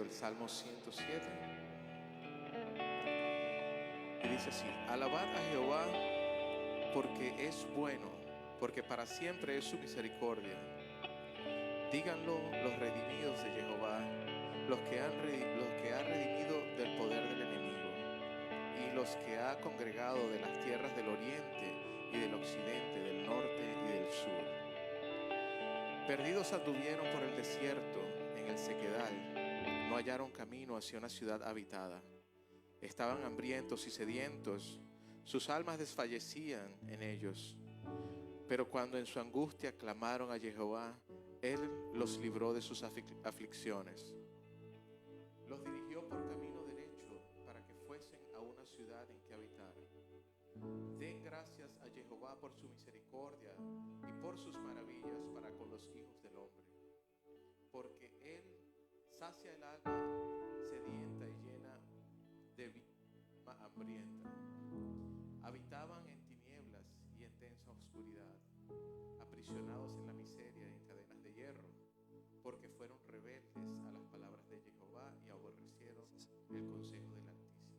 el Salmo 107. Y dice así: alabad a Jehová porque es bueno, porque para siempre es su misericordia. Díganlo los redimidos de Jehová, los que ha redimido del poder del enemigo, y los que ha congregado de las tierras del oriente y del occidente, del norte y del sur. Perdidos anduvieron por el desierto, en el sequedal, no hallaron camino hacia una ciudad habitada. Estaban hambrientos y sedientos, sus almas desfallecían en ellos. Pero cuando en su angustia clamaron a Jehová, Él los libró de sus aflicciones. Los dirigió por camino derecho para que fuesen a una ciudad en que habitar. Den gracias a Jehová por su misericordia y por sus maravillas para con los hijos del hombre. Porque Él sacia el alma sedienta y llena de vida hambrienta. Habitaban en tinieblas y en densa oscuridad, aprisionados en la miseria y en cadenas de hierro, porque fueron rebeldes a las palabras de Jehová y aborrecieron el consejo del Altísimo.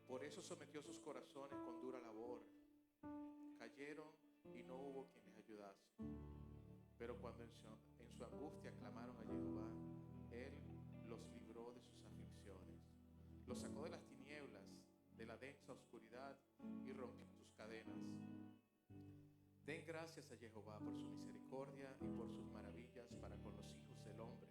Por eso sometió sus corazones con dura labor. Cayeron y no hubo quien les ayudase. Pero cuando en su angustia clamaron a Jehová, Él los libró de sus aflicciones. Los sacó de las tinieblas, de la densa oscuridad, y rompió sus cadenas. Den gracias a Jehová por su misericordia y por sus maravillas para con los hijos del hombre.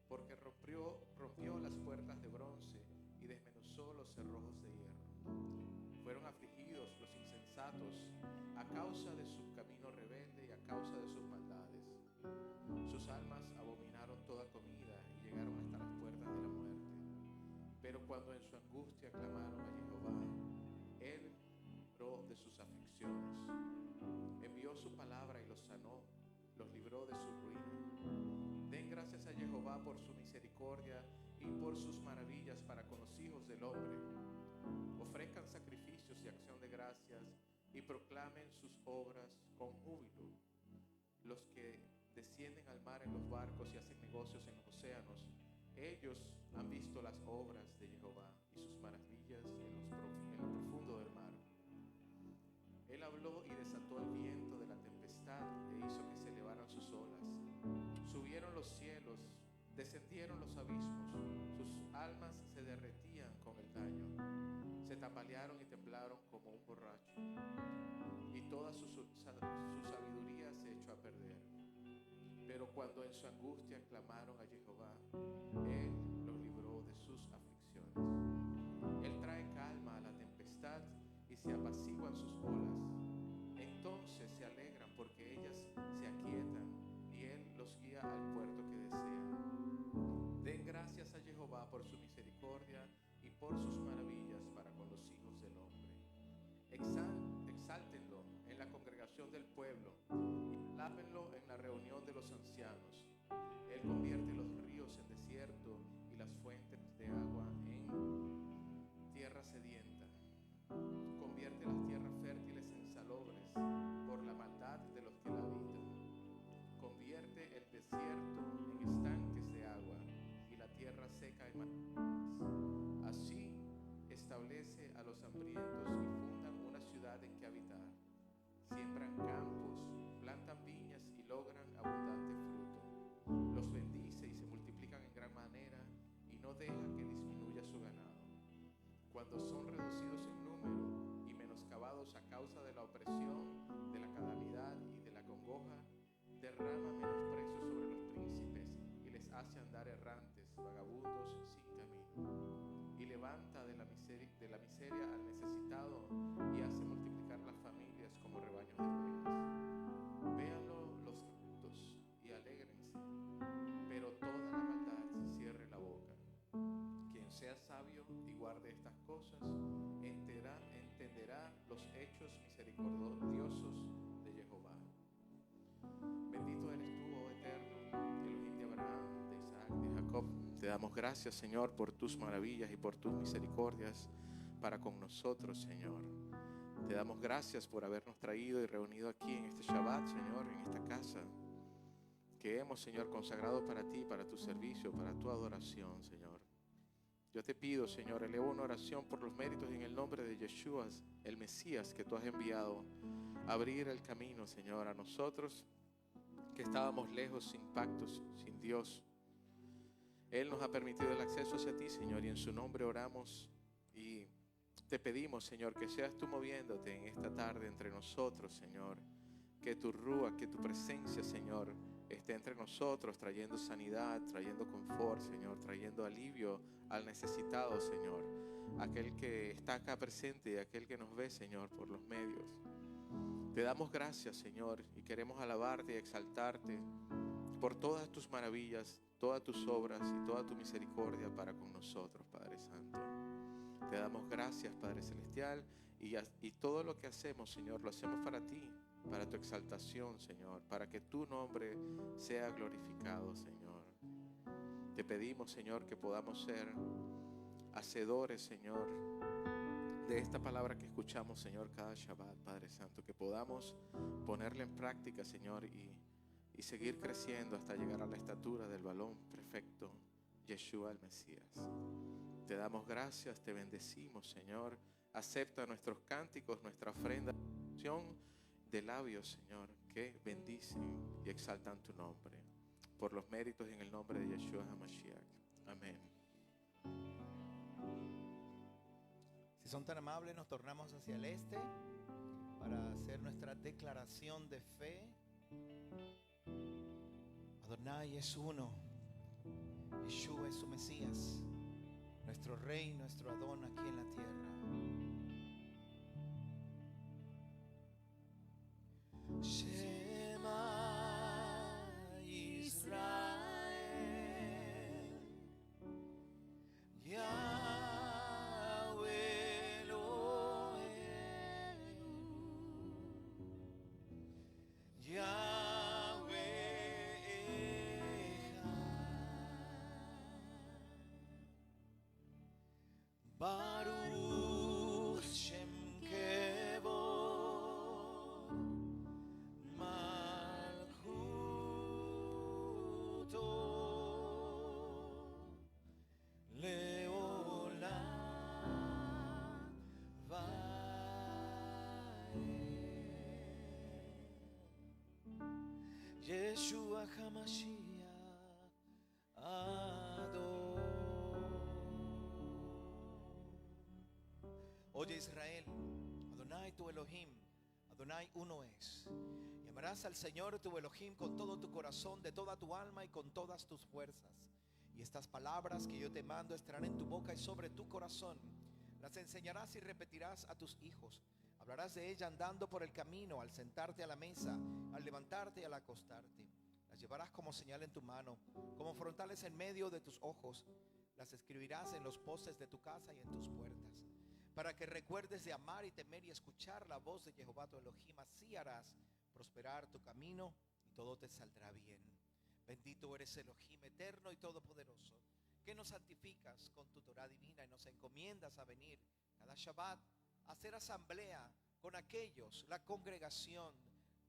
Porque rompió las puertas de bronce y desmenuzó los cerrojos de hierro. Fueron afligidos los insensatos a causa de su camino rebelde y a causa de sus maldades. Sus almas abominaron toda comida y llegaron hasta las puertas de la muerte. Pero cuando en su angustia clamaron a Jehová, Él libró de sus aflicciones. Envió su palabra y los sanó, los libró de su ruina. Den gracias a Jehová por su misericordia y por sus maravillas para con los hijos del hombre. Ofrezcan sacrificios y acción de gracias y proclamen sus obras con júbilo. Los que descienden al mar en los barcos y hacen negocios en los océanos, ellos han visto las obras de Jehová y sus maravillas en lo profundo del mar. Él habló y desató el viento de la tempestad e hizo que se elevaran sus olas. Subieron los cielos, descendieron los abismos, sus almas se derretían con el daño. Se tambalearon y temblaron como un borracho, y toda su sabiduría se echó a perder. Pero cuando en su angustia clamaron a Jehová, Él los libró de sus aflicciones. Él trae calma a la tempestad y se apaciguan sus olas. Entonces se alegran porque ellas se aquietan y Él los guía al puerto que desean. Den gracias a Jehová por su misericordia y por sus maravillas para con los hijos del hombre. Exáltenlo en la congregación del pueblo y alábenlo en la reunión de los ancianos. Él convierte los ríos en desierto y las fuentes de agua en tierra sedienta. Convierte las tierras fértiles en salobres por la maldad de los que la habitan. Convierte el desierto en estanques de agua y la tierra seca en manantiales. Así establece a los hambrientos y fundan una ciudad en que habitar. Siembran campos, plantan viñas y logran abundante fruto. Los bendice y se multiplican en gran manera y no deja que disminuya su ganado. Cuando son reducidos en número y menoscabados a causa de la opresión, de la calamidad y de la congoja, derrama menosprecio sobre los príncipes y les hace andar errantes, vagabundos sin camino. Y levanta de la miseria al necesitado y hace multiplicar las familias como rebaños de ovejas. Véanlo los rectos y alégrense, pero toda la maldad cierre la boca. Quien sea sabio y guarde estas cosas, entenderá los hechos misericordiosos de Jehová. Bendito eres tú, oh Eterno, Elohim de Abraham, de Isaac, de Jacob. Te damos gracias, Señor, por tus maravillas y por tus misericordias para con nosotros, Señor. Te damos gracias por habernos traído y reunido aquí en este Shabbat, Señor, en esta casa. que hemos, Señor, consagrado para ti, para tu servicio, para tu adoración, Señor. Yo te pido, Señor, elevo una oración por los méritos en el nombre de Yeshua, el Mesías que tú has enviado a abrir el camino, Señor, a nosotros que estábamos lejos, sin pactos, sin Dios. Él nos ha permitido el acceso hacia ti, Señor, y en su nombre oramos y te pedimos, Señor, que seas tú moviéndote en esta tarde entre nosotros, Señor. Que tu rúa, que tu presencia, Señor, esté entre nosotros, trayendo sanidad, trayendo confort, Señor, trayendo alivio al necesitado, Señor. Aquel que está acá presente y aquel que nos ve, Señor, por los medios. Te damos gracias, Señor, y queremos alabarte y exaltarte por todas tus maravillas, todas tus obras y toda tu misericordia para con nosotros, Padre Santo. Te damos gracias, Padre Celestial, y todo lo que hacemos, Señor, lo hacemos para ti, para tu exaltación, Señor, para que tu nombre sea glorificado, Señor. Te pedimos, Señor, que podamos ser hacedores, Señor, de esta palabra que escuchamos, Señor, cada Shabbat, Padre Santo, que podamos ponerla en práctica, Señor, y seguir creciendo hasta llegar a la estatura del varón perfecto, Yeshua el Mesías. Te damos gracias, te bendecimos, Señor. Acepta nuestros cánticos, nuestra ofrenda de labios, Señor, que bendicen y exaltan tu nombre. Por los méritos en el nombre de Yeshua HaMashiach. Amén. Si son tan amables, nos tornamos hacia el este para hacer nuestra declaración de fe. Adonai es uno, Yeshua es su Mesías, nuestro Rey, nuestro Adón aquí en la tierra. Shema Israel, Yahweh Elohenu, Yahweh Echad, Baruch Shem Kevod Malchuto Leolam Vaed. Yeshua HaMashiach Adon. Oye Israel, Adonai tu Elohim, Adonai uno es. Y amarás al Señor tu Elohim con todo tu corazón, de toda tu alma y con todas tus fuerzas. Y estas palabras que yo te mando estarán en tu boca y sobre tu corazón. Las enseñarás y repetirás a tus hijos. Hablarás de ella andando por el camino, al sentarte a la mesa, al levantarte y al acostarte. Las llevarás como señal en tu mano, como frontales en medio de tus ojos. Las escribirás en los postes de tu casa y en tus puertas, para que recuerdes de amar y temer y escuchar la voz de Jehová tu Elohim. Así harás prosperar tu camino y todo te saldrá bien. Bendito eres Elohim, eterno y todopoderoso, que nos santificas con tu Torah divina y nos encomiendas a venir cada Shabbat a hacer asamblea con aquellos, la congregación.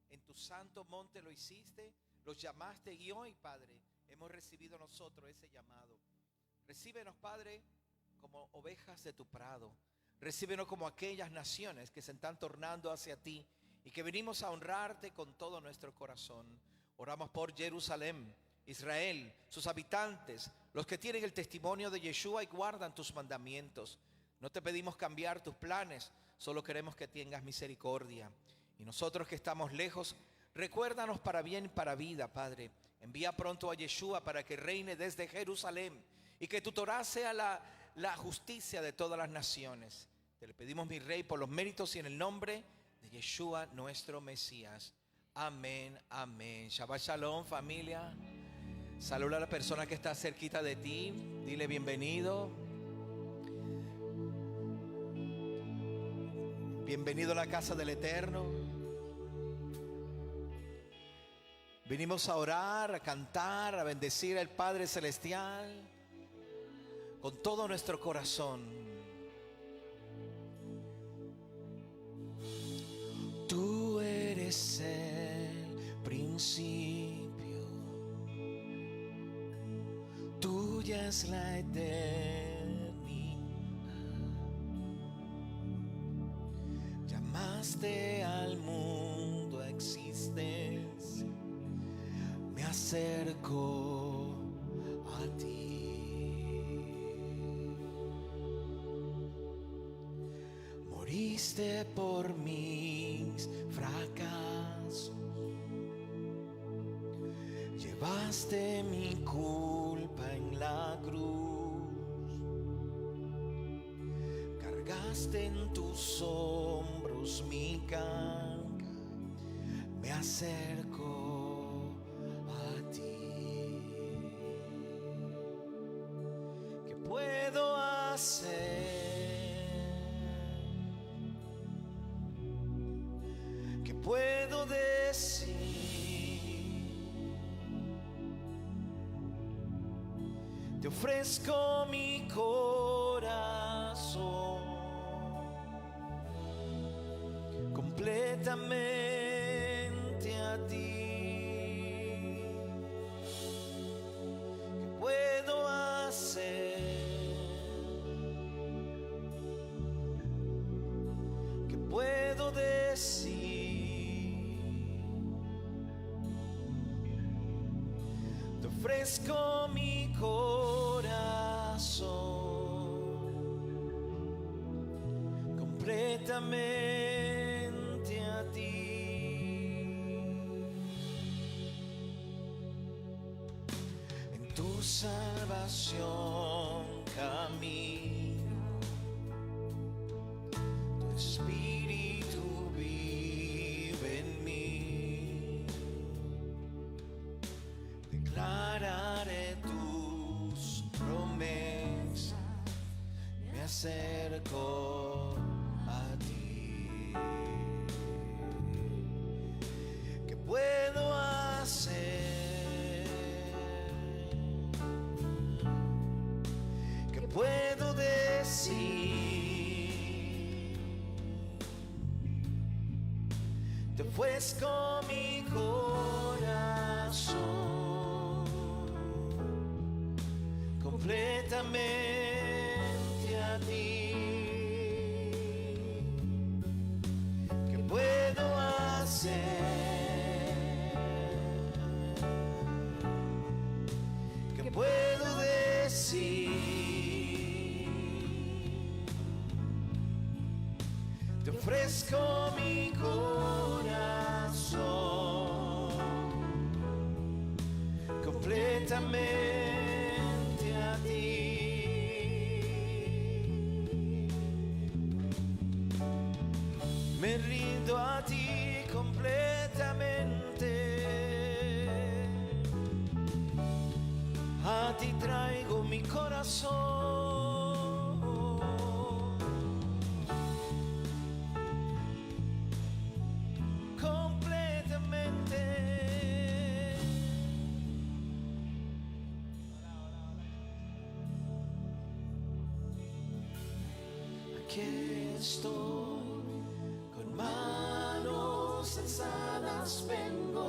En tu santo monte lo hiciste, los llamaste, y hoy, Padre, hemos recibido nosotros ese llamado. Recíbenos, Padre, como ovejas de tu prado. Recíbenos como aquellas naciones que se están tornando hacia ti y que venimos a honrarte con todo nuestro corazón. Oramos por Jerusalén, Israel, sus habitantes, los que tienen el testimonio de Yeshua y guardan tus mandamientos. No te pedimos cambiar tus planes, solo queremos que tengas misericordia. Y nosotros que estamos lejos, recuérdanos para bien y para vida, Padre. Envía pronto a Yeshua para que reine desde Jerusalén y que tu Torah sea la justicia de todas las naciones. Te le pedimos, mi Rey, por los méritos y en el nombre de Yeshua, nuestro Mesías. Amén, amén. Shabbat Shalom, familia. Saluda a la persona que está cerquita de ti. Dile bienvenido. Bienvenido a la casa del Eterno. Venimos a orar, a cantar, a bendecir al Padre Celestial con todo nuestro corazón. Tú eres el principio tuya es la eternidad. Llamaste al mundo a existencia, me acerco a ti. Moriste por mis fracasos, llevaste mi culpa en la cruz, cargaste en tus hombros mi carga, me acerco a ti. ¿Qué puedo hacer? ¿Qué puedo decir? Te ofrezco mi corazón completamente a ti. ¿Qué puedo hacer? ¿Qué puedo decir? Te ofrezco mi corazón completamente a ti. En tu salvación camino, tu espíritu vive en mí. Declararé tus promesas, me acerco a ti. ¿Qué puedo hacer? ¿Qué puedo decir? Te ofrezco mi corazón completamente a ti. ¿Qué puedo hacer? ¿Qué puedo decir? Te ofrezco mi corazón completamente a ti. Me rindo a ti completamente. A ti traigo mi corazón. Completamente. Aquí estoy, con manos alzadas vengo,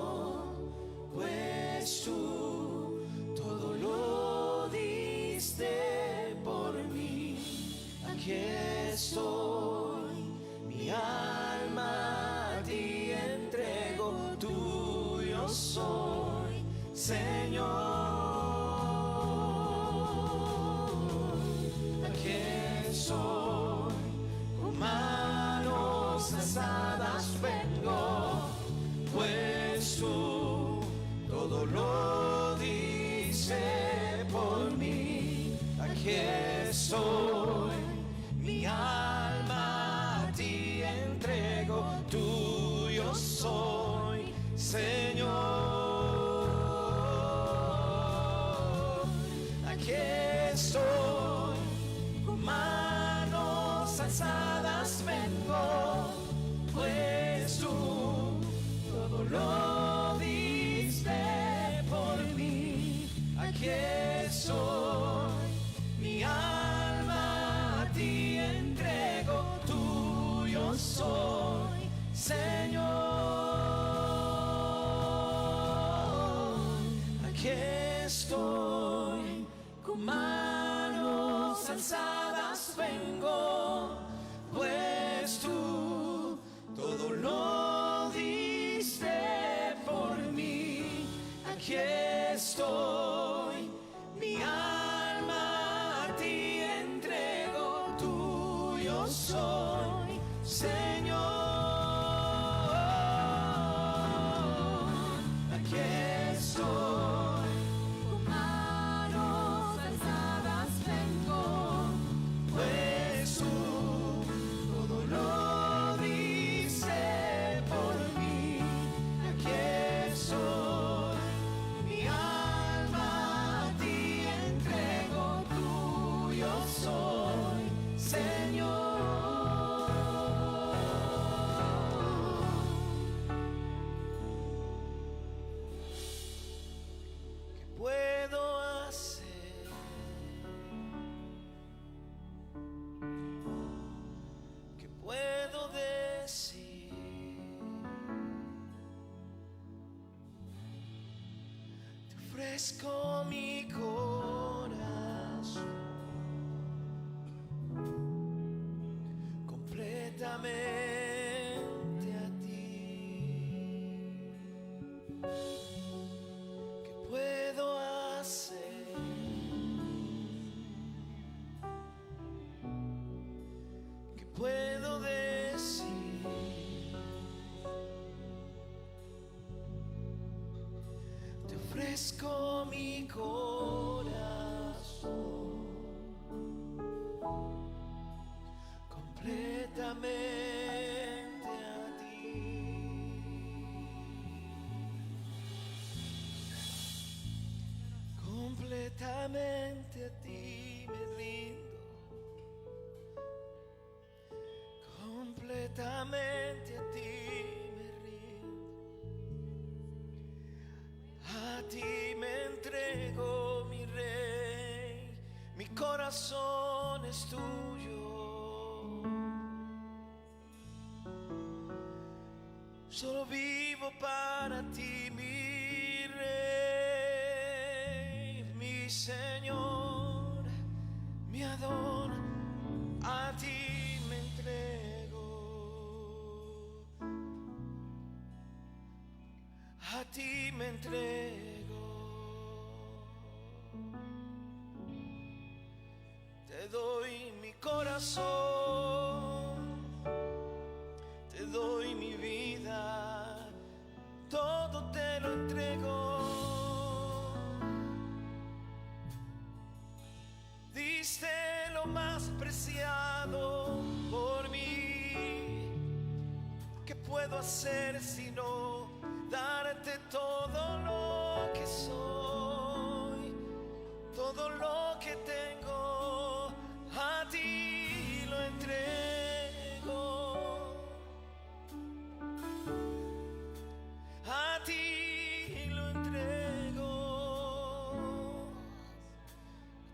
pues tú todo lo diste por mí. Aquí estoy, mi alma a ti entrego, tuyo soy, Señor. Aquí estoy, con manos alzadas vengo, pues tú todo lo dice por mí. Aquí estoy, mi alma a ti entrego, tuyo soy, Señor. Aquí estoy, con manos alzadas vengo, pues tú todo lo diste por mí. Aquí estoy, mi alma ofrezco mi corazón completamente a ti. ¿Qué puedo hacer? ¿Qué puedo decir? Te ofrezco mi corazón completamente a ti. Completamente a ti me rindo. Completamente a ti me rindo. A ti me entrego, mi rey. Mi corazón es tuyo. Solo vivo para ti, mi rey, mi Señor, mi adoro, a ti me entrego, a ti me entrego. Te doy mi corazón, te doy mi vida, todo te lo entrego. Diste lo más preciado por mí. ¿Qué puedo hacer sino darte todo lo que soy, todo lo que tengo? A ti lo entrego. A ti lo entrego.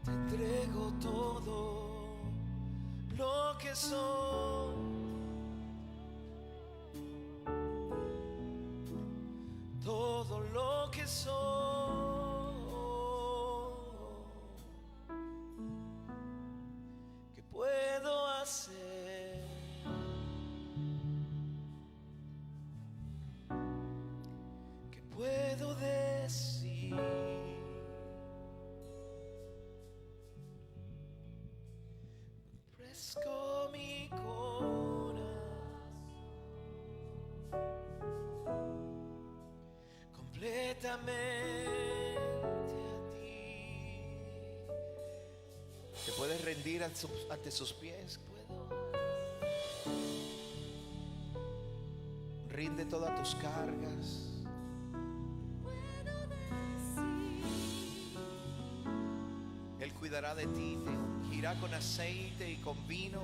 Te entrego todo lo que soy, todo lo que soy. ¿Qué puedo hacer? ¿Qué puedo decir? Ofrezco mi corazón completamente a ti. ¿Te puedes rendir ante sus pies? ¿Puedo? Rinde todas tus cargas. Él cuidará de ti, te ungirá con aceite y con vino.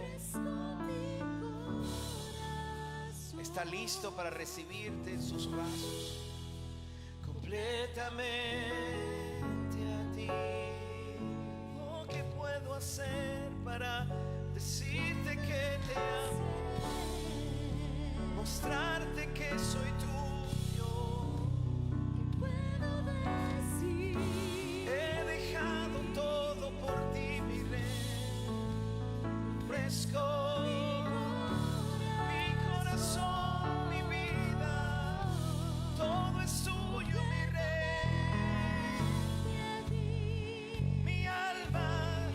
Está listo para recibirte en sus brazos. Completamente a ti. Oh, ¿qué puedo hacer para decirte que te amo? Mostrarte que soy tuyo. He dejado todo por ti, mi rey. Ofrezco mi corazón, mi vida, todo es tuyo, mi rey. Mi alma,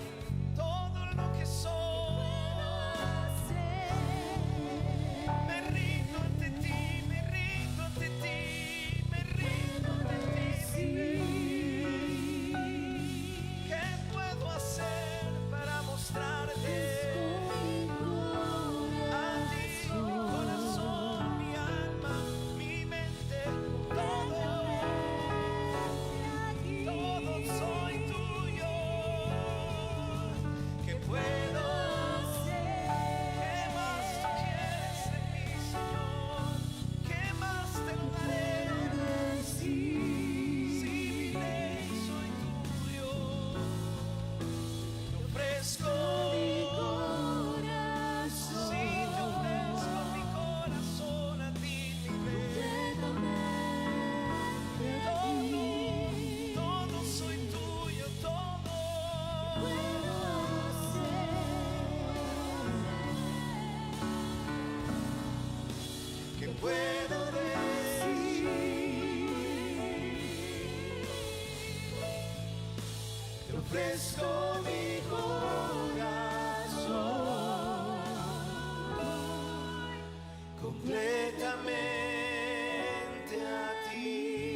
todo lo que soy. Me rindo ante ti, me rindo. ofrezco mi corazón completamente a ti.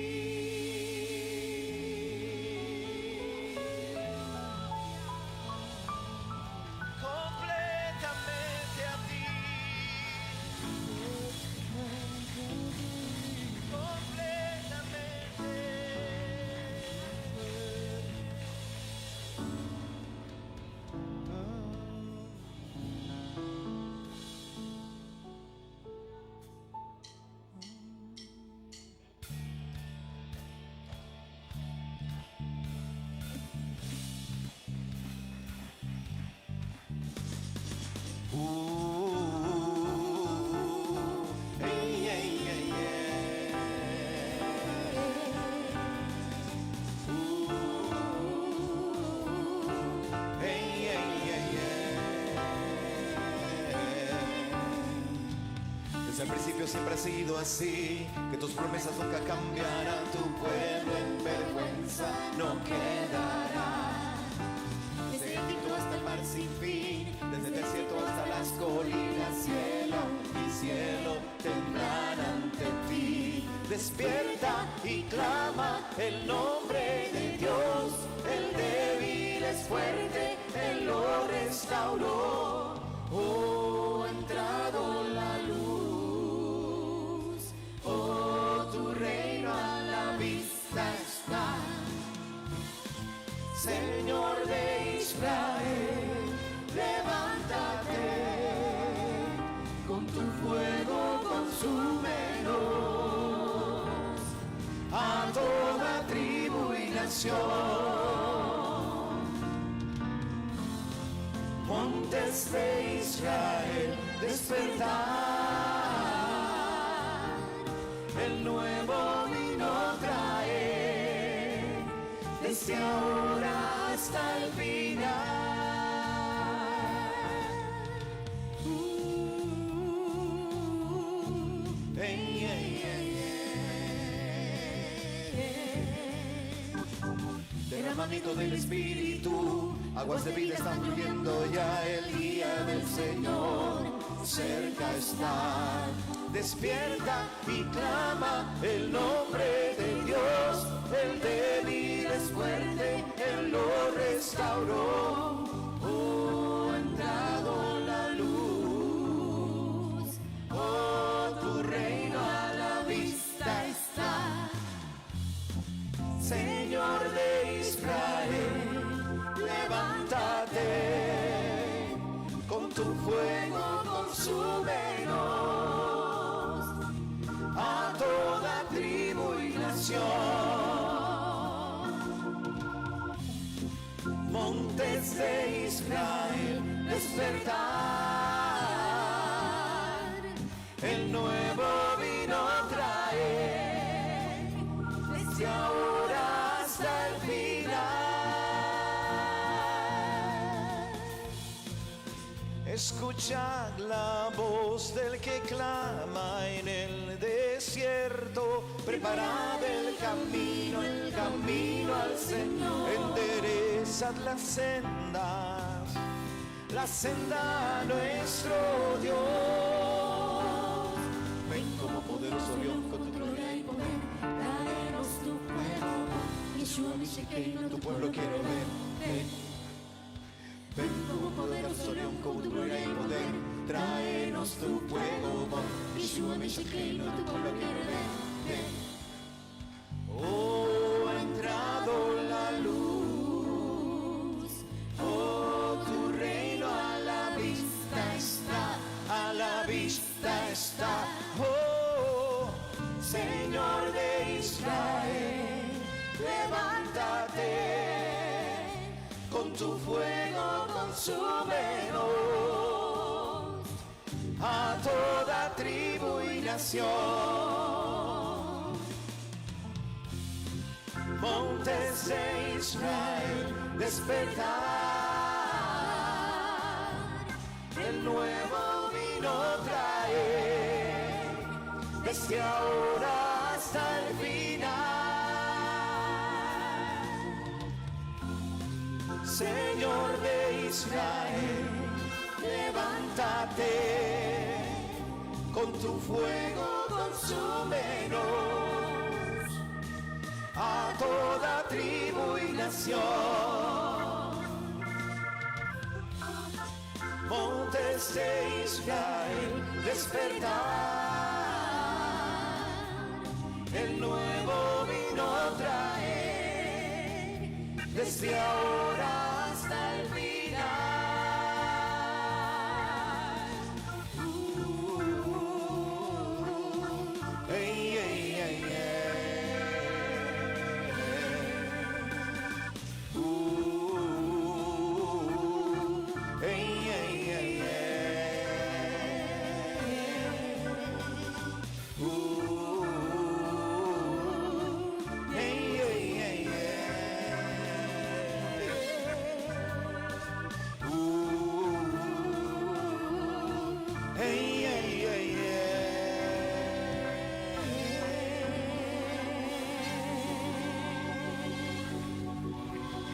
Completamente a ti. Desde el principio siempre ha sido así, que tus promesas nunca cambiarán. Tu pueblo en vergüenza no quedará. Desde Egipto hasta el mar sin fin, desde el desierto hasta las colinas, cielo y cielo temblarán ante ti. Despierta y clama el nombre de Dios. El débil es fuerte, Él lo restauró. Oh, ha entrado la luz. Oh, tu reino a la vista está. Señor de Israel, levántate, con tu fuego consúmenos a toda tribu y nación. Montes de Israel, despertar, el nuevo vino trae, desde ahora hasta el final. Derramamiento del Espíritu, aguas de vida están fluyendo ya. El día del Señor cerca está. Despierta y clama el nombre de Dios. El débil es fuerte, Él lo restauró. Oh, ha entrado la luz. Oh, tu reino a la vista está. Señor de Israel, levántate, con tu fuego consúmenos a toda tribu y nación. Montes de Israel, despertar, el nuevo vino trae, desde ahora hasta el final. Escuchad la voz del que clama en el desierto. Preparad el camino al Señor. Enderezad las sendas, la senda a nuestro Dios. Ven como poderoso león con tu gloria y poder. Tráenos tu pueblo, Yeshua Mishikeinu, tu pueblo quiero ver. Ven como poderoso león con tu gloria y poder. Tráenos tu fuego, Yeshua Mishikeinu, tu pueblo quiero ver. Oh, ha entrado la luz. Oh, tu reino a la vista está. A la vista está. Oh, Señor de Israel, levántate, con tu fuego consúmenos a toda tribu y nación. Montes de Israel, despertar, el nuevo vino trae, desde ahora hasta el final. Señor de Israel, levántate, con tu fuego consúmenos a toda tribu y nación. Montes de Israel, despertar, el nuevo vino trae, desde ahora hasta el final.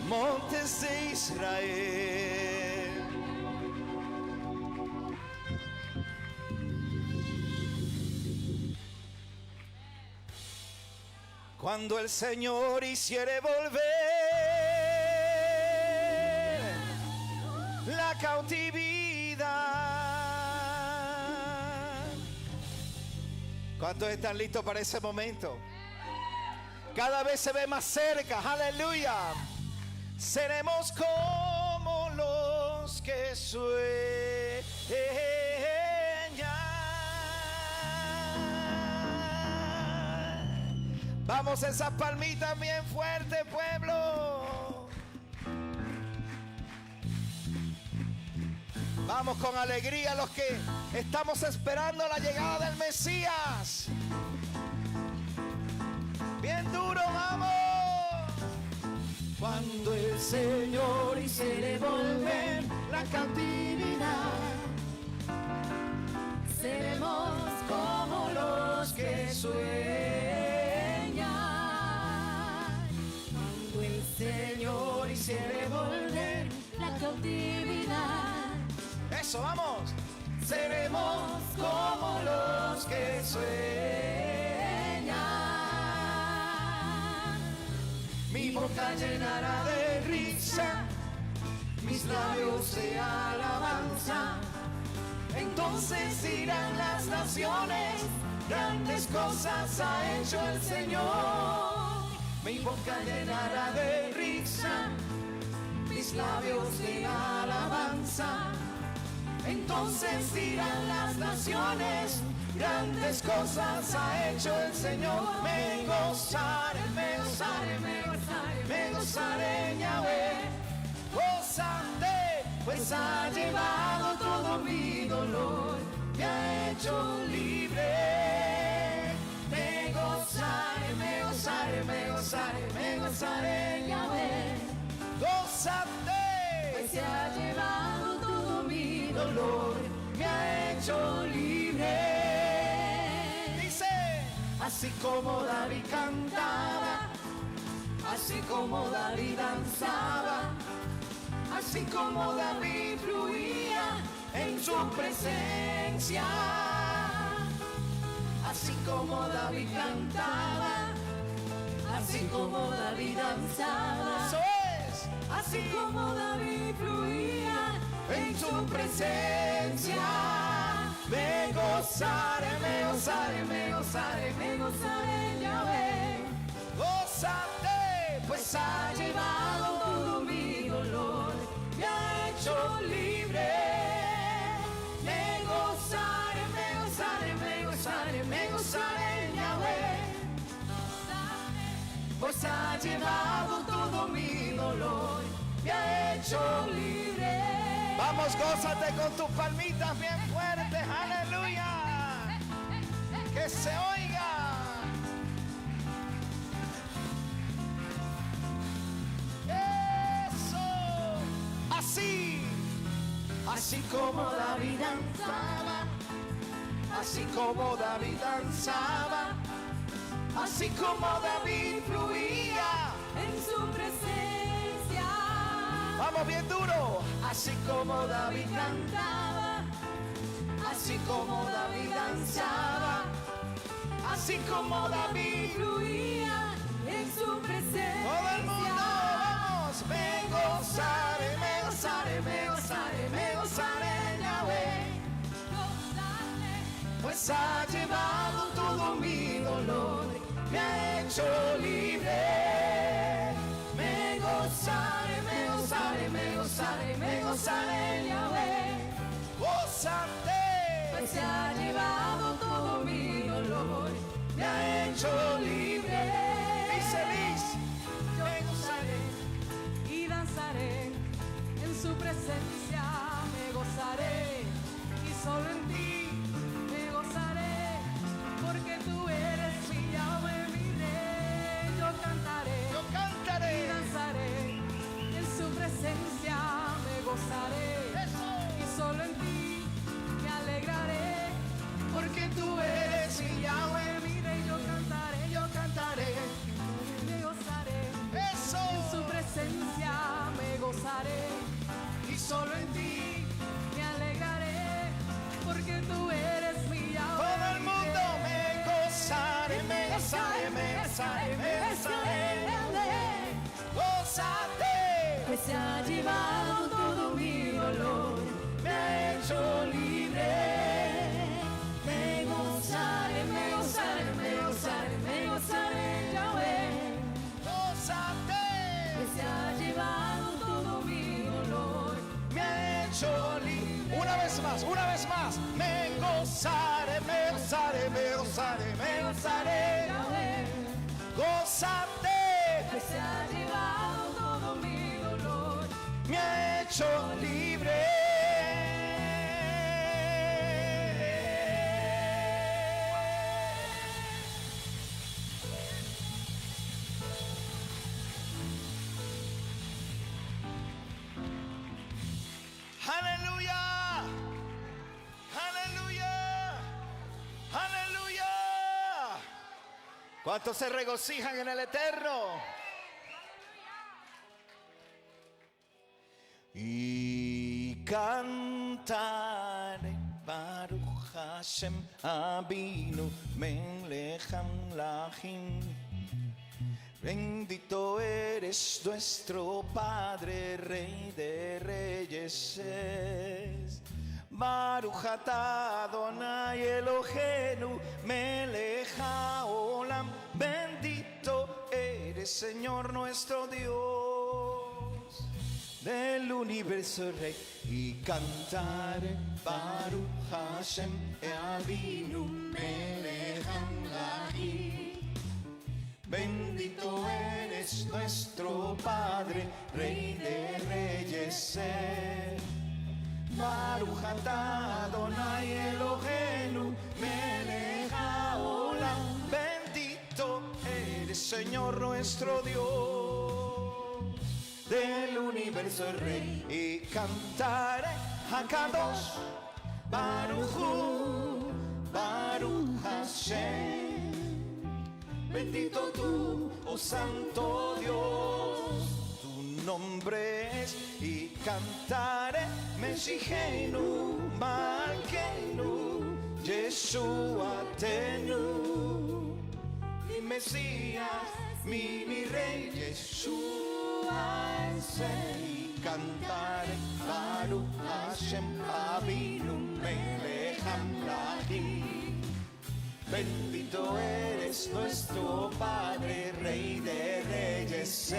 Montes de Israel, cuando el Señor hiciere volver la cautividad. ¿Cuántos están listos para ese momento? Cada vez se ve más cerca, aleluya. Seremos como los que sueñan. Vamos, esas palmitas bien fuerte, pueblo. Vamos con alegría los que estamos esperando la llegada del Mesías. Bien duro, vamos. Cuando el Señor hiciere volver la cautividad, seremos como los que sueñan. Cuando el Señor hiciere volver la cautividad, eso, vamos. Seremos como los que sueñan. Mi boca llenará de risa, mis labios de alabanza. Entonces dirán las naciones, grandes cosas ha hecho el Señor. Mi boca llenará de risa, mis labios de alabanza. Entonces dirán las naciones, grandes cosas ha hecho el Señor. Me gozaré, me gozaré, me gozaré, me gozaré en Yahweh. Gózate, pues ha llevado todo mi dolor, me ha hecho libre. Me gozaré, me gozaré, me gozaré, me gozaré en Yahweh. Gózate, pues se ha llevado todo mi dolor, me ha hecho libre. Dice, así como David cantaba, así como David danzaba, así como David fluía en su presencia, así como David cantaba, así como David danzaba, eso es, así como David fluía en su presencia. Me gozaré, me gozaré, me gozaré, me gozaré en Yahweh. Gózate, pues ha llevado todo mi dolor, me ha hecho libre. Me gozaré, me gozaré, me gozaré, me gozaré en Yahweh. Pues ha llevado todo mi dolor, me ha hecho libre. Vamos, gózate con tus palmitas bien fuertes, aleluya. Que se oiga. Eso. Así. Así como David danzaba, así como David danzaba, así como David fluía en su presencia. Dígalo bien duro. Así como David cantaba, así como David danzaba, así como David. fluía en su presencia. Todo el mundo, vamos. Me gozaré, me gozaré, me gozaré, me gozaré en Yahweh. Gozaré, Pues ha llevado todo mi dolor, me ha hecho libre. Me gozaré, me gozaré, me gozaré, me gozaré en Yahweh. Gózate, pues se ha llevado todo mi dolor. me ha hecho libre. Dice Liz, me gozaré. Y danzaré en su presencia, me gozaré y solo en ti me gozaré, porque tú eres mi Yahweh, mi rey. Yo cantaré Yo y cantaré. danzaré en su presencia, me gozaré y solo en ti me alegraré, porque tú eres mi Yahweh, mi rey. Yo cantaré, me gozaré. Eso. En su presencia me gozaré y solo en ti me alegraré, porque tú eres mi Yahweh. Todo el mundo, me gozaré, me gozaré, me gozaré, me gozaré. Gózate, Pues se ha llevado todo mi dolor, me ha hecho libre. me gozaré, me gozaré, me gozaré, me gozaré, Yahweh. Gózate, Pues se ha llevado todo mi dolor, me ha hecho libre. Una vez más. Me gozaré, me gozaré, me gozaré, me gozaré. Yahweh. Gózate, Pues se ha llevado todo mi dolor. me ha hecho libre. Aleluya, aleluya, aleluya. ¿Cuántos se regocijan en el Eterno? Y cantaré Baruch Hashem Abinu Melech Hamlachim. Bendito eres nuestro Padre, Rey de Reyes. Baruch atah Adonai Eloheinu Melech haolam. Bendito eres, Señor nuestro Dios del universo, Rey. Y cantaré Baruch Hashem Abinu Melech Hamlachim. Bendito eres nuestro Padre, Rey de Reyes. Baruch atah Adonai Eloheinu Melech haolam. Bendito eres, Señor nuestro Dios del universo, Rey. Y cantaré Hakadosh Baruch Hu, Baruch Hashem. Bendito tú, oh Santo Dios, tu nombre es. Y cantaré Meshiheinu, Malkeinu, Yeshuatenu, mi Mesías, mi Rey, Yeshua es Él. Y cantaré Baruch Hashem Abinu Melech Hamlachim. Bendito eres nuestro Padre, Rey de Reyes.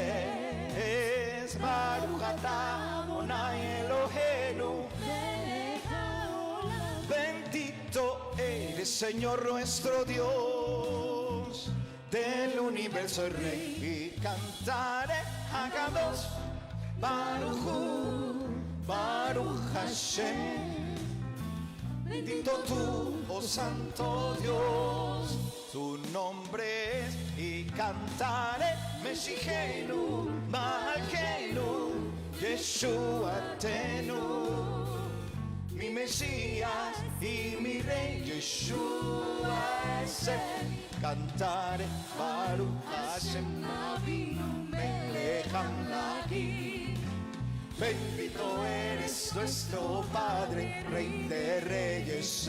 Es Baruch atah Adonai Eloheinu. Bendito eres, Señor nuestro Dios del universo, Rey. Y cantaré Hakadosh Baruch Hu, Baruch Hashem. Bendito tú, oh Santo Dios, tu nombre es. Y cantaré Meshiheinu, Malkeinu, Yeshuatenu, mi Mesías y mi Rey, Yeshua es Él. Cantaré Baruch Hashem Abinu Melech Hamlachim. Bendito eres nuestro Padre, Rey de Reyes.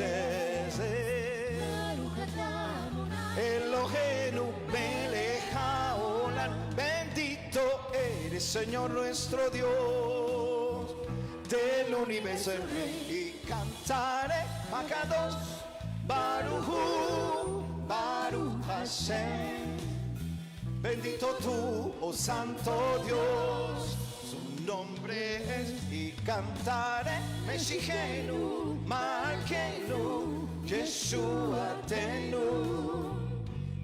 Elohenu melech haolam. Bendito eres, Señor nuestro Dios del universo, el Rey. Y cantaré Makadosh, Baruchu, Baruch Hashem. Bendito tú, oh Santo Dios, su nombre es. Y cantaré Meshihenu, Malkeinu, Yeshua Tenu,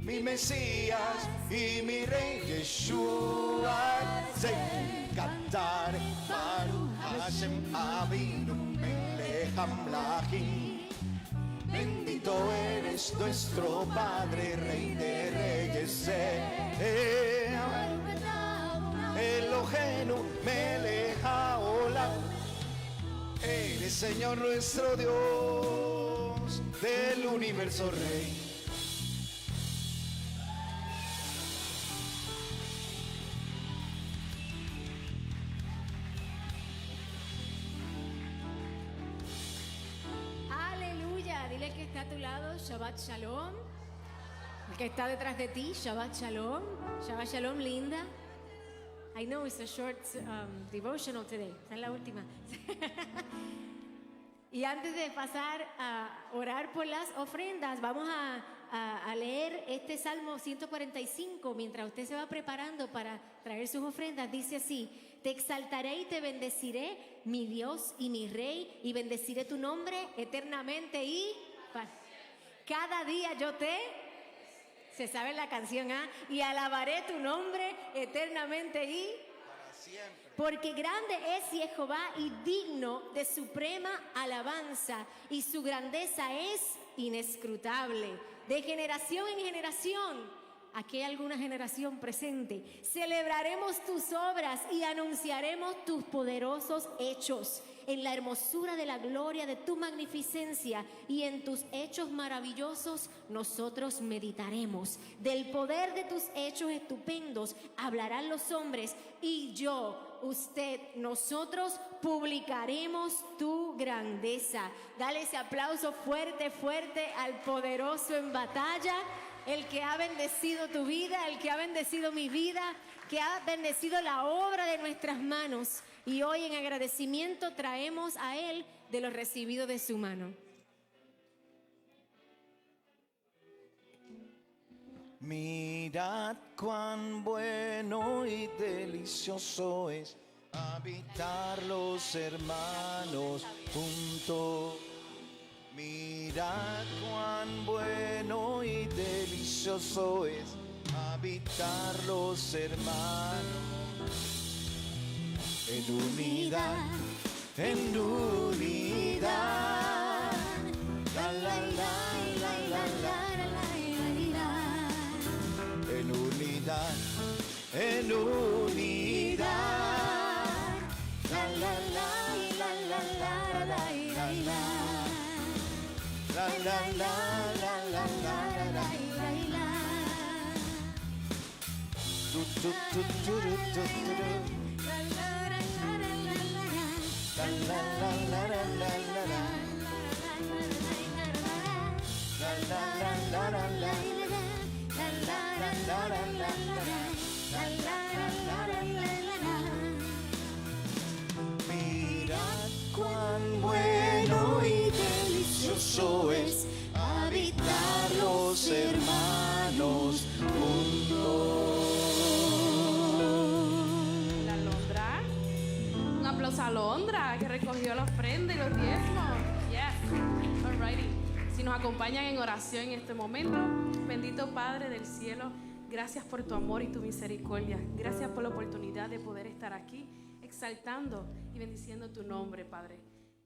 mi Mesías y mi Rey Yeshua. Cantaré Baruch Hashem Avinu Melech Hamlachim. Bendito eres nuestro Padre, Rey de Reyes. Elohenu melech haolam. Eres, Señor nuestro Dios del universo, Rey. Dile al que está a tu lado, Shabbat Shalom. El que está detrás de ti, Shabbat Shalom. Shabbat Shalom, linda. I know it's a short devotional today. Esta es la última. Y antes de pasar a orar por las ofrendas, vamos a leer este Salmo 145. Mientras usted se va preparando para traer sus ofrendas, dice así: te exaltaré y te bendeciré, mi Dios y mi Rey, y bendeciré tu nombre eternamente y cada día yo te... Se sabe la canción, ¿ah? Y alabaré tu nombre eternamente y... Para siempre. Porque grande es Jehová y digno de suprema alabanza, y su grandeza es inescrutable. De generación en generación, aquí hay alguna generación presente, celebraremos tus obras y anunciaremos tus poderosos hechos. En la hermosura de la gloria de tu magnificencia y en tus hechos maravillosos nosotros meditaremos. Del poder de tus hechos estupendos hablarán los hombres, y yo, usted, nosotros publicaremos tu grandeza. Dale ese aplauso fuerte, fuerte al poderoso en batalla, el que ha bendecido tu vida, el que ha bendecido mi vida, que ha bendecido la obra de nuestras manos. Y hoy en agradecimiento traemos a Él de lo recibido de su mano. Mirad cuán bueno y delicioso es habitar los hermanos juntos. Mirad cuán bueno y delicioso es habitar los hermanos en unidad, en unidad. La la la la la la la. En unidad, en unidad. La la la la la la la la la. La la la la la la la la. Tu tu tu tu tu tu. La la la la la la la. La la la la la la. Mirad cuán bueno y delicioso es habitar los hermanos juntos. La Alondra. Un aplauso a Alondra, que recogió la ofrenda y los diezmos. Yes. Alrighty. Si nos acompañan en oración en este momento, bendito Padre del cielo, gracias por tu amor y tu misericordia. Gracias por la oportunidad de poder estar aquí exaltando y bendiciendo tu nombre, Padre.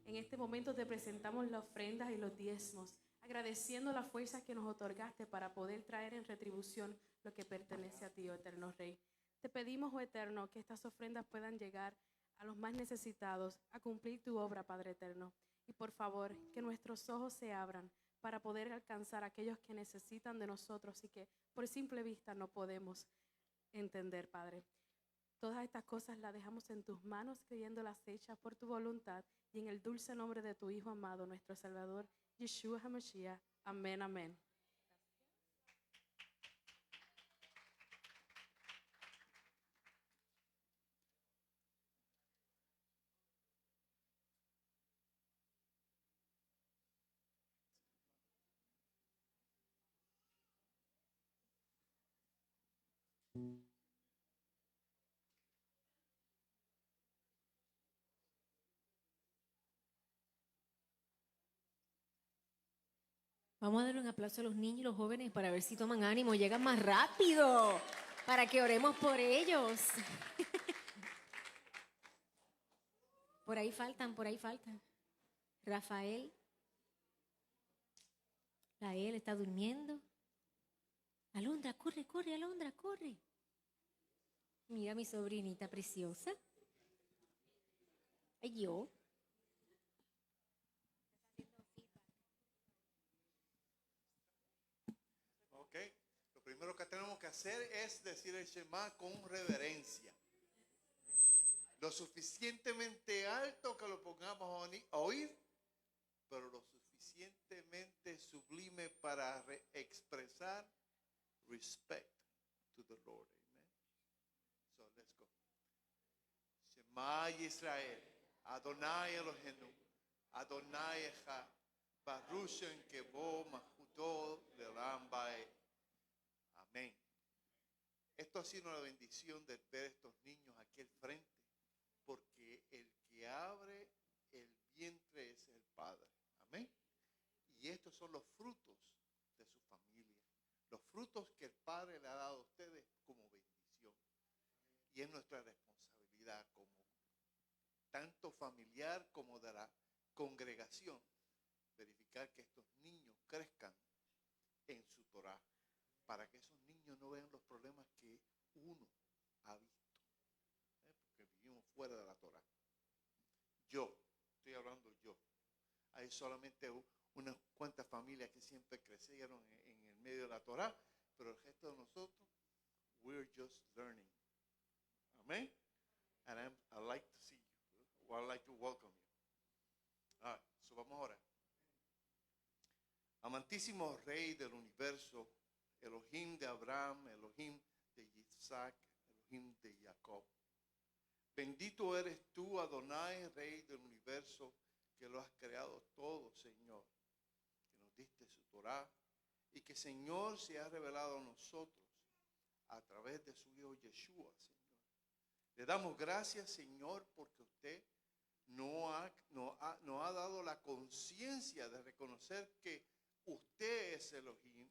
En este momento te presentamos las ofrendas y los diezmos, agradeciendo las fuerzas que nos otorgaste para poder traer en retribución lo que pertenece a ti, oh eterno Rey. Te pedimos, oh eterno, que estas ofrendas puedan llegar a los más necesitados, a cumplir tu obra, Padre eterno. Y por favor, que nuestros ojos se abran para poder alcanzar a aquellos que necesitan de nosotros y que por simple vista no podemos entender, Padre. Todas estas cosas las dejamos en tus manos, creyéndolas hechas por tu voluntad y en el dulce nombre de tu Hijo amado, nuestro Salvador, Yeshua HaMashiach. Amén, amén. Vamos a darle un aplauso a los niños y los jóvenes para ver si toman ánimo, llegan más rápido, para que oremos por ellos. Por ahí faltan, por ahí faltan. Rafael. Lael está durmiendo. Alondra, corre, corre, Alondra, corre. Mira mi sobrinita preciosa. Ay, yo. Ok, lo primero que tenemos que hacer es decir el Shema con reverencia. Lo suficientemente alto que lo pongamos a oír, pero lo suficientemente sublime para expresar respect to the Lord. Amen. So let's go. Shema Yisrael, Adonai Eloheinu, Adonai Echad, Baruch Shem Kebo Machuto Leolam Bae. Amén. Esto ha sido una bendición de ver estos niños aquí al frente, porque el que abre el vientre es el Padre. Amén. Y estos son los frutos de su familia. Los frutos que el Padre le ha dado a ustedes como bendición. Y es nuestra responsabilidad como tanto familiar como de la congregación verificar que estos niños crezcan en su Torah, para que esos niños no vean los problemas que uno ha visto, porque vivimos fuera de la Torah. Yo, estoy hablando yo. Hay solamente unas cuantas familias que siempre crecieron en el medio de la Torah, pero el resto de nosotros, we're just learning. Amén. And I like to see you. Or I like to welcome you. All right, so vamos ahora. Amantísimo Rey del universo, Elohim de Abraham, Elohim de Isaac, Elohim de Jacob. Bendito eres tú, Adonai, Rey del universo, que lo has creado todo, Señor. Que nos diste su Torah y que, Señor, se ha revelado a nosotros a través de su Hijo Yeshua, Señor. Le damos gracias, Señor, porque usted nos ha dado la conciencia de reconocer que usted es Elohim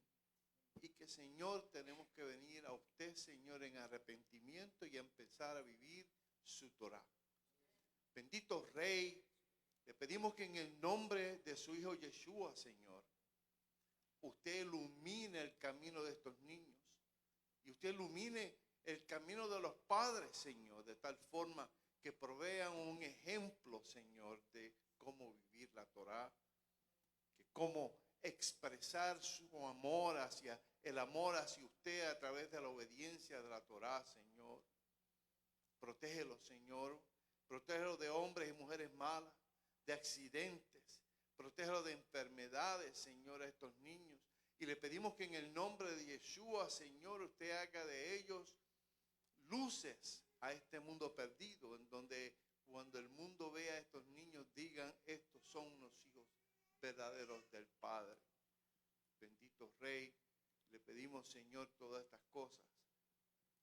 y que, Señor, tenemos que venir a usted, Señor, en arrepentimiento y empezar a vivir su Torah. Bendito Rey, le pedimos que en el nombre de su Hijo Yeshua, Señor, usted ilumine el camino de estos niños y usted ilumine el camino de los padres, Señor, de tal forma que provean un ejemplo, Señor, de cómo vivir la Torah, que cómo expresar su amor hacia usted a través de la obediencia de la Torah, Señor. Protégelo, Señor. Protégelo de hombres y mujeres malas, de accidentes. Protégelo de enfermedades, Señor, a estos niños. Y le pedimos que en el nombre de Yeshua, Señor, usted haga de ellos luces a este mundo perdido, en donde cuando el mundo vea a estos niños digan, estos son unos hijos verdaderos del Padre. Bendito Rey, le pedimos, Señor, todas estas cosas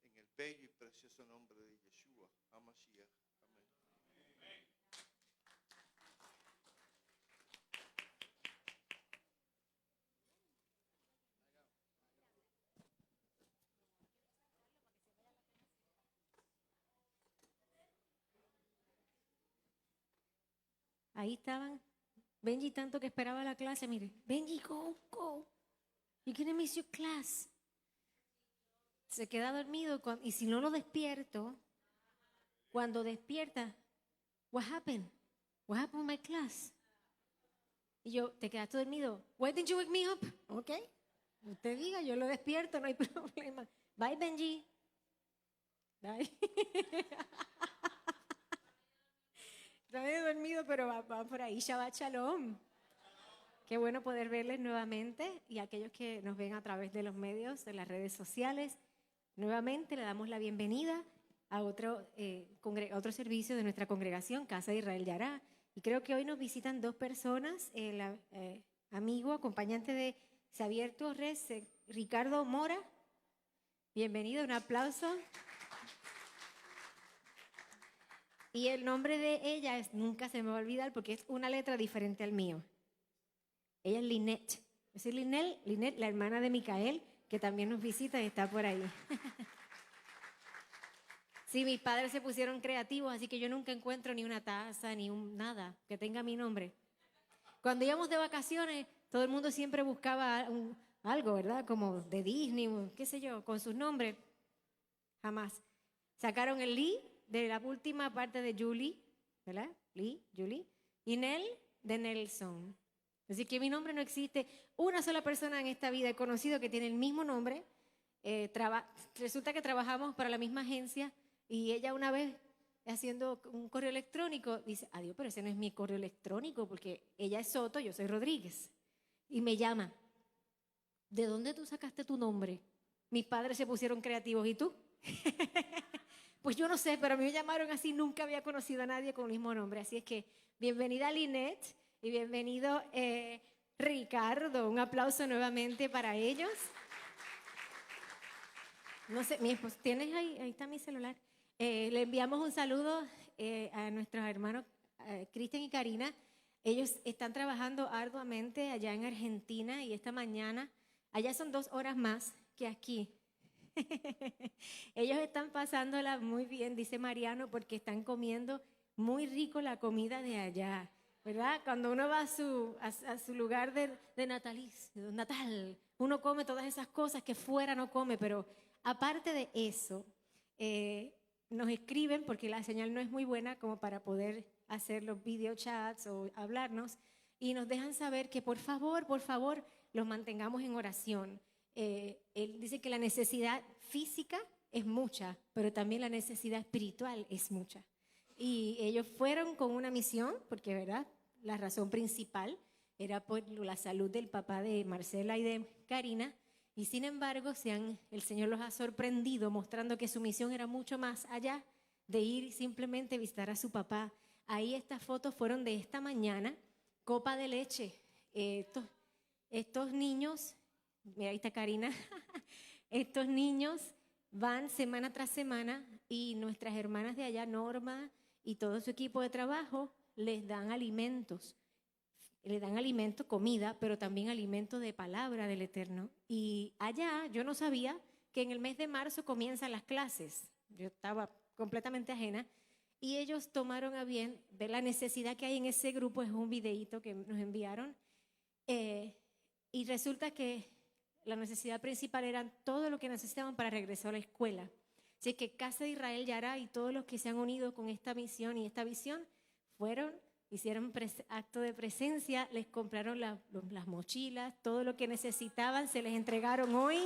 en el bello y precioso nombre de Yeshua HaMashiach. Amén. Ahí estaban. Benji tanto que esperaba la clase, mire. Benji, go, go. You're gonna miss your class. Se queda dormido y si no lo despierto, cuando despierta, what happened? What happened with my class? Y yo, ¿te quedaste dormido? Why didn't you wake me up? Ok. Usted diga, yo lo despierto, no hay problema. Bye, Benji. Ay. Está medio dormido, pero va por ahí. Shabbat Shalom. Qué bueno poder verles nuevamente y a aquellos que nos ven a través de los medios, de las redes sociales. Nuevamente le damos la bienvenida a otro servicio de nuestra congregación, Casa de Israel Yará. Y creo que hoy nos visitan dos personas, el amigo, acompañante de Xavier Torres, Ricardo Mora. Bienvenido, un aplauso. Y el nombre de ella nunca se me va a olvidar porque es una letra diferente al mío. Ella es Lynette. Es Lynette, la hermana de Micael, que también nos visita y está por ahí. Sí, mis padres se pusieron creativos, así que yo nunca encuentro ni una taza, ni nada que tenga mi nombre. Cuando íbamos de vacaciones, todo el mundo siempre buscaba algo, ¿verdad? Como de Disney, qué sé yo, con sus nombres. Jamás. Sacaron el Lee de la última parte de Julie, ¿verdad? Lee, Julie. Y Nell de Nelson. Así que mi nombre no existe. Una sola persona en esta vida he conocido que tiene el mismo nombre. Resulta que trabajamos para la misma agencia y ella una vez haciendo un correo electrónico dice, adiós, pero ese no es mi correo electrónico porque ella es Soto, yo soy Rodríguez. Y me llama, ¿de dónde tú sacaste tu nombre? Mis padres se pusieron creativos, ¿y tú? Pues yo no sé, pero a mí me llamaron así, nunca había conocido a nadie con el mismo nombre. Así es que bienvenida Lynette y bienvenido Ricardo. Un aplauso nuevamente para ellos. No sé, mi esposo, ¿tienes ahí? Ahí está mi celular. Le enviamos un saludo a nuestros hermanos Cristian y Karina. Ellos están trabajando arduamente allá en Argentina y esta mañana, allá son 2 horas más que aquí. Ellos están pasándola muy bien, dice Mariano, porque están comiendo muy rico la comida de allá, ¿verdad? Cuando uno va a su lugar de natal, uno come todas esas cosas que fuera no come, pero aparte de eso, nos escriben porque la señal no es muy buena como para poder hacer los video chats o hablarnos y nos dejan saber que por favor, los mantengamos en oración. Él dice que la necesidad física es mucha, pero también la necesidad espiritual es mucha. Y ellos fueron con una misión, porque ¿verdad? La razón principal era por la salud del papá de Marcela y de Karina, y sin embargo el Señor los ha sorprendido mostrando que su misión era mucho más allá de ir simplemente a visitar a su papá. Ahí estas fotos fueron de esta mañana, copa de leche. Estos niños... Mira, ahí está Karina. Estos niños van semana tras semana y nuestras hermanas de allá, Norma y todo su equipo de trabajo, les dan alimentos. Les dan alimento, comida, pero también alimento de palabra del Eterno. Y allá yo no sabía que en el mes de marzo comienzan las clases. Yo estaba completamente ajena. Y ellos tomaron a bien ver la necesidad que hay en ese grupo. Es un videíto que nos enviaron. Y resulta que la necesidad principal era todo lo que necesitaban para regresar a la escuela. Así que Casa de Israel Yará y todos los que se han unido con esta misión y esta visión hicieron acto de presencia, les compraron las mochilas, todo lo que necesitaban se les entregaron hoy.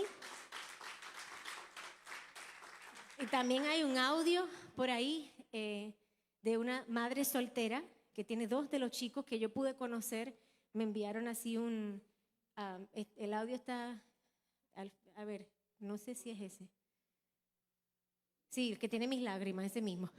Y también hay un audio por ahí de una madre soltera que tiene 2 de los chicos que yo pude conocer. Me enviaron así el audio está, a ver, no sé si es ese. Sí, el que tiene mis lágrimas, ese mismo.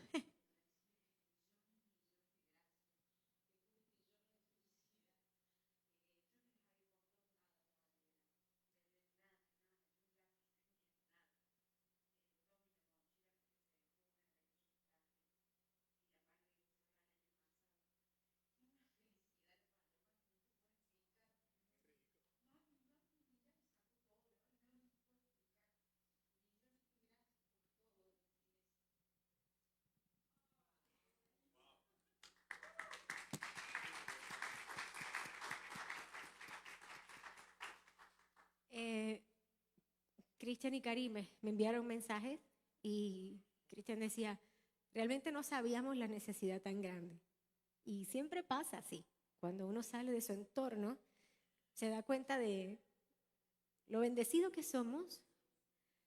Cristian y Karim me enviaron mensajes y Cristian decía, realmente no sabíamos la necesidad tan grande. Y siempre pasa así, cuando uno sale de su entorno, se da cuenta de lo bendecido que somos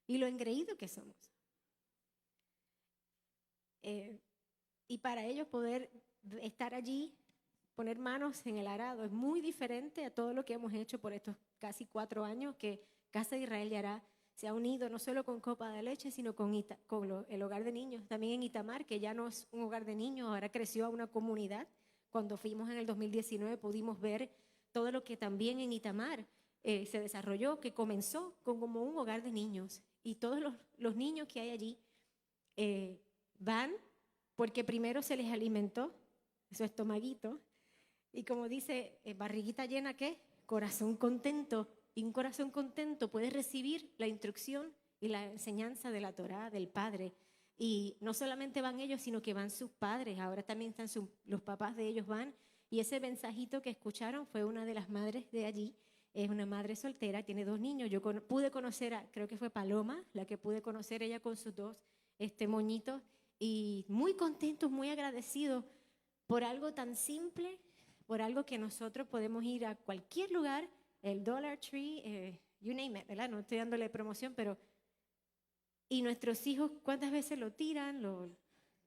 y lo engreído que somos. Y para ellos poder estar allí, poner manos en el arado, es muy diferente a todo lo que hemos hecho por estos casi 4 años que Casa de Israel Yará se ha unido no solo con Copa de Leche, sino con el hogar de niños. También en Itamar, que ya no es un hogar de niños, ahora creció a una comunidad. Cuando fuimos en el 2019 pudimos ver todo lo que también en Itamar se desarrolló, que comenzó como un hogar de niños. Y todos los niños que hay allí van porque primero se les alimentó su estomaguito. Y como dice, barriguita llena, ¿qué? Corazón contento. Y un corazón contento puede recibir la instrucción y la enseñanza de la Torá, del Padre. Y no solamente van ellos, sino que van sus padres. Ahora también están los papás de ellos van. Y ese mensajito que escucharon fue una de las madres de allí. Es una madre soltera, tiene 2 niños. Yo pude conocer creo que fue Paloma, la que pude conocer, ella con sus 2 moñitos. Y muy contentos, muy agradecidos por algo tan simple, por algo que nosotros podemos ir a cualquier lugar, el Dollar Tree, you name it, ¿verdad? No estoy dándole promoción, pero... Y nuestros hijos, ¿cuántas veces lo tiran? Lo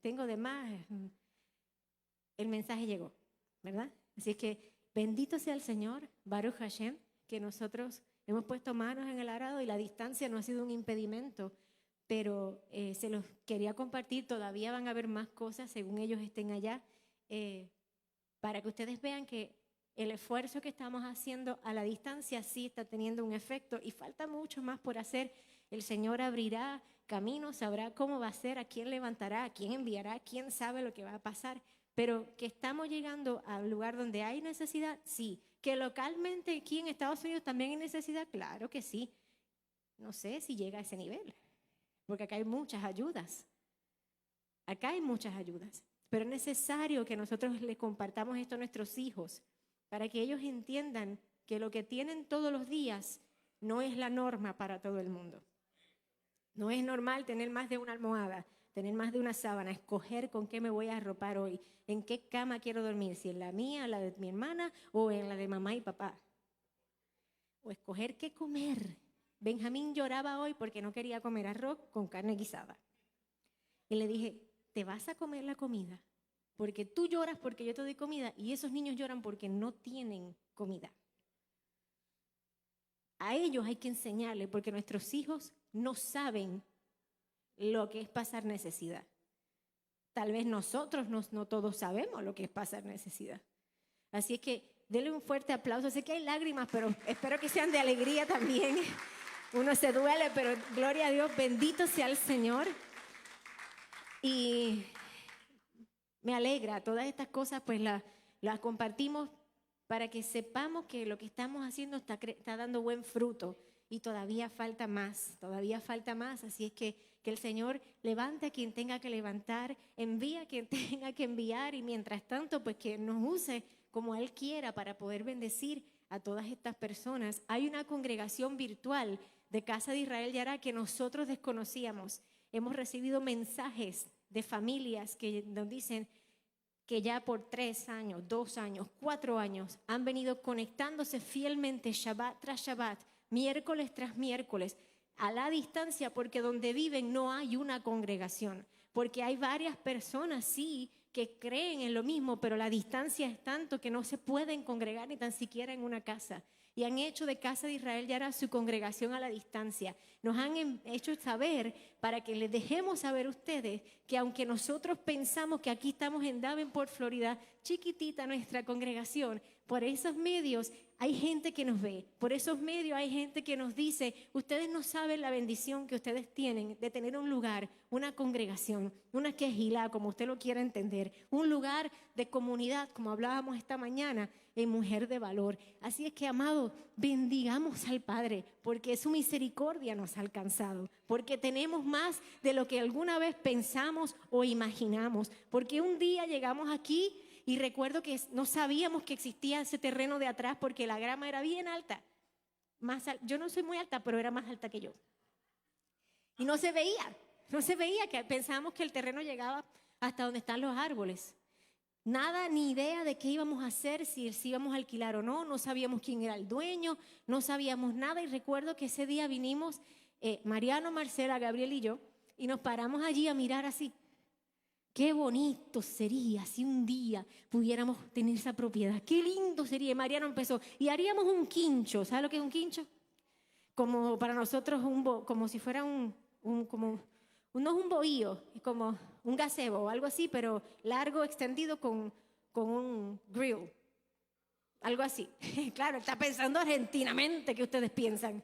tengo de más. El mensaje llegó, ¿verdad? Así es que bendito sea el Señor, Baruch Hashem, que nosotros hemos puesto manos en el arado y la distancia no ha sido un impedimento, pero se los quería compartir. Todavía van a haber más cosas según ellos estén allá, para que ustedes vean que el esfuerzo que estamos haciendo a la distancia sí está teniendo un efecto y falta mucho más por hacer. El Señor abrirá caminos, sabrá cómo va a ser, a quién levantará, a quién enviará, quién sabe lo que va a pasar. Pero que estamos llegando al lugar donde hay necesidad, sí. Que localmente aquí en Estados Unidos también hay necesidad, claro que sí. No sé si llega a ese nivel, porque acá hay muchas ayudas. Acá hay muchas ayudas. Pero es necesario que nosotros les compartamos esto a nuestros hijos para que ellos entiendan que lo que tienen todos los días no es la norma para todo el mundo. No es normal tener más de una almohada, tener más de una sábana, escoger con qué me voy a arropar hoy, en qué cama quiero dormir, si en la mía, la de mi hermana o en la de mamá y papá. O escoger qué comer. Benjamín lloraba hoy porque no quería comer arroz con carne guisada. Y le dije, te vas a comer la comida, porque tú lloras porque yo te doy comida y esos niños lloran porque no tienen comida. A ellos hay que enseñarles porque nuestros hijos no saben lo que es pasar necesidad. Tal vez nosotros no todos sabemos lo que es pasar necesidad. Así es que denle un fuerte aplauso. Sé que hay lágrimas, pero espero que sean de alegría también. Uno se duele, pero gloria a Dios, bendito sea el Señor. Y me alegra, todas estas cosas pues las compartimos para que sepamos que lo que estamos haciendo está dando buen fruto y todavía falta más, así es que el Señor levante a quien tenga que levantar, envía a quien tenga que enviar y mientras tanto pues que nos use como Él quiera para poder bendecir a todas estas personas. Hay una congregación virtual de Casa de Israel Yará que nosotros desconocíamos. Hemos recibido mensajes de familias que nos dicen que ya por 3 años, 2 años, 4 años han venido conectándose fielmente Shabbat tras Shabbat, miércoles tras miércoles, a la distancia porque donde viven no hay una congregación, porque hay varias personas, sí, que creen en lo mismo, pero la distancia es tanto que no se pueden congregar ni tan siquiera en una casa. Y han hecho de Casa de Israel Yará su congregación a la distancia. Nos han hecho saber para que les dejemos saber a ustedes que aunque nosotros pensamos que aquí estamos en Davenport, Florida, chiquitita nuestra congregación, por esos medios hay gente que nos ve, por esos medios hay gente que nos dice, ustedes no saben la bendición que ustedes tienen de tener un lugar, una congregación, una quejilá, como usted lo quiera entender, un lugar de comunidad, como hablábamos esta mañana, en Mujer de Valor. Así es que, amados, bendigamos al Padre, porque su misericordia nos ha alcanzado, porque tenemos más de lo que alguna vez pensamos o imaginamos, porque un día llegamos aquí y recuerdo que no sabíamos que existía ese terreno de atrás porque la grama era bien alta. Yo no soy muy alta, pero era más alta que yo. Y no se veía, que pensábamos que el terreno llegaba hasta donde están los árboles. Nada, ni idea de qué íbamos a hacer, si íbamos a alquilar o no sabíamos quién era el dueño, no sabíamos nada. Y recuerdo que ese día vinimos, Mariano, Marcela, Gabriel y yo, y nos paramos allí a mirar así, Qué bonito sería si un día pudiéramos tener esa propiedad. Qué lindo sería. Y Mariano empezó. Y haríamos un quincho. ¿Sabes lo que es un quincho? Como para nosotros, como si fuera no es un bohío, es como un gazebo o algo así, pero largo, extendido con un grill. Algo así. Claro, está pensando argentinamente que ustedes piensan.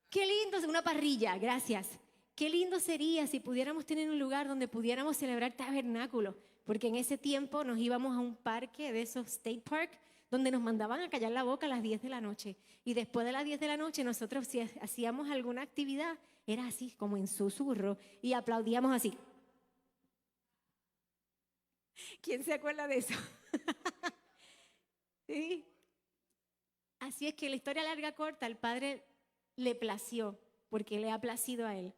Qué lindo, una parrilla, gracias. Qué lindo sería si pudiéramos tener un lugar donde pudiéramos celebrar tabernáculo, porque en ese tiempo nos íbamos a un parque de esos State Park, donde nos mandaban a callar la boca a las 10 de la noche. Y después de las 10 de la noche nosotros si hacíamos alguna actividad, era así como en susurro y aplaudíamos así. ¿Quién se acuerda de eso? ¿Sí? Así es que la historia larga corta, al Padre le plació, porque le ha placido a Él,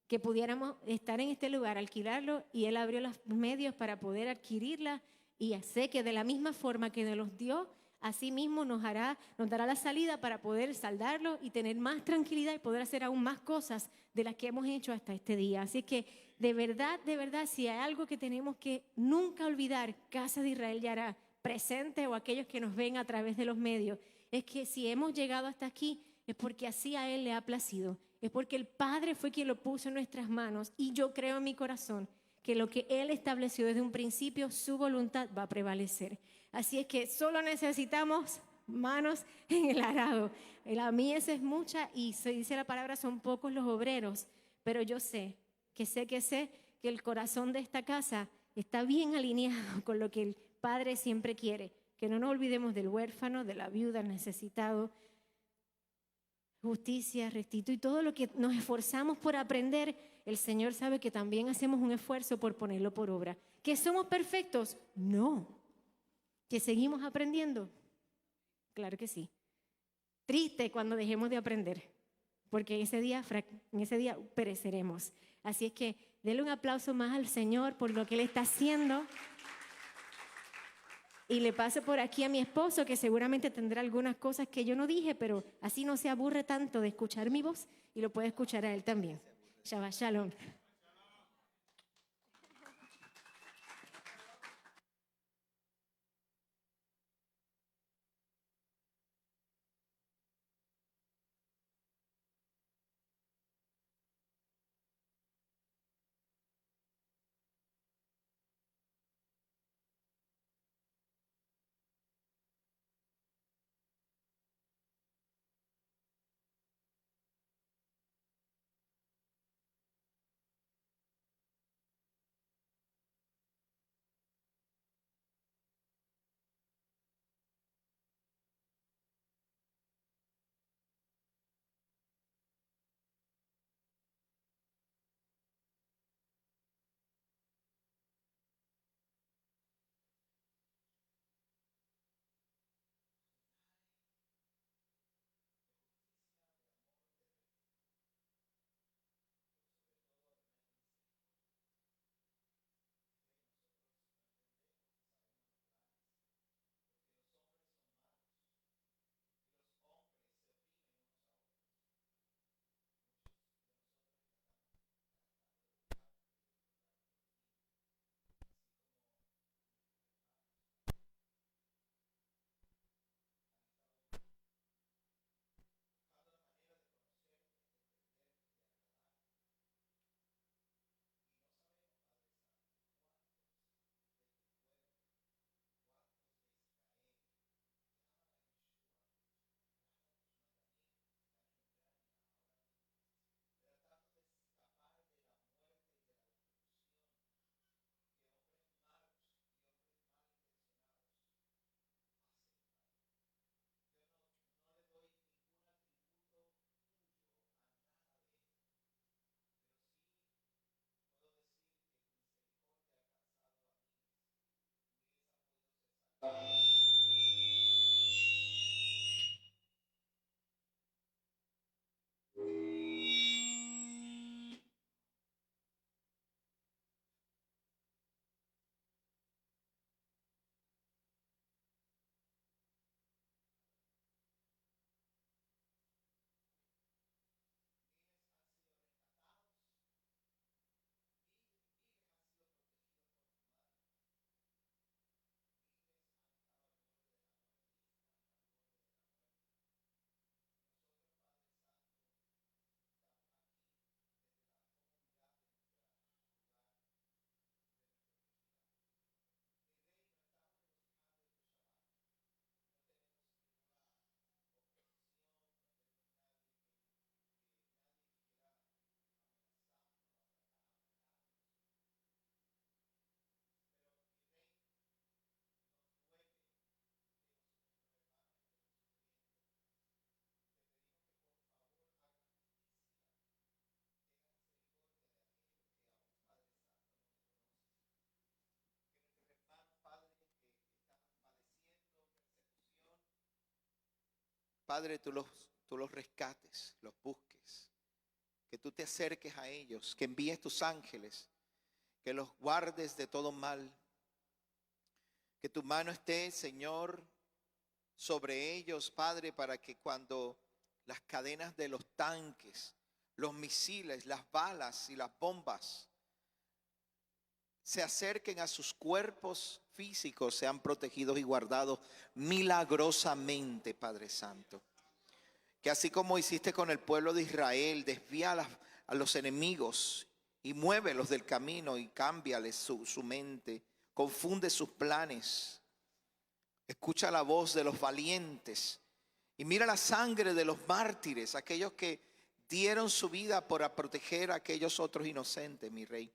que pudiéramos estar en este lugar, alquilarlo, y Él abrió los medios para poder adquirirla, y sé que de la misma forma que nos los dio, así mismo nos dará la salida para poder saldarlo y tener más tranquilidad y poder hacer aún más cosas de las que hemos hecho hasta este día. Así que de verdad, si hay algo que tenemos que nunca olvidar, Casa de Israel ya hará presente o aquellos que nos ven a través de los medios, es que si hemos llegado hasta aquí es porque así a Él le ha placido, es porque el Padre fue quien lo puso en nuestras manos, y yo creo en mi corazón que lo que Él estableció desde un principio, su voluntad va a prevalecer. Así es que solo necesitamos manos en el arado. La mies es mucha y se dice la palabra, son pocos los obreros, pero yo sé que el corazón de esta casa está bien alineado con lo que el Padre siempre quiere, que no nos olvidemos del huérfano, de la viuda, el necesitado, justicia, restituir, y todo lo que nos esforzamos por aprender, el Señor sabe que también hacemos un esfuerzo por ponerlo por obra. ¿Que somos perfectos? No. ¿Que seguimos aprendiendo? Claro que sí. Triste cuando dejemos de aprender, porque en ese día pereceremos. Así es que denle un aplauso más al Señor por lo que Él está haciendo. Y le paso por aquí a mi esposo, que seguramente tendrá algunas cosas que yo no dije, pero así no se aburre tanto de escuchar mi voz y lo puede escuchar a él también. Shabbat Shalom. Padre, tú los rescates, los busques, que tú te acerques a ellos, que envíes tus ángeles, que los guardes de todo mal, que tu mano esté, Señor, sobre ellos, Padre, para que cuando las cadenas de los tanques, los misiles, las balas y las bombas se acerquen a sus cuerpos físicos, sean protegidos y guardados milagrosamente, Padre Santo. Que así como hiciste con el pueblo de Israel, desvía a los enemigos y muévelos del camino y cámbiales su mente, confunde sus planes. Escucha la voz de los valientes y mira la sangre de los mártires, aquellos que dieron su vida para proteger a aquellos otros inocentes, mi Rey.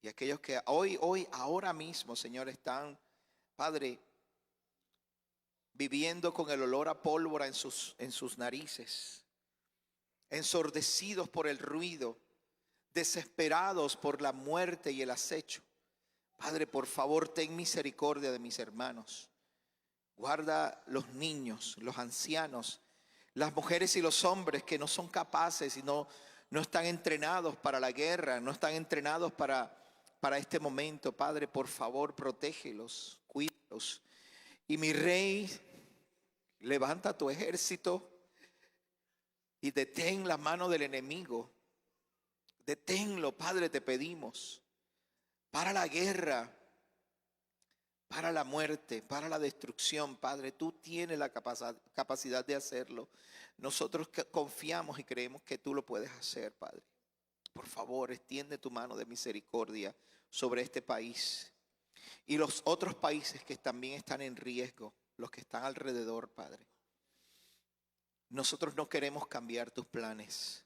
Y aquellos que ahora mismo, Señor, están, Padre, viviendo con el olor a pólvora en sus narices, ensordecidos por el ruido, desesperados por la muerte y el acecho. Padre, por favor, ten misericordia de mis hermanos. Guarda los niños, los ancianos, las mujeres y los hombres que no son capaces y no están entrenados para la guerra, no están entrenados para este momento. Padre, por favor, protégelos, cuídalos. Y mi Rey, levanta tu ejército y detén la mano del enemigo. Deténlo, Padre, te pedimos. Para la guerra, para la muerte, para la destrucción, Padre, tú tienes la capacidad de hacerlo. Nosotros confiamos y creemos que tú lo puedes hacer, Padre. Por favor, extiende tu mano de misericordia sobre este país y los otros países que también están en riesgo, los que están alrededor, Padre. Nosotros no queremos cambiar tus planes,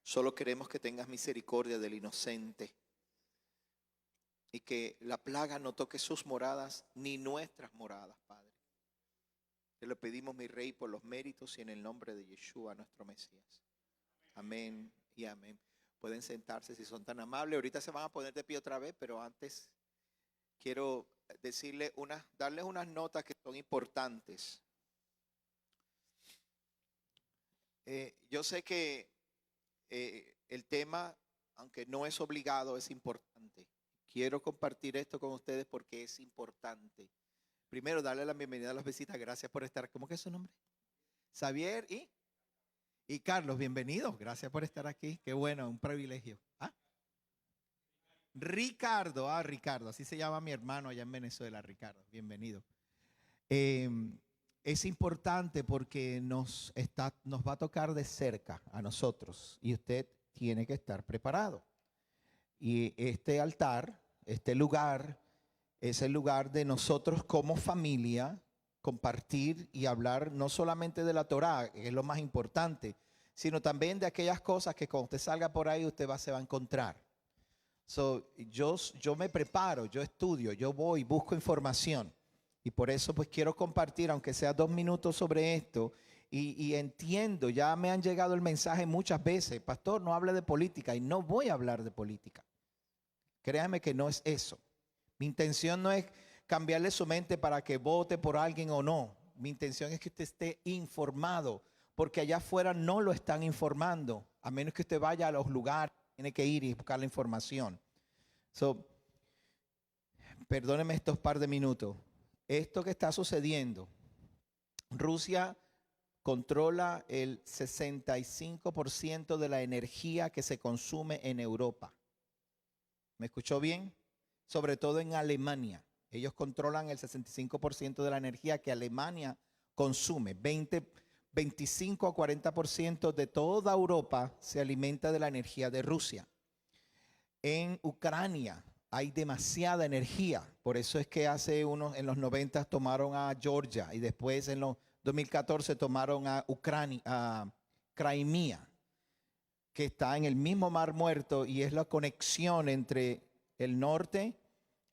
solo queremos que tengas misericordia del inocente y que la plaga no toque sus moradas ni nuestras moradas, Padre. Te lo pedimos, mi Rey, por los méritos y en el nombre de Yeshua, nuestro Mesías. Amén y amén. Pueden sentarse si son tan amables. Ahorita se van a poner de pie otra vez, pero antes quiero darles unas notas que son importantes. Yo sé que el tema, aunque no es obligado, es importante. Quiero compartir esto con ustedes porque es importante. Primero, darle la bienvenida a las visitas. Gracias por estar. ¿Cómo que es su nombre? Xavier y Carlos, bienvenidos. Gracias por estar aquí. Qué bueno, un privilegio. Ricardo, así se llama mi hermano allá en Venezuela, Ricardo. Bienvenido. Es importante porque nos va a tocar de cerca a nosotros y usted tiene que estar preparado. Y este altar, este lugar, es el lugar de nosotros como familia compartir y hablar no solamente de la Torá, que es lo más importante, sino también de aquellas cosas que cuando usted salga por ahí usted se va a encontrar. Yo me preparo, yo estudio, yo voy, busco información y por eso pues quiero compartir, aunque sea 2 minutos sobre esto y entiendo, ya me han llegado el mensaje muchas veces, pastor, no hable de política y no voy a hablar de política. Créame que no es eso. Mi intención no es cambiarle su mente para que vote por alguien o no. Mi intención es que usted esté informado, porque allá afuera no lo están informando, a menos que usted vaya a los lugares, tiene que ir y buscar la información. Perdóneme estos par de minutos. Esto que está sucediendo, Rusia controla el 65% de la energía que se consume en Europa. ¿Me escuchó bien? Sobre todo en Alemania. Ellos controlan el 65% de la energía que Alemania consume. 25 a 40% de toda Europa se alimenta de la energía de Rusia. En Ucrania hay demasiada energía. Por eso es que en los 90 tomaron a Georgia y después en los 2014 tomaron a Crimea, que está en el mismo Mar Muerto y es la conexión entre el norte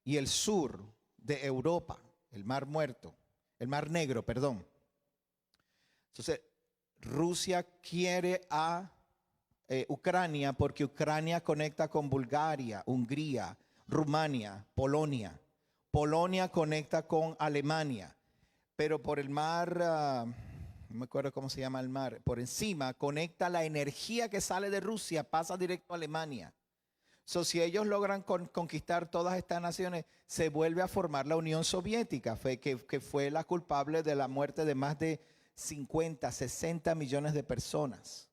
y el sur de Europa, el Mar Negro, perdón. Entonces, Rusia quiere a Ucrania porque Ucrania conecta con Bulgaria, Hungría, Rumania, Polonia. Polonia conecta con Alemania, pero por el mar no me acuerdo cómo se llama el mar, por encima, conecta la energía que sale de Rusia, pasa directo a Alemania. Si ellos logran conquistar todas estas naciones, se vuelve a formar la Unión Soviética, que fue la culpable de la muerte de más de 50, 60 millones de personas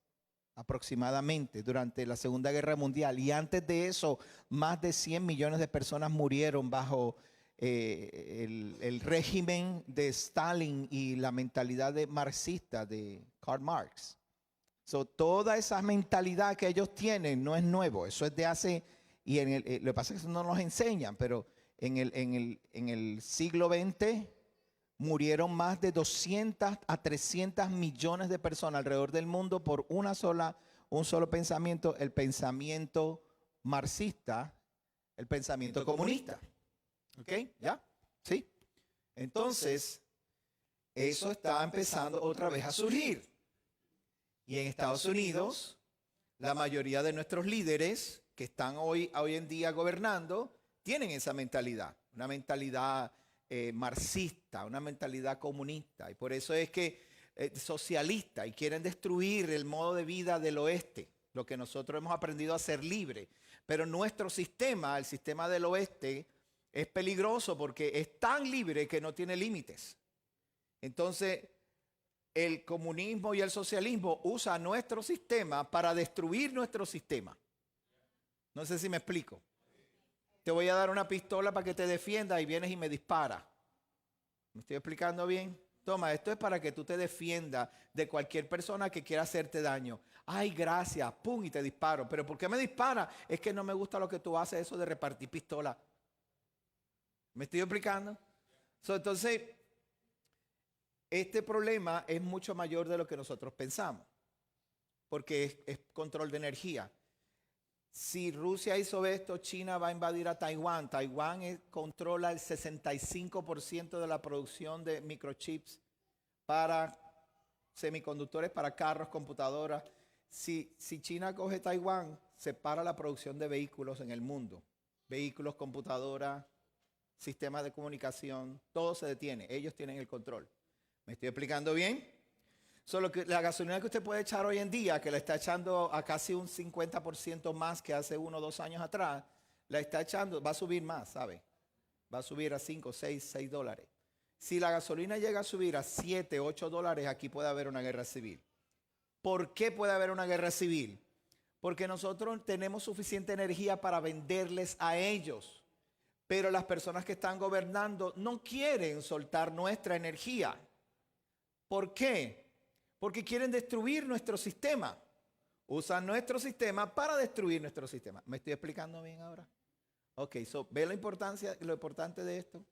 aproximadamente durante la Segunda Guerra Mundial. Y antes de eso, más de 100 millones de personas murieron bajo el régimen de Stalin y la mentalidad marxista de Karl Marx. Toda esa mentalidad que ellos tienen no es nuevo, eso es de hace, y lo que pasa es que eso no nos enseñan, pero en el siglo XX murieron más de 200 a 300 millones de personas alrededor del mundo por un solo pensamiento, el pensamiento marxista, el pensamiento comunista. ¿Ok? ¿Ya? ¿Sí? Entonces, eso está empezando otra vez a surgir. Y en Estados Unidos, la mayoría de nuestros líderes que están hoy en día gobernando tienen esa mentalidad, una mentalidad marxista, una mentalidad comunista. Y por eso es que socialista, y quieren destruir el modo de vida del oeste, lo que nosotros hemos aprendido a ser libre. Pero nuestro sistema, el sistema del oeste, es peligroso porque es tan libre que no tiene límites. Entonces, el comunismo y el socialismo usan nuestro sistema para destruir nuestro sistema. No sé si me explico. Te voy a dar una pistola para que te defiendas y vienes y me disparas. ¿Me estoy explicando bien? Toma, esto es para que tú te defiendas de cualquier persona que quiera hacerte daño. Ay, gracias, pum, y te disparo. ¿Pero por qué me dispara? Es que no me gusta lo que tú haces, eso de repartir pistola. ¿Me estoy explicando? Entonces, este problema es mucho mayor de lo que nosotros pensamos, porque es control de energía. Si Rusia hizo esto, China va a invadir a Taiwán. Taiwán controla el 65% de la producción de microchips para semiconductores, para carros, computadoras. Si China coge Taiwán, se para la producción de vehículos en el mundo. Vehículos, computadoras, sistemas de comunicación, todo se detiene. Ellos tienen el control. ¿Me estoy explicando bien? Solo que la gasolina que usted puede echar hoy en día, que la está echando a casi un 50% más que hace 1 o 2 años atrás, la está echando, va a subir más, ¿sabe? Va a subir a 5, 6 dólares. Si la gasolina llega a subir a 7, 8 dólares, aquí puede haber una guerra civil. ¿Por qué puede haber una guerra civil? Porque nosotros tenemos suficiente energía para venderles a ellos. Pero las personas que están gobernando no quieren soltar nuestra energía. ¿Por qué? Porque quieren destruir nuestro sistema. Usan nuestro sistema para destruir nuestro sistema. ¿Me estoy explicando bien ahora? Ok, ¿ve lo importante de esto?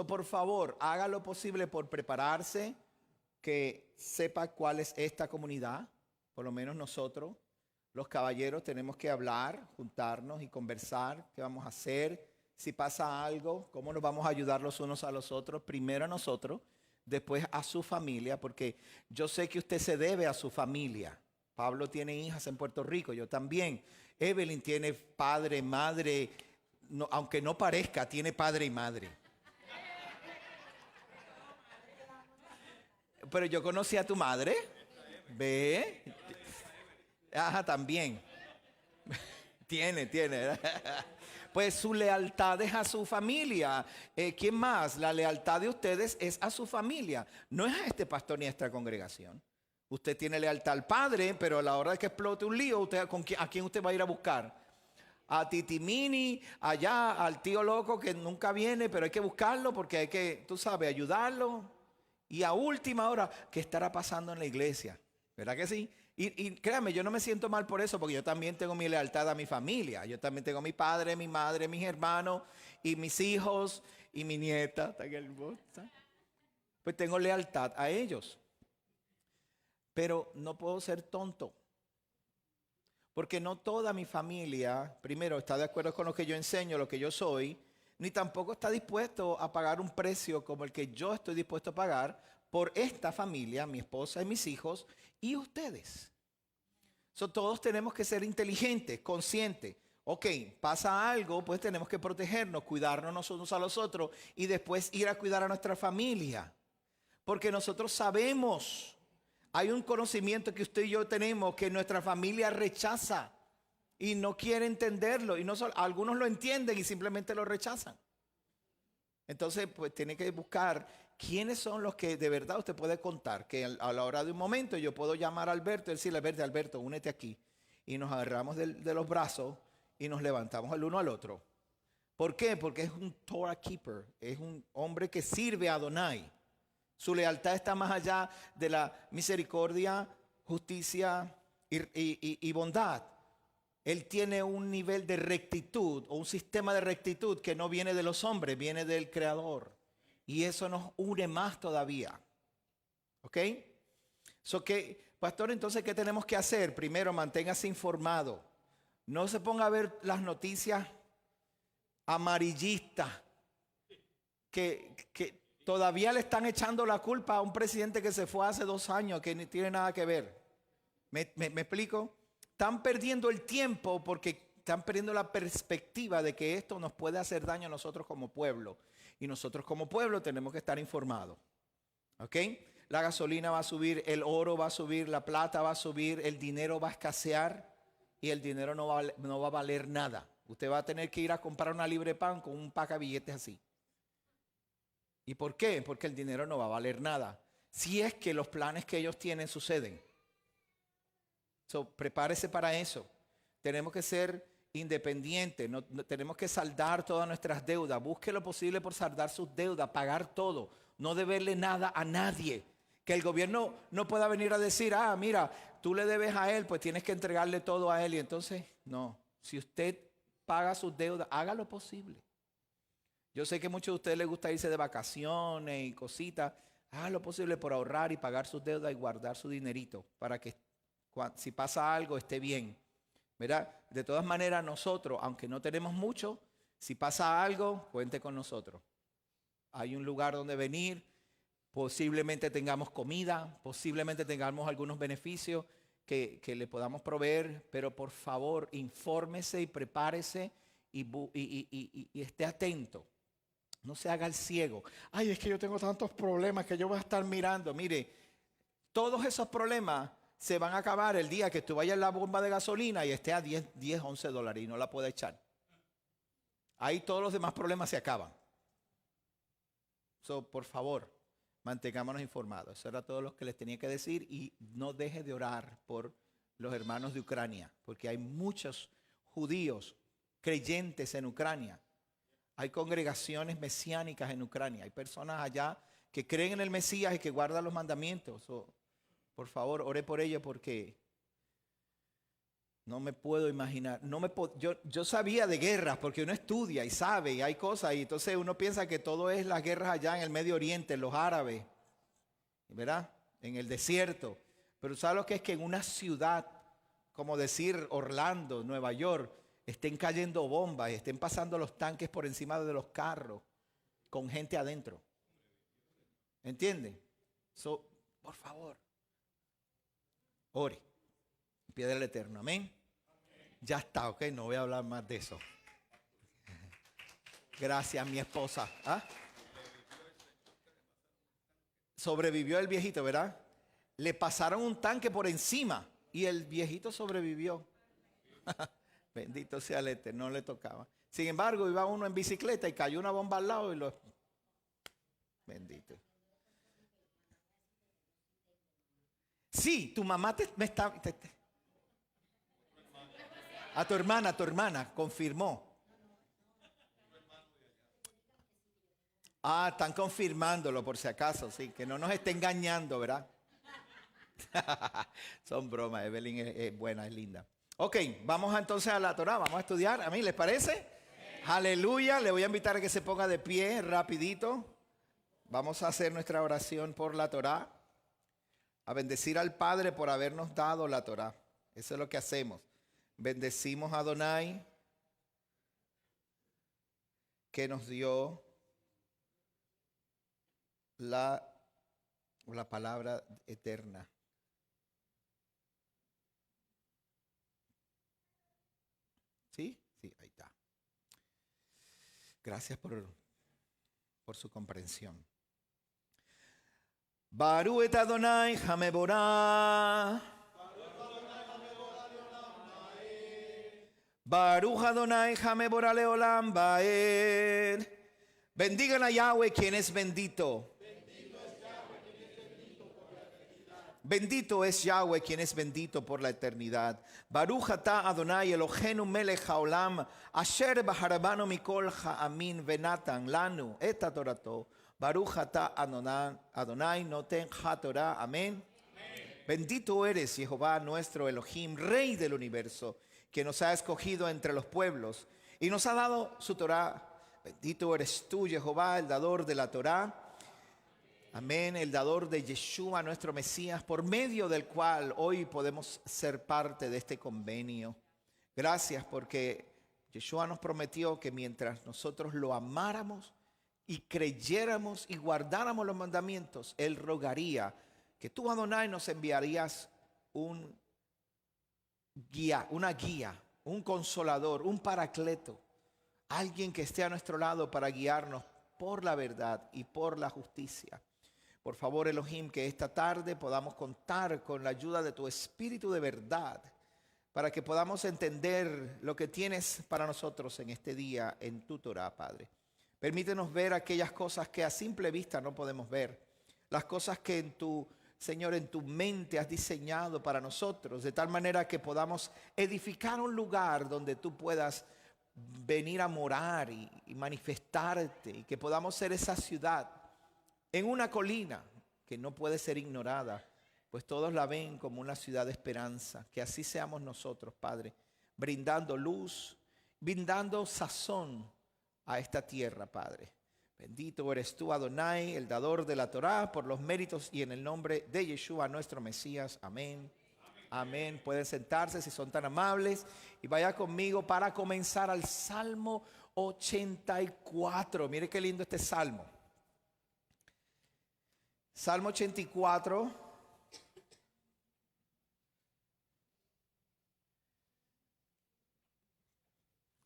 Por favor, haga lo posible por prepararse, que sepa cuál es esta comunidad. Por lo menos nosotros, los caballeros, tenemos que hablar, juntarnos y conversar qué vamos a hacer. Si pasa algo, cómo nos vamos a ayudar los unos a los otros. Primero a nosotros, después a su familia, porque yo sé que usted se debe a su familia. Pablo tiene hijas en Puerto Rico, yo también. Evelyn tiene padre, madre, no, aunque no parezca, tiene padre y madre. Pero yo conocí a tu madre, ¿ve? Ajá, también. Tiene. Pues su lealtad es a su familia. ¿Quién más? La lealtad de ustedes es a su familia. No es a este pastor ni a esta congregación. Usted tiene lealtad al padre, pero a la hora de que explote un lío, ¿a quién usted va a ir a buscar? A Titimini, allá, al tío loco que nunca viene, pero hay que buscarlo porque hay que, tú sabes, ayudarlo. Y a última hora, ¿qué estará pasando en la iglesia? ¿Verdad que sí? Y créanme, yo no me siento mal por eso, porque yo también tengo mi lealtad a mi familia. Yo también tengo a mi padre, mi madre, mis hermanos, y mis hijos, y mi nieta. Pues tengo lealtad a ellos. Pero no puedo ser tonto. Porque no toda mi familia, primero, está de acuerdo con lo que yo enseño, lo que yo soy, ni tampoco está dispuesto a pagar un precio como el que yo estoy dispuesto a pagar por esta familia, mi esposa y mis hijos, y ustedes. Todos tenemos que ser inteligentes, conscientes. Ok, pasa algo, pues tenemos que protegernos, cuidarnos unos a los otros y después ir a cuidar a nuestra familia. Porque nosotros sabemos Hay un conocimiento que usted y yo tenemos que nuestra familia rechaza y no quiere entenderlo. Y no solo, algunos lo entienden y simplemente lo rechazan. Entonces, pues tiene que buscar quiénes son los que de verdad usted puede contar. Que a la hora de un momento yo puedo llamar a Alberto y decirle, Alberto, únete aquí. Y nos agarramos de los brazos y nos levantamos el uno al otro. ¿Por qué? Porque es un Torah keeper, es un hombre que sirve a Adonai. Su lealtad está más allá de la misericordia, justicia y bondad. Él tiene un nivel de rectitud o un sistema de rectitud que no viene de los hombres, viene del Creador. Y eso nos une más todavía. ¿Ok? Pastor, entonces, ¿qué tenemos que hacer? Primero, manténgase informado. No se ponga a ver las noticias amarillistas que todavía le están echando la culpa a un presidente que se fue hace 2 años, que no tiene nada que ver. ¿Me explico? Están perdiendo el tiempo porque están perdiendo la perspectiva de que esto nos puede hacer daño a nosotros como pueblo. Y nosotros como pueblo tenemos que estar informados. ¿Ok? La gasolina va a subir, el oro va a subir, la plata va a subir, el dinero va a escasear y el dinero no va a valer nada. Usted va a tener que ir a comprar una libre pan con un paca billetes así. ¿Y por qué? Porque el dinero no va a valer nada. Si es que los planes que ellos tienen suceden. Prepárese para eso. Tenemos que ser independientes. No, tenemos que saldar todas nuestras deudas. Busque lo posible por saldar sus deudas, pagar todo. No deberle nada a nadie. Que el gobierno no pueda venir a decir, mira, tú le debes a él, pues tienes que entregarle todo a él. Y entonces, no. Si usted paga sus deudas, haga lo posible. Yo sé que a muchos de ustedes les gusta irse de vacaciones y cositas. Haga lo posible por ahorrar y pagar sus deudas y guardar su dinerito para que si pasa algo esté bien. ¿Verdad? De todas maneras nosotros, aunque no tenemos mucho, si pasa algo, cuente con nosotros. Hay un lugar donde venir, posiblemente tengamos comida, posiblemente tengamos algunos beneficios que le podamos proveer, pero por favor infórmese y prepárese y esté atento. No se haga el ciego. Ay, es que yo tengo tantos problemas que yo voy a estar mirando. Mire, todos esos problemas se van a acabar el día que tú vayas a la bomba de gasolina y esté a 10, 11 dólares y no la pueda echar. Ahí todos los demás problemas se acaban. Por favor, mantengámonos informados. Eso era todo lo que les tenía que decir y no deje de orar por los hermanos de Ucrania, porque hay muchos judíos creyentes en Ucrania. Hay congregaciones mesiánicas en Ucrania. Hay personas allá que creen en el Mesías y que guardan los mandamientos. Por favor, ore por ello porque no me puedo imaginar. Yo sabía de guerras porque uno estudia y sabe y hay cosas. Y entonces uno piensa que todo es las guerras allá en el Medio Oriente, los árabes, ¿verdad? En el desierto. Pero ¿sabe lo que es? Que en una ciudad, como decir Orlando, Nueva York, estén cayendo bombas y estén pasando los tanques por encima de los carros con gente adentro. ¿Entienden? Por favor, ore. Piedra al Eterno. Amén. Ya está, ok. No voy a hablar más de eso. Gracias, mi esposa. Sobrevivió el viejito, ¿verdad? Le pasaron un tanque por encima y el viejito sobrevivió. Bendito sea el Eterno, no le tocaba. Sin embargo, iba uno en bicicleta y cayó una bomba al lado y lo... Bendito. Sí, tu mamá me está... A tu hermana, confirmó. Están confirmándolo por si acaso, sí, que no nos esté engañando, ¿verdad? Son bromas, Evelyn es buena, es linda. Ok, vamos entonces a la Torah, vamos a estudiar. ¿A mí les parece? Aleluya, le voy a invitar a que se ponga de pie rapidito. Vamos a hacer nuestra oración por la Torah. A bendecir al Padre por habernos dado la Torah. Eso es lo que hacemos. Bendecimos a Adonai que nos dio la palabra eterna. ¿Sí? Sí, ahí está. Gracias por su comprensión. Baruch et Adonai Hameborah. Baruch Adonai Hameborah Leolam Baed. Bendigan a Yahweh quien es bendito. Bendito es Yahweh quien es bendito por la eternidad. Baruch atah Adonai Eloheinu melech haolam asher baharabanu mikol ha'amin venatan lanu et torato. Baruch atah Adonai noten haTorah. Amén. Bendito eres, Jehová nuestro Elohim, Rey del universo, que nos ha escogido entre los pueblos y nos ha dado su Torah. Bendito eres tú, Jehová, el dador de la Torah. Amén, el dador de Yeshua, nuestro Mesías, por medio del cual hoy podemos ser parte de este convenio. Gracias porque Yeshua nos prometió que mientras nosotros lo amáramos y creyéramos y guardáramos los mandamientos, Él rogaría que tú, Adonai, nos enviarías una guía, un consolador, un paracleto, alguien que esté a nuestro lado para guiarnos por la verdad y por la justicia. Por favor, Elohim, que esta tarde podamos contar con la ayuda de tu Espíritu de verdad para que podamos entender lo que tienes para nosotros en este día en tu Torah, Padre. Permítenos ver aquellas cosas que a simple vista no podemos ver, las cosas que Señor, en tu mente has diseñado para nosotros, de tal manera que podamos edificar un lugar donde tú puedas venir a morar y manifestarte, y que podamos ser esa ciudad en una colina que no puede ser ignorada, pues todos la ven como una ciudad de esperanza. Que así seamos nosotros, Padre, brindando luz, brindando sazón a esta tierra, Padre. Bendito eres tú, Adonai, el dador de la Torá, por los méritos y en el nombre de Yeshua, nuestro Mesías. Amén. Amén. Pueden sentarse si son tan amables y vaya conmigo para comenzar al Salmo 84. Mire qué lindo este salmo. Salmo 84.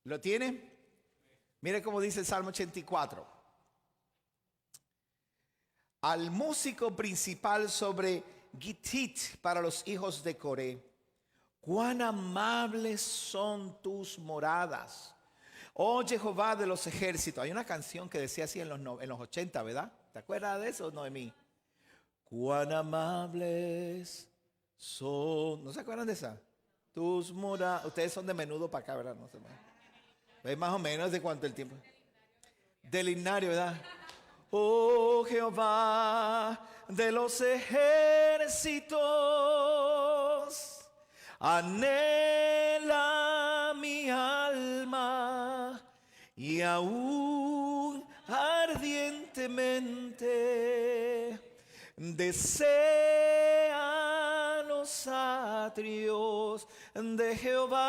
¿Lo tiene? Mire cómo dice el Salmo 84. Al músico principal sobre Gittit para los hijos de Coré. Cuán amables son tus moradas, oh Jehová de los ejércitos. Hay una canción que decía así en los 80, ¿verdad? ¿Te acuerdas de eso, Noemí? Cuán amables son. ¿No se acuerdan de esa? Tus moradas. Ustedes son de menudo para acá, ¿verdad? No sé más. Es más o menos de cuánto el tiempo. Del himnario, ¿verdad? Oh Jehová de los ejércitos, anhela mi alma y aún ardientemente desea los atrios de Jehová.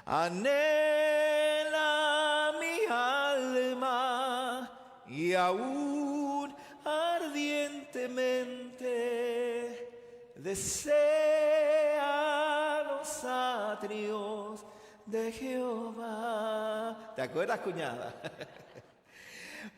Anhela mi alma y aún ardientemente desea los atrios de Jehová. ¿Te acuerdas, cuñada?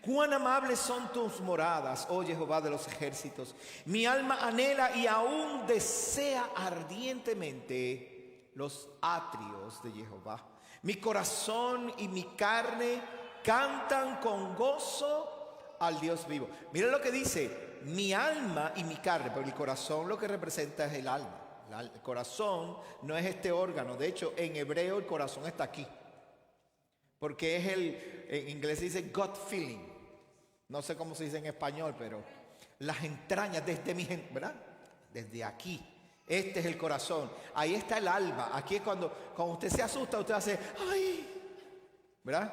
Cuán amables son tus moradas, oh Jehová de los ejércitos. Mi alma anhela y aún desea ardientemente los atrios de Jehová. Mi corazón y mi carne cantan con gozo al Dios vivo. Mira lo que dice, mi alma y mi carne, porque el corazón lo que representa es el alma. El corazón no es este órgano. De hecho, en hebreo el corazón está aquí, porque es en inglés se dice gut feeling. No sé cómo se dice en español, pero las entrañas desde mi, ¿verdad? Desde aquí. Este es el corazón. Ahí está el alma. Aquí es cuando usted se asusta, usted hace, ¡ay! ¿Verdad?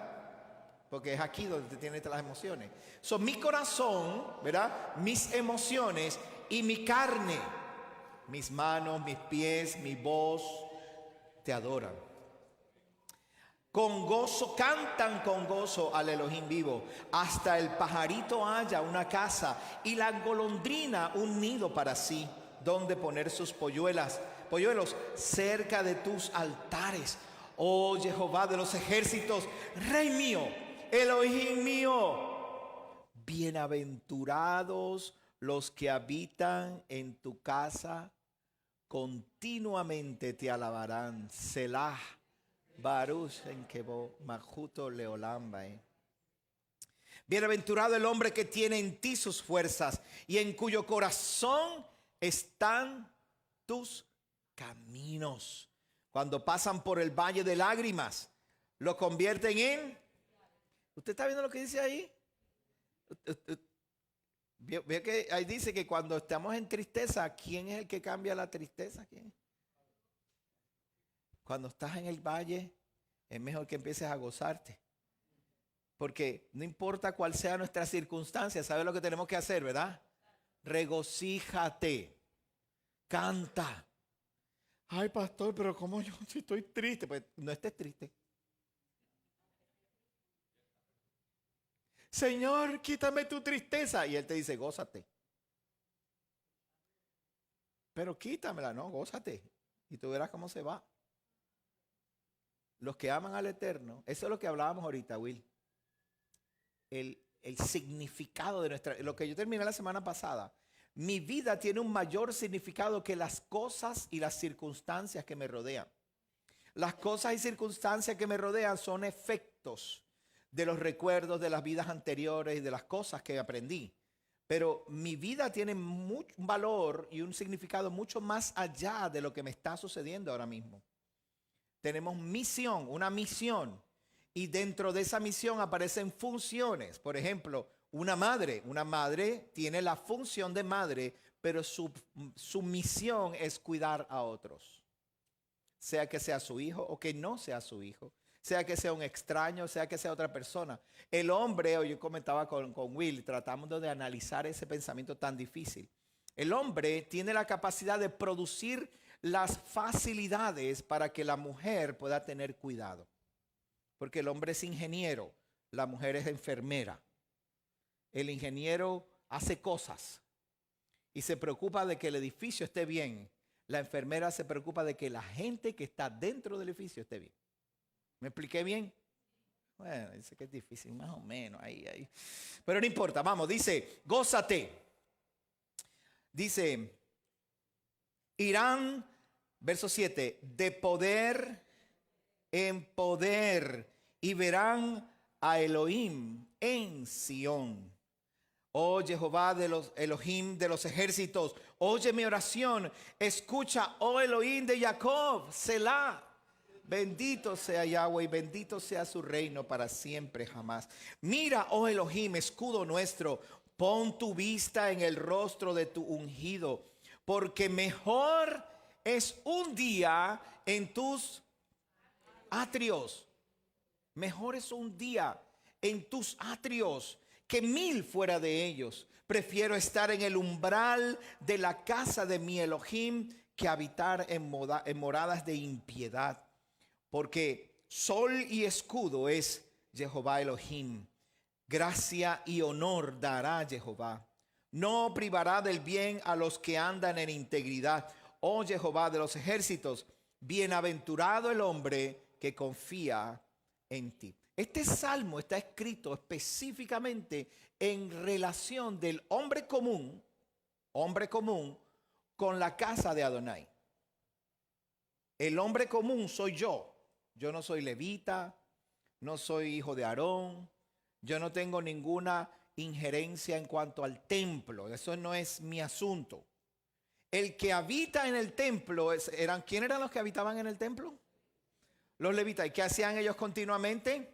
Porque es aquí donde usted tiene las emociones. Son mi corazón, ¿verdad? Mis emociones y mi carne. Mis manos, mis pies, mi voz, te adoran. Con gozo, cantan con gozo al Elohim vivo. Hasta el pajarito halla una casa y la golondrina un nido para sí, donde poner sus polluelos cerca de tus altares. Oh Jehová de los ejércitos, Rey mío, Elohim mío, Bienaventurados los que habitan en tu casa, continuamente te alabarán. Selah, Baruch en Kebo, Majuto Leolambae. Bienaventurado el hombre que tiene en ti sus fuerzas y en cuyo corazón están tus caminos. Cuando pasan por el valle de lágrimas, lo convierten en... ¿Usted está viendo lo que dice ahí? Ve que ahí dice que cuando estamos en tristeza, ¿quién es el que cambia la tristeza? ¿Quién? Cuando estás en el valle, es mejor que empieces a gozarte. Porque no importa cuál sea nuestra circunstancia, ¿sabes lo que tenemos que hacer, verdad? Regocíjate, canta. Ay, pastor, pero ¿cómo yo si estoy triste? Pues no estés triste. Señor, quítame tu tristeza. Y Él te dice, gózate. Pero quítamela, no, gózate. Y tú verás cómo se va. Los que aman al Eterno, eso es lo que hablábamos ahorita, Will. El significado de nuestra... Lo que yo terminé la semana pasada. Mi vida tiene un mayor significado que las cosas y las circunstancias que me rodean. Las cosas y circunstancias que me rodean son efectos de los recuerdos de las vidas anteriores y de las cosas que aprendí. Pero mi vida tiene un valor y un significado mucho más allá de lo que me está sucediendo ahora mismo. Tenemos misión, una misión. Y dentro de esa misión aparecen funciones. Por ejemplo, una madre tiene la función de madre, pero su misión es cuidar a otros. Sea que sea su hijo o que no sea su hijo. Sea que sea un extraño, sea que sea otra persona. El hombre, yo comentaba con Will, tratamos de analizar ese pensamiento tan difícil. El hombre tiene la capacidad de producir las facilidades para que la mujer pueda tener cuidado. Porque el hombre es ingeniero, la mujer es enfermera. El ingeniero hace cosas y se preocupa de que el edificio esté bien. La enfermera se preocupa de que la gente que está dentro del edificio esté bien. ¿Me expliqué bien? Bueno, dice que es difícil, más o menos, ahí. Pero no importa, vamos, dice, gózate. Dice, irán, verso 7, de poder en poder y verán a Elohim en Sión. Oh Jehová de los Elohim de los ejércitos, oye mi oración, escucha, oh Elohim de Jacob, Selah. Bendito sea Yahweh y bendito sea su reino para siempre jamás. Mira, oh Elohim, escudo nuestro, pon tu vista en el rostro de tu ungido, porque mejor es un día en tus atrios. Mejor es un día en tus atrios que 1000 fuera de ellos. Prefiero estar en el umbral de la casa de mi Elohim que habitar en moradas de impiedad. Porque sol y escudo es Jehová Elohim. Gracia y honor dará Jehová. No privará del bien a los que andan en integridad. Oh Jehová de los ejércitos, bienaventurado el hombre que confía en ti. Este salmo está escrito específicamente en relación del hombre común con la casa de Adonai. El hombre común soy yo. Yo no soy levita, no soy hijo de Aarón, yo no tengo ninguna injerencia en cuanto al templo. Eso no es mi asunto. El que habita en el templo, ¿quién eran los que habitaban en el templo? Los levitas. ¿Y qué hacían ellos continuamente?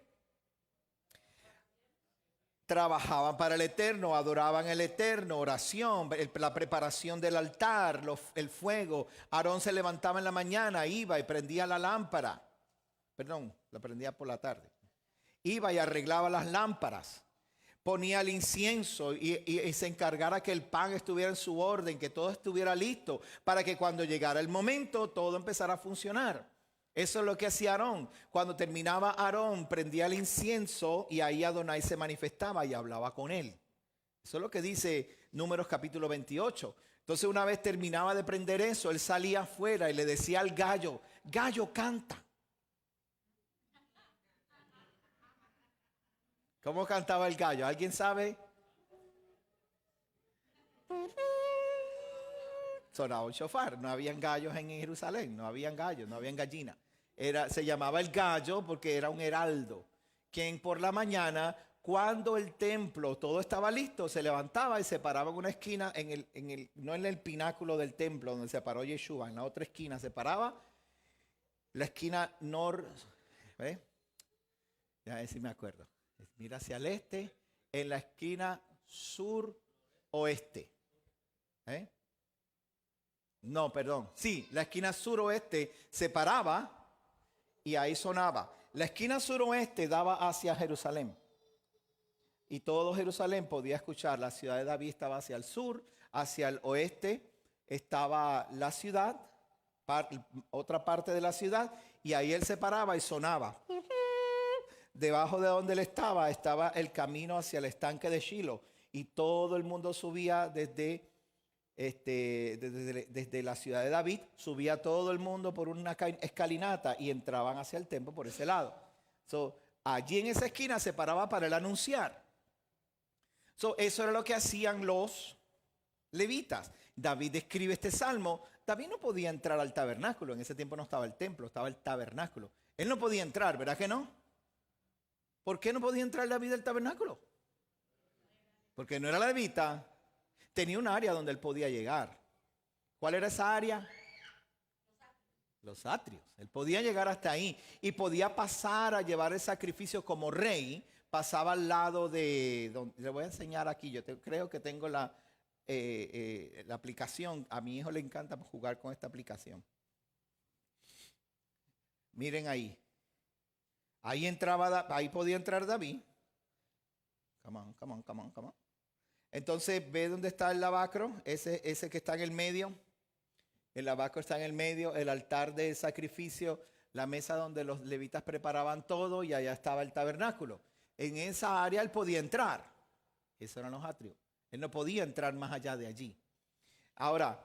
Trabajaban para el Eterno, adoraban al Eterno, oración, la preparación del altar, el fuego. Aarón se levantaba en la mañana, iba y prendía la lámpara. Perdón, la prendía por la tarde. Iba y arreglaba las lámparas. Ponía el incienso y se encargara que el pan estuviera en su orden, que todo estuviera listo, para que cuando llegara el momento todo empezara a funcionar. Eso es lo que hacía Aarón. Cuando terminaba Aarón, prendía el incienso y ahí Adonai se manifestaba y hablaba con él. Eso es lo que dice Números capítulo 28. Entonces una vez terminaba de prender eso, él salía afuera y le decía al gallo, gallo canta. ¿Cómo cantaba el gallo? ¿Alguien sabe? Sonaba un shofar. No habían gallos en Jerusalén, no habían gallos, no habían gallinas. Se llamaba el gallo porque era un heraldo, quien por la mañana, cuando el templo todo estaba listo, se levantaba y se paraba en una esquina, no en el pináculo del templo donde se paró Yeshua, en la otra esquina se paraba, la esquina ¿ve? Ya ver si me acuerdo. Mira hacia el este, en la esquina sur-oeste. No, perdón. Sí, la esquina suroeste se paraba y ahí sonaba. La esquina suroeste daba hacia Jerusalén. Y todo Jerusalén podía escuchar. La ciudad de David estaba hacia el sur, hacia el oeste estaba la ciudad, otra parte de la ciudad, y ahí él se paraba y sonaba. Debajo de donde él estaba el camino hacia el estanque de Shiloh. Y todo el mundo subía desde la ciudad de David, subía todo el mundo por una escalinata y entraban hacia el templo por ese lado. Allí en esa esquina se paraba para él anunciar. Eso era lo que hacían los levitas. David escribe este salmo. David no podía entrar al tabernáculo. En ese tiempo no estaba el templo, estaba el tabernáculo. Él no podía entrar, ¿verdad que no? ¿Por qué no podía entrar David al tabernáculo? Porque no era levita. Tenía un área donde él podía llegar. ¿Cuál era esa área? Los atrios. Él podía llegar hasta ahí y podía pasar a llevar el sacrificio como rey. Pasaba al lado de... le voy a enseñar aquí. Yo creo que tengo la aplicación. A mi hijo le encanta jugar con esta aplicación. Miren ahí. Ahí podía entrar David. Come on. Entonces, ve dónde está el lavacro, ese que está en el medio. El lavacro está en el medio, el altar de sacrificio, la mesa donde los levitas preparaban todo y allá estaba el tabernáculo. En esa área él podía entrar. Esos eran los atrios. Él no podía entrar más allá de allí. Ahora,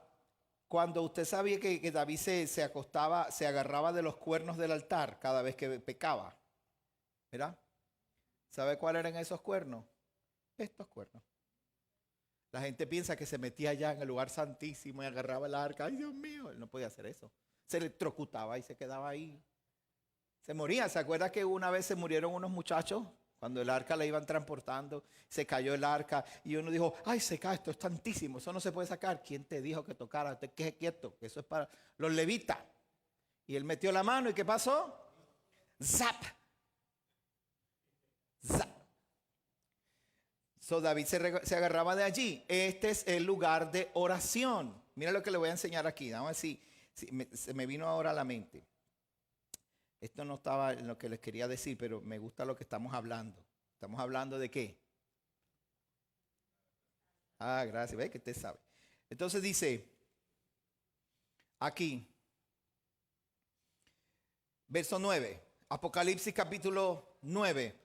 cuando usted sabía que David se acostaba, se agarraba de los cuernos del altar cada vez que pecaba. ¿Verdad? ¿Sabe cuáles eran esos cuernos? Estos cuernos. La gente piensa que se metía allá en el lugar santísimo y agarraba el arca. ¡Ay, Dios mío! Él no podía hacer eso. Se electrocutaba y se quedaba ahí. Se moría. ¿Se acuerda que una vez se murieron unos muchachos? Cuando el arca la iban transportando, se cayó el arca y uno dijo, ¡ay, se cae! Esto es tantísimo, eso no se puede sacar. ¿Quién te dijo que tocara? Usted quede quieto, que eso es para los levitas. Y él metió la mano y ¿qué pasó? ¡Zap! ¡Zap! David se agarraba de allí. Este es el lugar de oración. Mira lo que le voy a enseñar aquí. Vamos a ver si se me vino ahora a la mente. Esto no estaba en lo que les quería decir, pero me gusta lo que estamos hablando. ¿Estamos hablando de qué? Gracias. ¿Ve que usted sabe? Entonces dice, aquí, verso 9, Apocalipsis capítulo 9.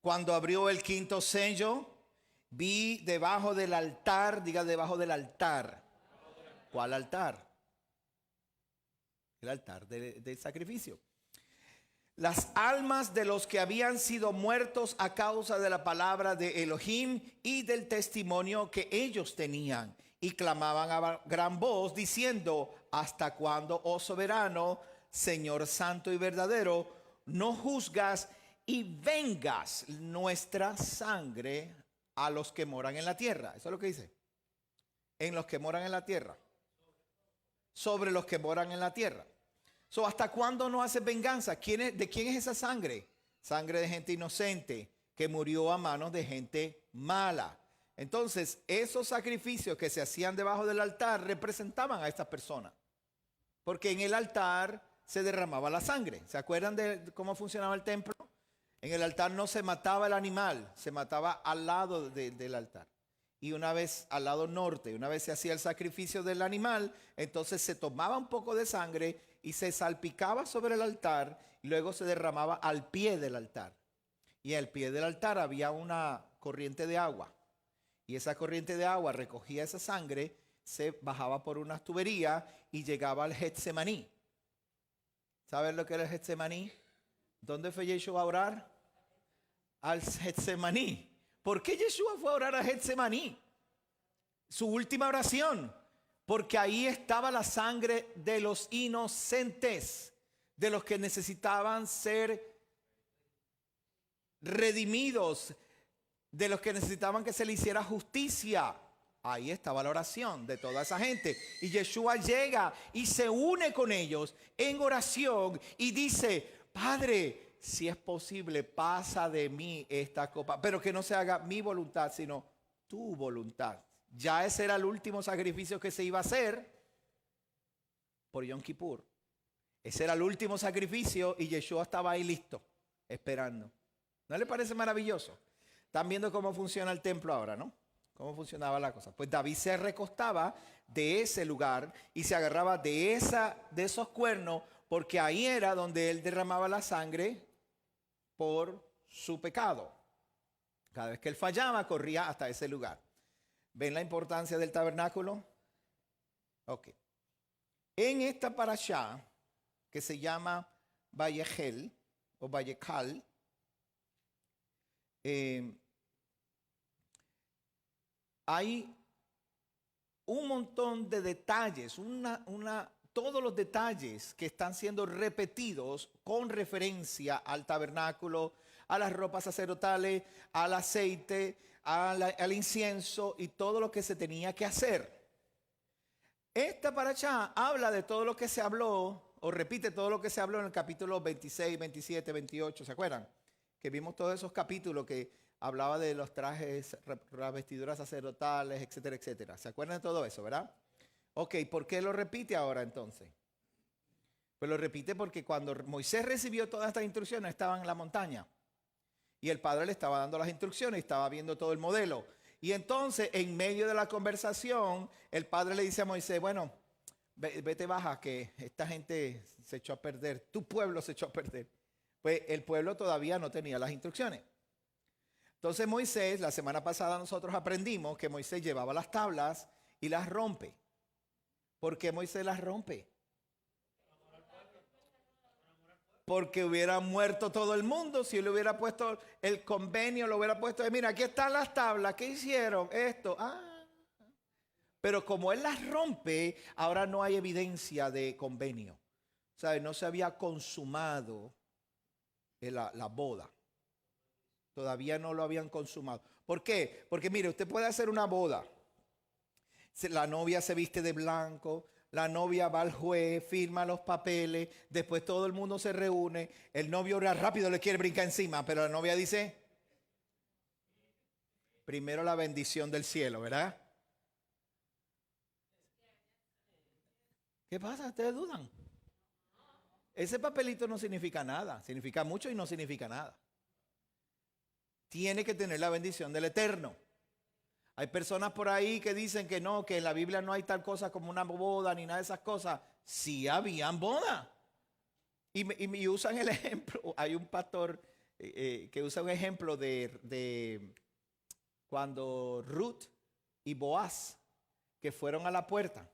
Cuando abrió el quinto sello, vi debajo del altar, diga debajo del altar. ¿Cuál altar? El altar del sacrificio. Las almas de los que habían sido muertos a causa de la palabra de Elohim y del testimonio que ellos tenían. Y clamaban a gran voz diciendo, ¿hasta cuándo, oh soberano, Señor santo y verdadero, no juzgas y vengas nuestra sangre a los que moran en la tierra? Eso es lo que dice. En los que moran en la tierra. Sobre los que moran en la tierra. ¿Hasta cuándo no haces venganza? ¿De quién es esa sangre? Sangre de gente inocente que murió a manos de gente mala. Entonces, esos sacrificios que se hacían debajo del altar representaban a estas personas. Porque en el altar se derramaba la sangre. ¿Se acuerdan de cómo funcionaba el templo? En el altar no se mataba el animal, se mataba al lado del altar. Y una vez al lado norte, una vez se hacía el sacrificio del animal, entonces se tomaba un poco de sangre y se salpicaba sobre el altar y luego se derramaba al pie del altar. Y al pie del altar había una corriente de agua. Y esa corriente de agua recogía esa sangre, se bajaba por unas tuberías y llegaba al Getsemaní. ¿Saben lo que era el Getsemaní? ¿Dónde fue Yeshua a orar? Al Getsemaní. ¿Por qué Yeshua fue a orar a Getsemaní? su última oración, porque ahí estaba la sangre de los inocentes, de los que necesitaban ser redimidos, de los que necesitaban que se le hiciera justicia. Ahí estaba la oración de toda esa gente. Y Yeshua llega y se une con ellos en oración y dice: Padre, si es posible, pasa de mí esta copa, pero que no se haga mi voluntad, sino tu voluntad. Ya ese era el último sacrificio que se iba a hacer por Yom Kippur. Ese era el último sacrificio y Yeshua estaba ahí listo, esperando. ¿No le parece maravilloso? Están viendo cómo funciona el templo ahora, ¿no? Cómo funcionaba la cosa. Pues David se recostaba de ese lugar y se agarraba de esos cuernos, porque ahí era donde él derramaba la sangre por su pecado. Cada vez que él fallaba, corría hasta ese lugar. ¿Ven la importancia del tabernáculo? Ok. En esta parashá, que se llama Vayechel o Vayekal, hay un montón de detalles, todos los detalles que están siendo repetidos con referencia al tabernáculo, a las ropas sacerdotales, al aceite, al incienso y todo lo que se tenía que hacer. Esta parashá habla de todo lo que se habló, o repite todo lo que se habló en el capítulo 26, 27, 28, ¿se acuerdan? Que vimos todos esos capítulos que hablaba de los trajes, las vestiduras sacerdotales, etcétera, etcétera. ¿Se acuerdan de todo eso, verdad? Ok, ¿por qué lo repite ahora entonces? Pues lo repite porque cuando Moisés recibió todas estas instrucciones estaba en la montaña. Y el Padre le estaba dando las instrucciones y estaba viendo todo el modelo. Y entonces, en medio de la conversación, el Padre le dice a Moisés: bueno, vete baja, que esta gente se echó a perder. Tu pueblo se echó a perder. Pues el pueblo todavía no tenía las instrucciones. Entonces Moisés, la semana pasada nosotros aprendimos que Moisés llevaba las tablas y las rompe. ¿Por qué Moisés las rompe? Porque hubiera muerto todo el mundo si él hubiera puesto el convenio, lo hubiera puesto de: mira, aquí están las tablas, ¿qué hicieron? Esto, Pero como él las rompe, ahora no hay evidencia de convenio. ¿Sabe? No se había consumado la boda. Todavía no lo habían consumado. ¿Por qué? Porque mire, usted puede hacer una boda. La novia se viste de blanco, la novia va al juez, firma los papeles, después todo el mundo se reúne, el novio rápido le quiere brincar encima, pero la novia dice: primero la bendición del cielo, ¿verdad? ¿Qué pasa? ¿Ustedes dudan? Ese papelito no significa nada, significa mucho y no significa nada. Tiene que tener la bendición del Eterno. Hay personas por ahí que dicen que no, que en la Biblia no hay tal cosa como una boda ni nada de esas cosas. Sí habían boda. Y usan el ejemplo. Hay un pastor que usa un ejemplo de cuando Ruth y Boaz, que fueron a la puerta.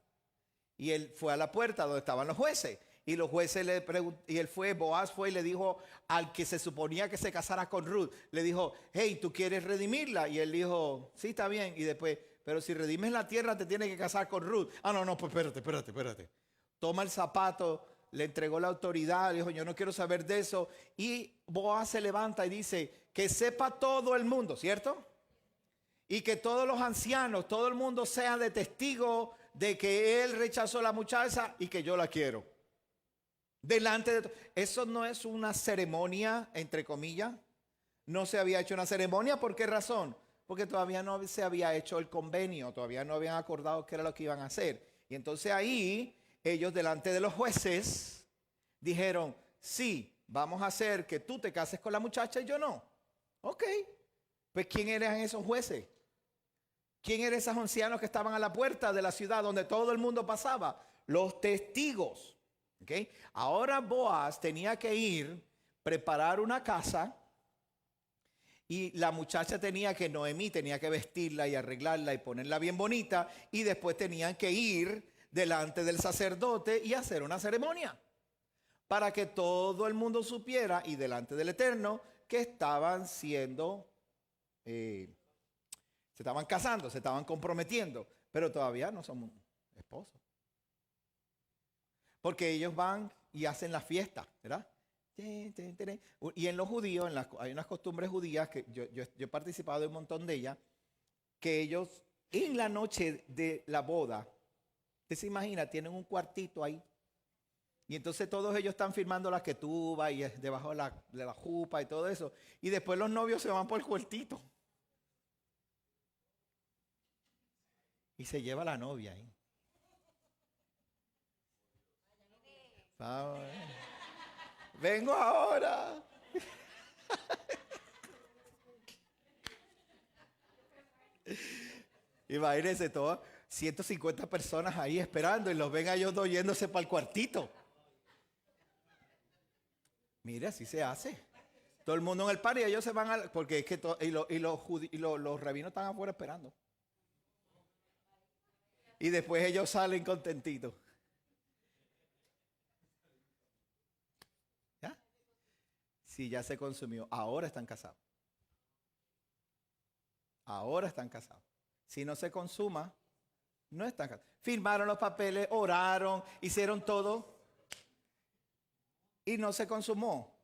Y él fue a la puerta donde estaban los jueces. Y los jueces le preguntaron, Boaz fue y le dijo al que se suponía que se casara con Ruth, le dijo: hey, ¿tú quieres redimirla? Y él dijo: sí, está bien. Y después: pero si redimes la tierra te tienes que casar con Ruth. No, pues espérate. Toma el zapato, le entregó la autoridad, le dijo: yo no quiero saber de eso. Y Boaz se levanta y dice: que sepa todo el mundo, ¿cierto? Y que todos los ancianos, todo el mundo sea de testigo de que él rechazó a la muchacha y que yo la quiero. Delante de eso no es una ceremonia, entre comillas. No se había hecho una ceremonia. ¿Por qué razón? Porque todavía no se había hecho el convenio, todavía no habían acordado qué era lo que iban a hacer. Y entonces ahí ellos, delante de los jueces, dijeron: sí, vamos a hacer que tú te cases con la muchacha y yo no. Ok, pues ¿quién eran esos jueces? ¿Quién eran esos ancianos que estaban a la puerta de la ciudad donde todo el mundo pasaba? Los testigos. Okay. Ahora Boaz tenía que ir, preparar una casa, y la muchacha Noemí tenía que vestirla y arreglarla y ponerla bien bonita, y después tenían que ir delante del sacerdote y hacer una ceremonia para que todo el mundo supiera y delante del Eterno que estaban se estaban casando, se estaban comprometiendo. pero todavía no somos esposos. Porque ellos van y hacen la fiesta, ¿verdad? Y en los judíos, hay unas costumbres judías que yo he participado de un montón de ellas, que ellos en la noche de la boda, usted se imagina, tienen un cuartito ahí. Y entonces todos ellos están firmando la ketubah y debajo de la jupa y todo eso. Y después los novios se van por el cuartito. Y se lleva la novia ahí. ¿Sabe? Vengo ahora. Imagínense todas 150 personas ahí esperando y los ven a ellos dos yéndose para el cuartito. Mire, así se hace. Todo el mundo en el par y ellos se van porque es que los rabinos están afuera esperando. Y después ellos salen contentitos. ¿Ya? Sí, ya se consumió. Ahora están casados. Ahora están casados. Si no se consuma, no están casados. Firmaron los papeles, oraron, hicieron todo. Y no se consumó.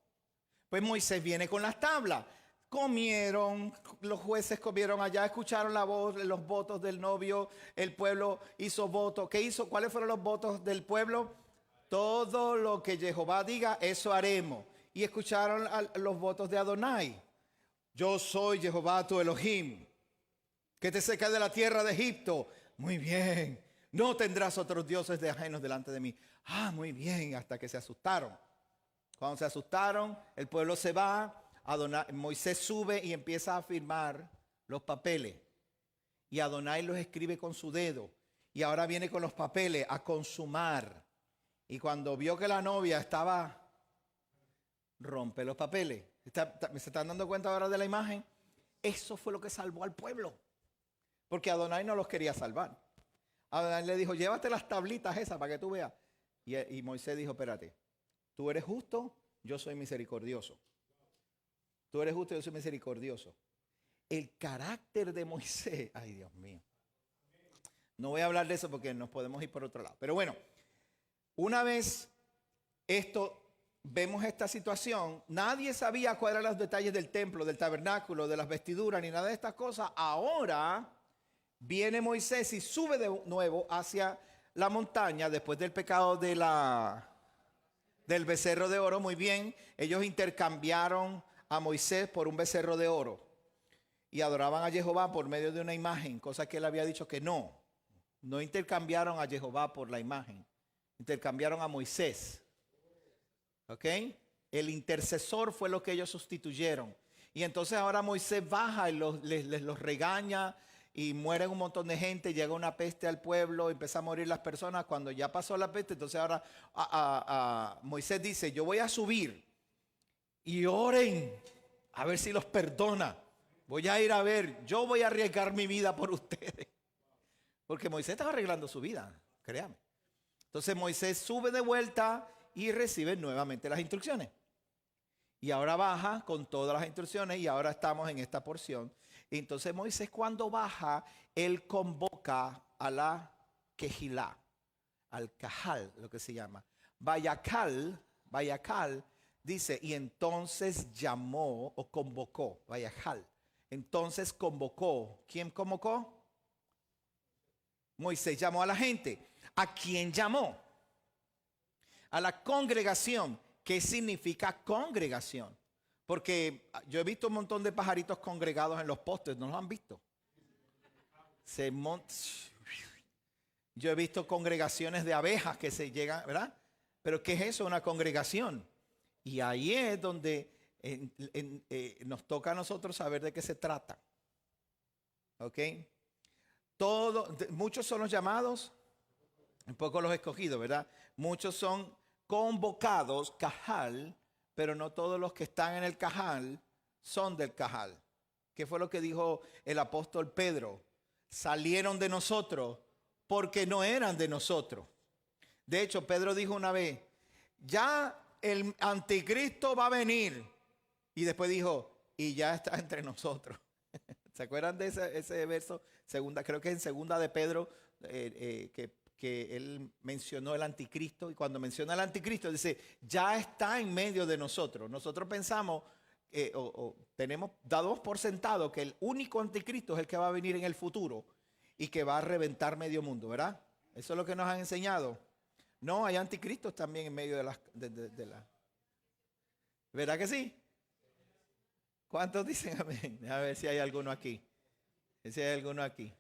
Pues Moisés viene con las tablas. Comieron, los jueces comieron allá, escucharon la voz, los votos del novio, el pueblo hizo voto. ¿Qué hizo? ¿Cuáles fueron los votos del pueblo? Todo lo que Jehová diga, eso haremos. Y escucharon los votos de Adonai. Yo soy Jehová tu Elohim, que te saca de la tierra de Egipto. Muy bien. No tendrás otros dioses de ajenos delante de mí. Ah, muy bien, hasta que se asustaron. Cuando se asustaron, el pueblo se va. Moisés sube y empieza a firmar los papeles. Y Adonai los escribe con su dedo. Y ahora viene con los papeles a consumar. Y cuando vio que la novia estaba, rompe los papeles. ¿Se están dando cuenta ahora de la imagen? Eso fue lo que salvó al pueblo. Porque Adonai no los quería salvar. Adonai le dijo, llévate las tablitas esas para que tú veas. Y Moisés dijo, espérate, tú eres justo, yo soy misericordioso. Tú eres justo, yo soy misericordioso. El carácter de Moisés, ay Dios mío. No voy a hablar de eso porque nos podemos ir por otro lado. Pero bueno, una vez vemos esta situación, nadie sabía cuáles eran los detalles del templo, del tabernáculo, de las vestiduras, ni nada de estas cosas. Ahora viene Moisés y sube de nuevo hacia la montaña después del pecado del becerro de oro. Muy bien, ellos intercambiaron a Moisés por un becerro de oro y adoraban a Jehová por medio de una imagen, cosa que él había dicho que no intercambiaron a Jehová por la imagen, intercambiaron a Moisés. ¿Ok? El intercesor fue lo que ellos sustituyeron. Y entonces ahora Moisés baja y los regaña y mueren un montón de gente, llega una peste al pueblo, empieza a morir las personas. Cuando ya pasó la peste, entonces ahora Moisés dice, yo voy a subir y oren a ver si los perdona. Voy a ir a ver, yo voy a arriesgar mi vida por ustedes. Porque Moisés estaba arreglando su vida, créame. Entonces Moisés sube de vuelta y recibe nuevamente las instrucciones. Y ahora baja con todas las instrucciones y ahora estamos en esta porción. Entonces Moisés cuando baja, él convoca a la Kehilá, al Cajal, lo que se llama. Vayacal, dice, y entonces llamó o convocó, Vayajal. Entonces convocó. ¿Quién convocó? Moisés llamó a la gente. ¿A quién llamó? A la congregación. ¿Qué significa congregación? Porque yo he visto un montón de pajaritos congregados en los postes. ¿No los han visto? Yo he visto congregaciones de abejas que se llegan, ¿verdad? Pero ¿qué es eso? Una congregación. Y ahí es donde nos toca a nosotros saber de qué se trata. ¿Ok? Muchos son los llamados, un poco los escogidos, ¿verdad? Muchos son convocados, Cajal, pero no todos los que están en el Cajal son del Cajal. ¿Qué fue lo que dijo el apóstol Pedro? Salieron de nosotros porque no eran de nosotros. De hecho, Pedro dijo una vez, ya el anticristo va a venir. Y después dijo, y ya está entre nosotros. ¿Se acuerdan de ese verso? Creo que es en segunda de Pedro, que él mencionó el anticristo. Y cuando menciona el anticristo, dice, ya está en medio de nosotros. Nosotros pensamos, damos por sentado que el único anticristo es el que va a venir en el futuro y que va a reventar medio mundo, ¿verdad? Eso es lo que nos han enseñado. No, hay anticristos también en medio de las... ¿Verdad que sí? ¿Cuántos dicen amén? A ver si hay alguno aquí. Si hay alguno aquí.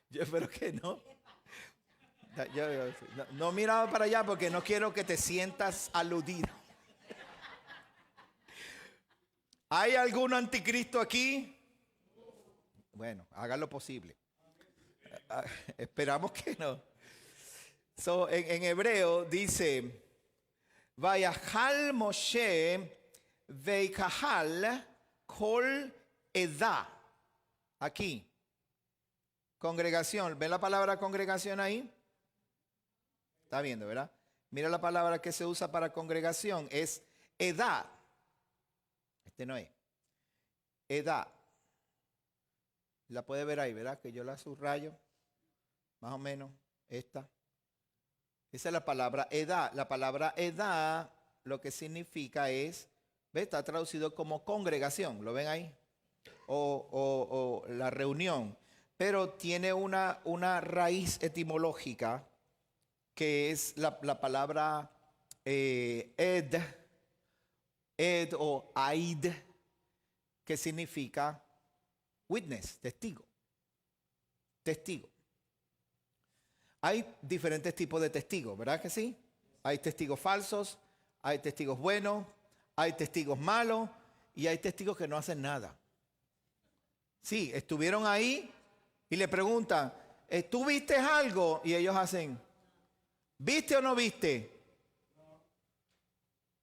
Yo espero que no. No miraba para allá porque no quiero que te sientas aludido. ¿Hay algún anticristo aquí? Bueno, hagan lo posible. Esperamos que no. En hebreo dice, Vayahal Moshe veikahal kol edá. Aquí. Congregación. ¿Ven la palabra congregación ahí? Está viendo, ¿verdad? Mira la palabra que se usa para congregación. Es edad. Este no es. Edad. La puede ver ahí, ¿verdad? Que yo la subrayo. Más o menos. Esta. Esa es la palabra edad. La palabra edad lo que significa es, ¿ves? Está traducido como congregación. ¿Lo ven ahí? O la reunión. Pero tiene una raíz etimológica que es la palabra ed o aid, que significa witness, testigo. Testigo. Hay diferentes tipos de testigos, ¿verdad que sí? Hay testigos falsos, hay testigos buenos, hay testigos malos y hay testigos que no hacen nada. Sí, estuvieron ahí y le preguntan, ¿tú viste algo? Y ellos hacen, ¿viste o no viste?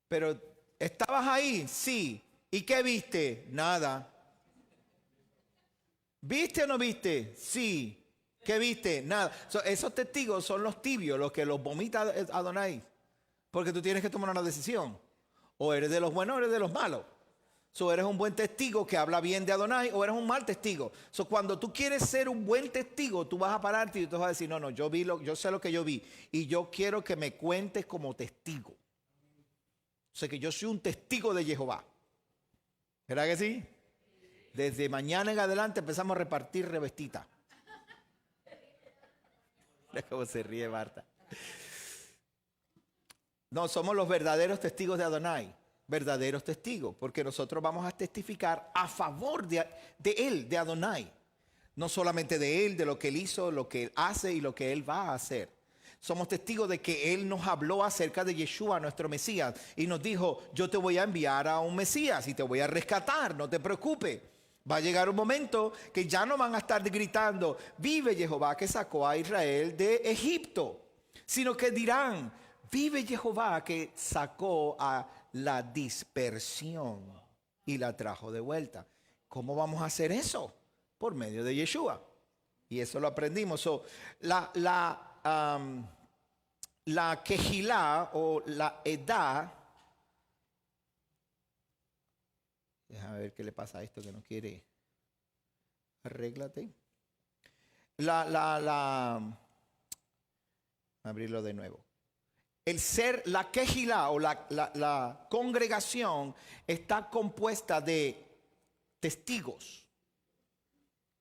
Pero, ¿estabas ahí? Sí. ¿Y qué viste? Nada. ¿Viste o no viste? Sí. ¿Qué viste? Nada. Esos testigos son los tibios, los que los vomita Adonai. Porque tú tienes que tomar una decisión. O eres de los buenos o eres de los malos. Eres un buen testigo que habla bien de Adonai o eres un mal testigo. Cuando tú quieres ser un buen testigo, tú vas a pararte y tú vas a decir, no, yo sé lo que yo vi. Y yo quiero que me cuentes como testigo. O sea que yo soy un testigo de Jehová. ¿Verdad que sí? Desde mañana en adelante empezamos a repartir revestitas. Mira cómo se ríe Marta. No, somos los verdaderos testigos de Adonai. Verdaderos testigos, porque nosotros vamos a testificar a favor de Él, de Adonai. No solamente de Él, de lo que Él hizo, lo que Él hace y lo que Él va a hacer. Somos testigos de que Él nos habló acerca de Yeshua, nuestro Mesías, y nos dijo, yo te voy a enviar a un Mesías y te voy a rescatar, no te preocupes. Va a llegar un momento que ya no van a estar gritando, vive Jehová que sacó a Israel de Egipto, sino que dirán, vive Jehová que sacó a la dispersión y la trajo de vuelta. ¿Cómo vamos a hacer eso? Por medio de Yeshua. Y eso lo aprendimos. La quejilá o la edad. Déjame ver qué le pasa a esto que no quiere. Arréglate. Abrirlo de nuevo. La quejilá o la congregación está compuesta de testigos.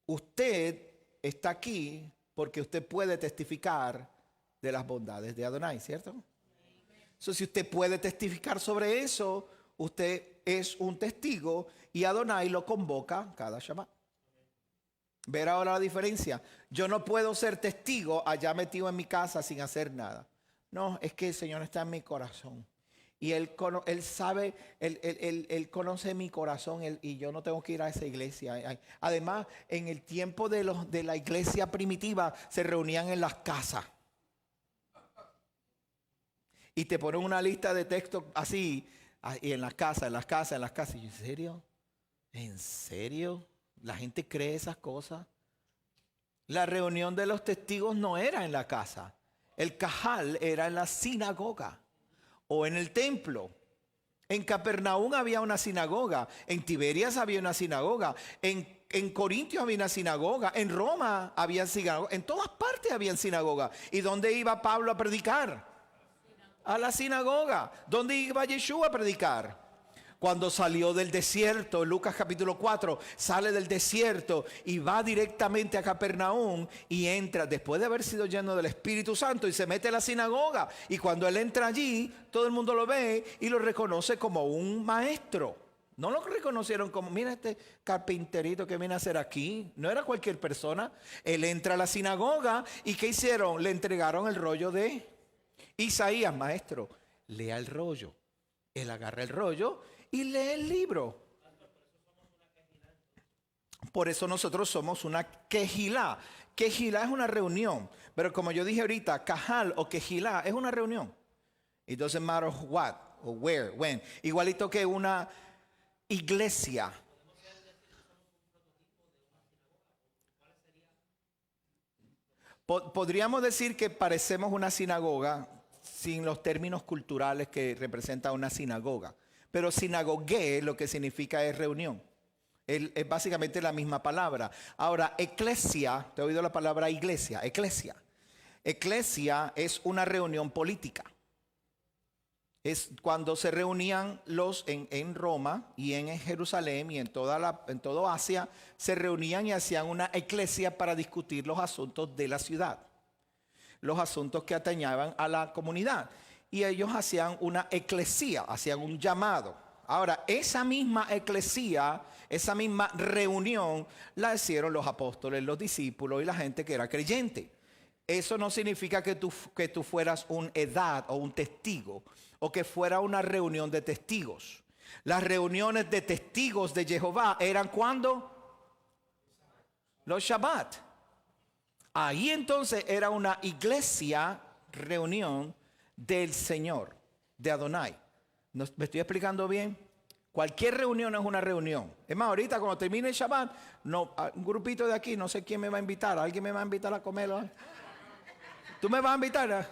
Usted está aquí porque usted puede testificar de las bondades de Adonai, ¿cierto? Si usted puede testificar sobre eso, usted es un testigo y Adonai lo convoca cada Shabbat. Ver ahora la diferencia. Yo no puedo ser testigo allá metido en mi casa sin hacer nada. No, es que el Señor está en mi corazón. Y Él sabe, Él conoce mi corazón y yo no tengo que ir a esa iglesia. Además, en el tiempo de la iglesia primitiva se reunían en las casas. Y te ponen una lista de textos así, y en las casas. Y yo, ¿en serio? ¿En serio? ¿La gente cree esas cosas? La reunión de los testigos no era en la casa. El cajal era en la sinagoga o en el templo. En Capernaum había una sinagoga, en Tiberias había una sinagoga, en Corintios había una sinagoga, en Roma había sinagoga, en todas partes había sinagoga. ¿Y dónde iba Pablo a predicar? A la sinagoga. ¿Dónde iba Yeshua a predicar? Cuando salió del desierto, Lucas capítulo 4, sale del desierto y va directamente a Capernaum y entra, después de haber sido lleno del Espíritu Santo, y se mete a la sinagoga. Y cuando él entra allí, todo el mundo lo ve y lo reconoce como un maestro. No lo reconocieron como, mira este carpinterito que viene a hacer aquí. No era cualquier persona. Él entra a la sinagoga y ¿qué hicieron? Le entregaron el rollo de Isaías. Maestro, lea el rollo. Él agarra el rollo y lee el libro. Por eso nosotros somos una quejilá. Quejilá es una reunión. Pero como yo dije ahorita, cajal o quejilá es una reunión. It doesn't matter what or where, when. Igualito que una iglesia. Podríamos decir que parecemos una sinagoga sin los términos culturales que representa una sinagoga. Pero sinagogué lo que significa es reunión. Es básicamente la misma palabra. Ahora, eclesia, ¿te he oído la palabra iglesia? Eclesia. Eclesia es una reunión política. Es cuando se reunían en Roma y en Jerusalén y en todo Asia, se reunían y hacían una eclesia para discutir los asuntos de la ciudad. Los asuntos que atañaban a la comunidad. Y ellos hacían una eclesía, hacían un llamado. Ahora, esa misma eclesía, esa misma reunión, la hicieron los apóstoles, los discípulos y la gente que era creyente. Eso no significa que tú fueras un edad o un testigo, o que fuera una reunión de testigos. Las reuniones de testigos de Jehová eran ¿cuándo? Los Shabbat. Ahí entonces era una iglesia, reunión del Señor, de Adonai. ¿Me estoy explicando bien? Cualquier reunión es una reunión. Es más, ahorita cuando termine el Shabbat, un grupito de aquí, no sé quién me va a invitar. ¿Alguien me va a invitar a comerlo? ¿Tú me vas a invitar?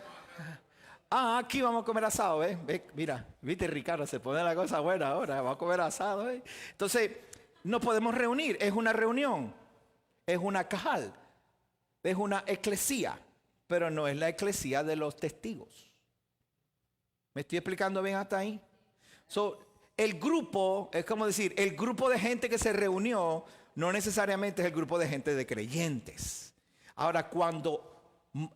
Aquí vamos a comer asado, ¿eh? Mira, viste, Ricardo, se pone la cosa buena ahora. Vamos a comer asado, ¿eh? Entonces, nos podemos reunir. Es una reunión. Es una cajal. Es una eclesía. Pero no es la eclesía de los testigos. ¿Me estoy explicando bien hasta ahí? El grupo, es como decir, el grupo de gente que se reunió no necesariamente es el grupo de gente de creyentes. Ahora,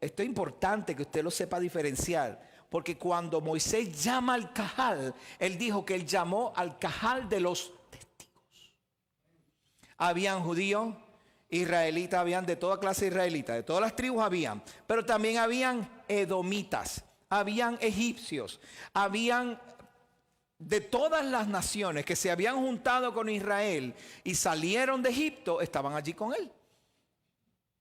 esto es importante que usted lo sepa diferenciar, porque cuando Moisés llama al cajal, él dijo que él llamó al cajal de los testigos. Habían judíos, israelitas, habían de toda clase de israelitas, de todas las tribus habían, pero también habían edomitas. Habían egipcios, habían de todas las naciones que se habían juntado con Israel y salieron de Egipto, estaban allí con él.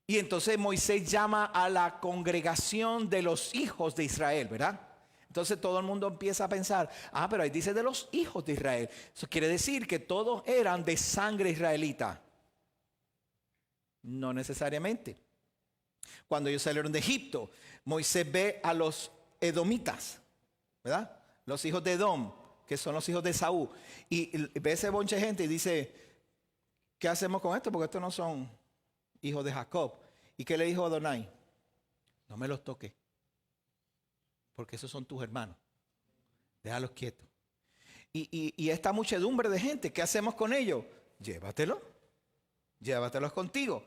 Y entonces Moisés llama a la congregación de los hijos de Israel, ¿verdad? Entonces todo el mundo empieza a pensar, pero ahí dice de los hijos de Israel. Eso quiere decir que todos eran de sangre israelita. No necesariamente. Cuando ellos salieron de Egipto, Moisés ve a los edomitas, ¿verdad? Los hijos de Edom, que son los hijos de Esaú. Y ve ese bonche de gente y dice, ¿qué hacemos con esto? Porque estos no son hijos de Jacob. ¿Y qué le dijo Adonai? No me los toques, porque esos son tus hermanos. Déjalos quietos. Y esta muchedumbre de gente, ¿qué hacemos con ellos? Llévatelos contigo.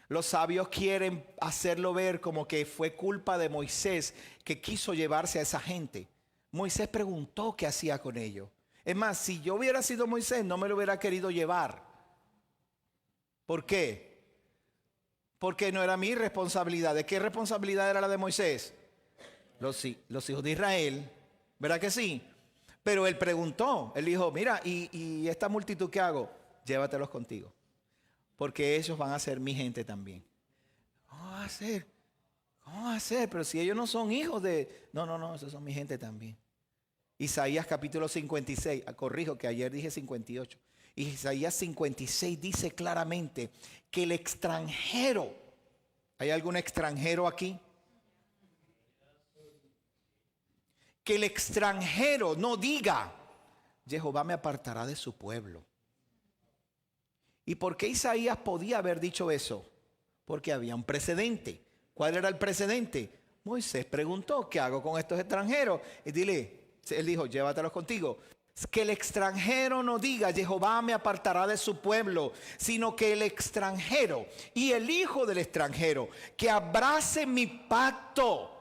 Los sabios quieren hacerlo ver como que fue culpa de Moisés que quiso llevarse a esa gente. Moisés preguntó qué hacía con ellos. Es más, si yo hubiera sido Moisés, no me lo hubiera querido llevar. ¿Por qué? Porque no era mi responsabilidad. ¿De qué responsabilidad era la de Moisés? Los hijos de Israel. ¿Verdad que sí? Pero él preguntó. Él dijo, mira, ¿y esta multitud qué hago? Llévatelos contigo. Porque ellos van a ser mi gente también. ¿Cómo va a ser? ¿Cómo va a ser? Pero si ellos no son hijos de... No, esos son mi gente también. Isaías capítulo 56. Corrijo que ayer dije 58. Isaías 56 dice claramente que el extranjero... ¿Hay algún extranjero aquí? Que el extranjero no diga Jehová me apartará de su pueblo. ¿Y por qué Isaías podía haber dicho eso? Porque había un precedente. ¿Cuál era el precedente? Moisés preguntó, ¿qué hago con estos extranjeros? Y él dijo, llévatelos contigo. Que el extranjero no diga, Jehová me apartará de su pueblo, sino que el extranjero y el hijo del extranjero que abrace mi pacto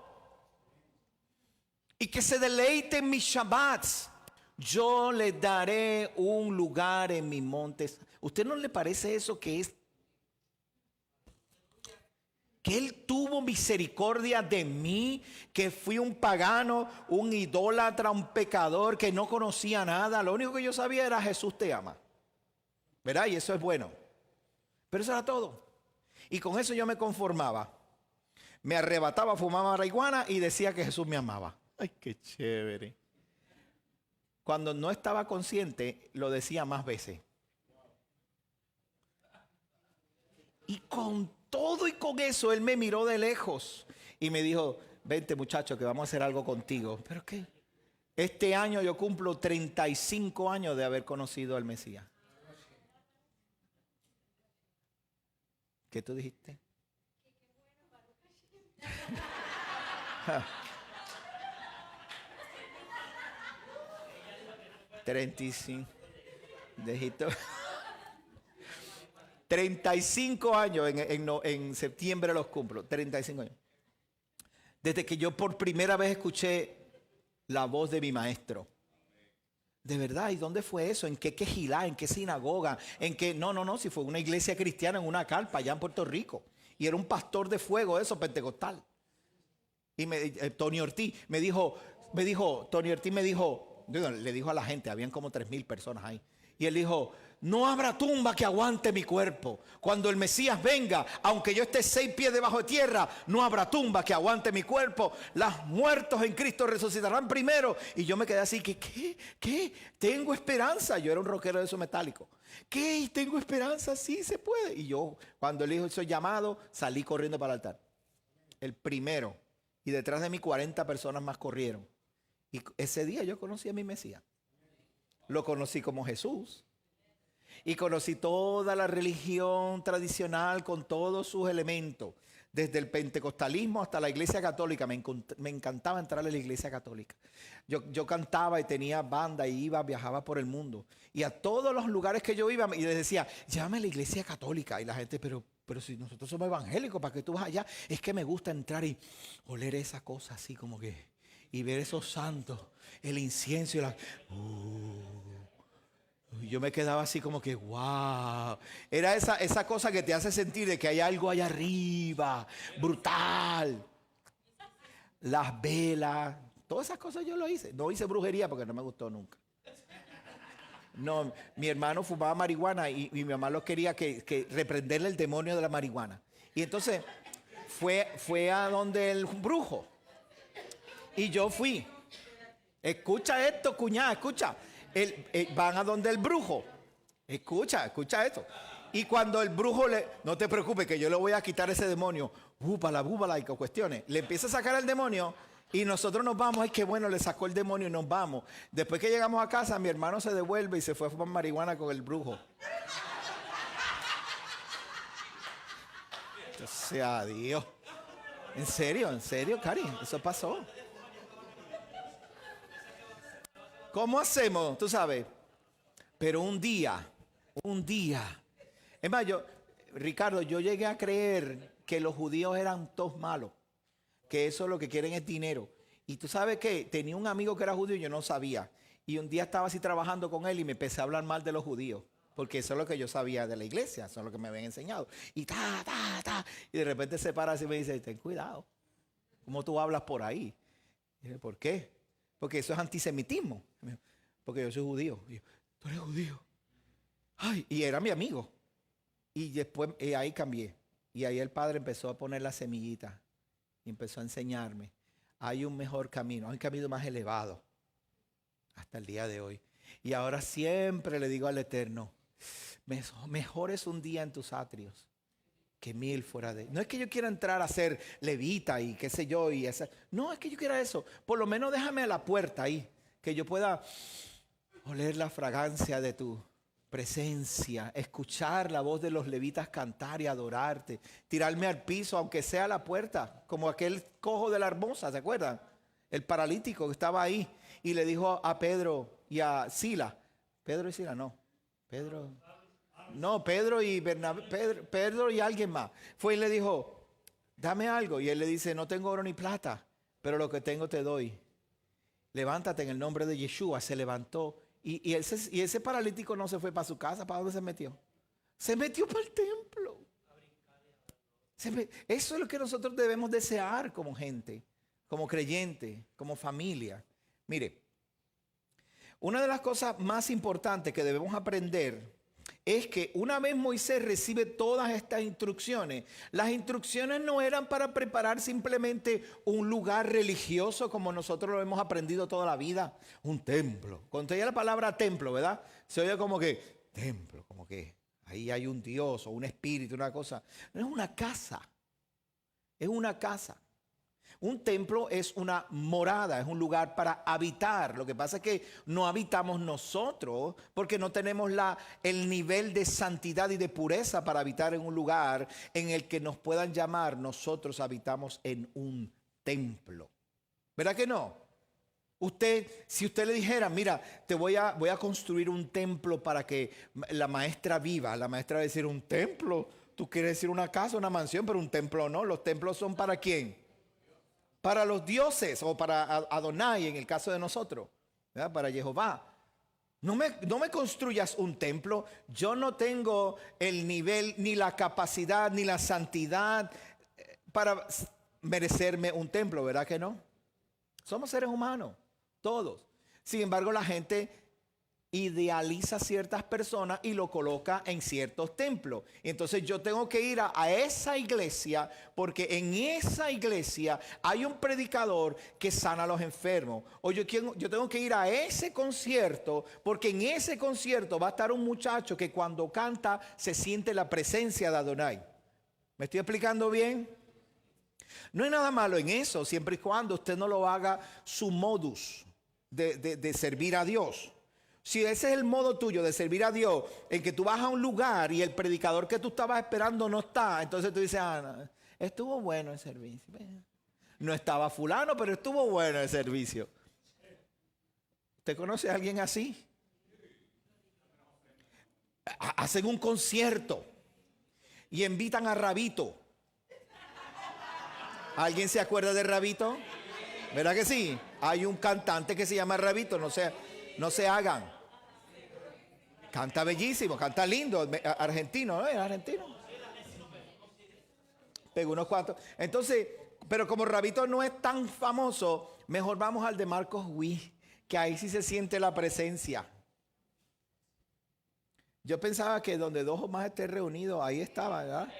y que se deleite en mis Shabbats, yo le daré un lugar en mi monte. ¿Usted no le parece eso que él tuvo misericordia de mí, que fui un pagano, un idólatra, un pecador, que no conocía nada? Lo único que yo sabía era Jesús te ama, ¿verdad? Y eso es bueno. Pero eso era todo. Y con eso yo me conformaba. Me arrebataba, fumaba marihuana y decía que Jesús me amaba. Ay, qué chévere. Cuando no estaba consciente, lo decía más veces. Y con todo y con eso, él me miró de lejos y me dijo, vente muchacho, que vamos a hacer algo contigo. ¿Pero qué? Este año yo cumplo 35 años de haber conocido al Mesías. ¿Qué tú dijiste? 35. Dejito. 35 años en septiembre los cumplo. 35 años. Desde que yo por primera vez escuché la voz de mi maestro. De verdad, ¿y dónde fue eso? ¿En qué quejilá? ¿En qué sinagoga? ¿En qué? No, si fue una iglesia cristiana en una carpa allá en Puerto Rico. Y era un pastor de fuego, eso, pentecostal. Y Tony Ortiz me dijo, le dijo a la gente, habían como 3,000 personas ahí. Y él dijo, no habrá tumba que aguante mi cuerpo. Cuando el Mesías venga, aunque yo esté 6 pies debajo de tierra, no habrá tumba que aguante mi cuerpo. Los muertos en Cristo resucitarán primero. Y yo me quedé así, ¿qué? Tengo esperanza. Yo era un rockero de esos metálicos. ¿Qué? Tengo esperanza, sí se puede. Y yo, cuando él hizo ese llamado, salí corriendo para el altar. El primero. Y detrás de mí 40 personas más corrieron. Y ese día yo conocí a mi Mesías. Lo conocí como Jesús. Y conocí toda la religión tradicional con todos sus elementos. Desde el pentecostalismo hasta la iglesia católica. Me encantaba entrar a la iglesia católica. Yo cantaba y tenía banda y viajaba por el mundo. Y a todos los lugares que yo iba y les decía, llévame a la iglesia católica. Y la gente, pero si nosotros somos evangélicos, ¿para qué tú vas allá? Es que me gusta entrar y oler esa cosa así como que... Y ver esos santos, el incienso y yo me quedaba así como que, wow. Era esa cosa que te hace sentir de que hay algo allá arriba, brutal. Las velas, todas esas cosas yo lo hice. No hice brujería porque no me gustó nunca. No, mi hermano fumaba marihuana y mi mamá lo quería que reprenderle el demonio de la marihuana. Y entonces fue a donde el brujo. Y yo fui. Escucha esto, cuñada, escucha. Van a donde el brujo. Escucha esto. Y cuando el brujo no te preocupes que yo le voy a quitar ese demonio. Búbala y cuestiones. Le empieza a sacar el demonio y nosotros nos vamos. Ay, qué bueno, le sacó el demonio y nos vamos. Después que llegamos a casa, mi hermano se devuelve y se fue a fumar marihuana con el brujo. O sea, Dios. ¿En serio, Cari? Eso pasó. ¿Cómo hacemos? Tú sabes. Pero un día. Es más, Ricardo, yo llegué a creer que los judíos eran todos malos. Que eso lo que quieren es dinero. Y tú sabes que tenía un amigo que era judío y yo no sabía. Y un día estaba así trabajando con él y me empecé a hablar mal de los judíos. Porque eso es lo que yo sabía de la iglesia. Eso es lo que me habían enseñado. Y Y de repente se para así y me dice, ten cuidado. ¿Cómo tú hablas por ahí? Y dije, ¿por qué? Porque eso es antisemitismo. Porque yo soy judío. Y yo, ¿tú eres judío? Ay, y era mi amigo. Y después ahí cambié. Y ahí el Padre empezó a poner la semillita. Y empezó a enseñarme. Hay un mejor camino. Hay un camino más elevado. Hasta el día de hoy. Y ahora siempre le digo al Eterno, mejor es un día en tus atrios que 1000 fuera de... No es que yo quiera entrar a ser levita y qué sé yo. No es que yo quiera eso. Por lo menos déjame a la puerta ahí. Que yo pueda Oler la fragancia de tu presencia, escuchar la voz de los levitas cantar y adorarte, tirarme al piso, aunque sea a la puerta, como aquel cojo de la hermosa, ¿se acuerdan? El paralítico que estaba ahí y le dijo a Pedro y a Sila, Pedro y Sila, no, Pedro y Bernabé, Pedro y alguien más, fue y le dijo, dame algo, y él le dice, no tengo oro ni plata, pero lo que tengo te doy, levántate en el nombre de Yeshua. Se levantó. Y ese paralítico no se fue para su casa. ¿Para dónde se metió? Se metió para el templo. Eso es lo que nosotros debemos desear como gente, como creyente, como familia. Mire, una de las cosas más importantes que debemos aprender es que una vez Moisés recibe todas estas instrucciones, las instrucciones no eran para preparar simplemente un lugar religioso como nosotros lo hemos aprendido toda la vida, un templo. Cuando oye la palabra templo, ¿verdad? Se oye como que templo, como que ahí hay un Dios o un espíritu, una cosa. No es una casa, es una casa. Un templo es una morada, es un lugar para habitar. Lo que pasa es que no habitamos nosotros porque no tenemos el nivel de santidad y de pureza para habitar en un lugar en el que nos puedan llamar. Nosotros habitamos en un templo. ¿Verdad que no? Si usted le dijera, mira, voy a construir un templo para que la maestra viva. La maestra va a decir, ¿un templo? Tú quieres decir una casa, una mansión, pero un templo no. Los templos son ¿para quién? Para los dioses o para Adonai en el caso de nosotros, ¿verdad? Para Jehová. No me construyas un templo. Yo no tengo el nivel, ni la capacidad, ni la santidad para merecerme un templo, ¿verdad que no? Somos seres humanos, todos. Sin embargo, la gente idealiza ciertas personas y lo coloca en ciertos templos. Entonces yo tengo que ir a esa iglesia porque en esa iglesia hay un predicador que sana a los enfermos. O yo tengo que ir a ese concierto porque en ese concierto va a estar un muchacho que cuando canta se siente la presencia de Adonai. ¿Me estoy explicando bien? No hay nada malo en eso, siempre y cuando usted no lo haga su modus de servir a Dios. Si ese es el modo tuyo de servir a Dios, en que tú vas a un lugar y el predicador que tú estabas esperando no está, entonces tú dices, no, estuvo bueno el servicio. No estaba fulano, pero estuvo bueno el servicio. ¿Usted conoce a alguien así? Hacen un concierto y invitan a Rabito. ¿Alguien se acuerda de Rabito? ¿Verdad que sí? Hay un cantante que se llama Rabito, no se hagan. Canta bellísimo, canta lindo, argentino, ¿no? ¿Es argentino? Pegó unos cuantos. Entonces, pero como Rabito no es tan famoso, mejor vamos al de Marcos Witt, que ahí sí se siente la presencia. Yo pensaba que donde dos o más estén reunidos, ahí estaba, ¿verdad?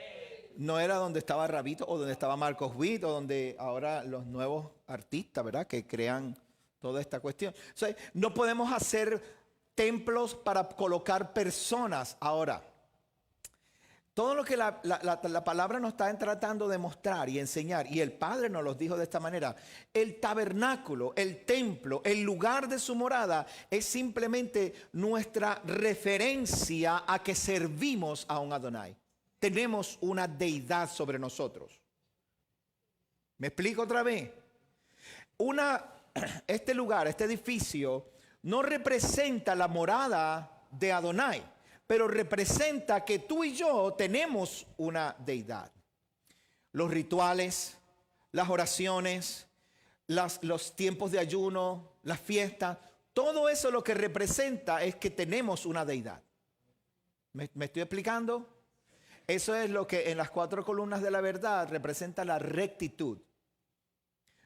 No era donde estaba Rabito o donde estaba Marcos Witt o donde ahora los nuevos artistas, ¿verdad? Que crean toda esta cuestión. O sea, no podemos hacer templos para colocar personas. Ahora, todo lo que la palabra nos está tratando de mostrar y enseñar, y el Padre nos los dijo de esta manera, el tabernáculo, el templo, el lugar de su morada es simplemente nuestra referencia a que servimos a un Adonai. Tenemos una deidad sobre nosotros. ¿Me explico otra vez? Este lugar, este edificio, no representa la morada de Adonai, pero representa que tú y yo tenemos una deidad. Los rituales, las oraciones, los tiempos de ayuno, las fiestas, todo eso lo que representa es que tenemos una deidad. ¿Me estoy explicando? Eso es lo que en las 4 columnas de la verdad representa la rectitud.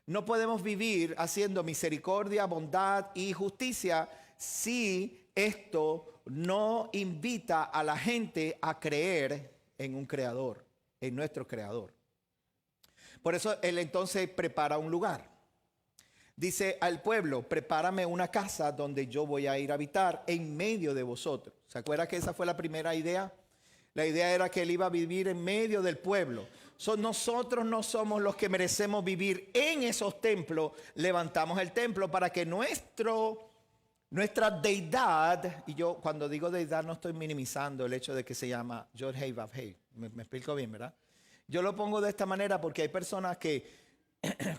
No podemos vivir haciendo misericordia, bondad y justicia si esto no invita a la gente a creer en un creador, en nuestro creador. Por eso él entonces prepara un lugar. Dice al pueblo, prepárame una casa donde yo voy a ir a habitar en medio de vosotros. ¿Se acuerda que esa fue la primera idea? La idea era que él iba a vivir en medio del pueblo. Nosotros no somos los que merecemos vivir en esos templos. Levantamos el templo para que nuestro Nuestra deidad, y yo cuando digo deidad no estoy minimizando el hecho de que se llama Yod-Heh Vav-Heh. Me explico bien, ¿verdad? Yo lo pongo de esta manera porque hay personas que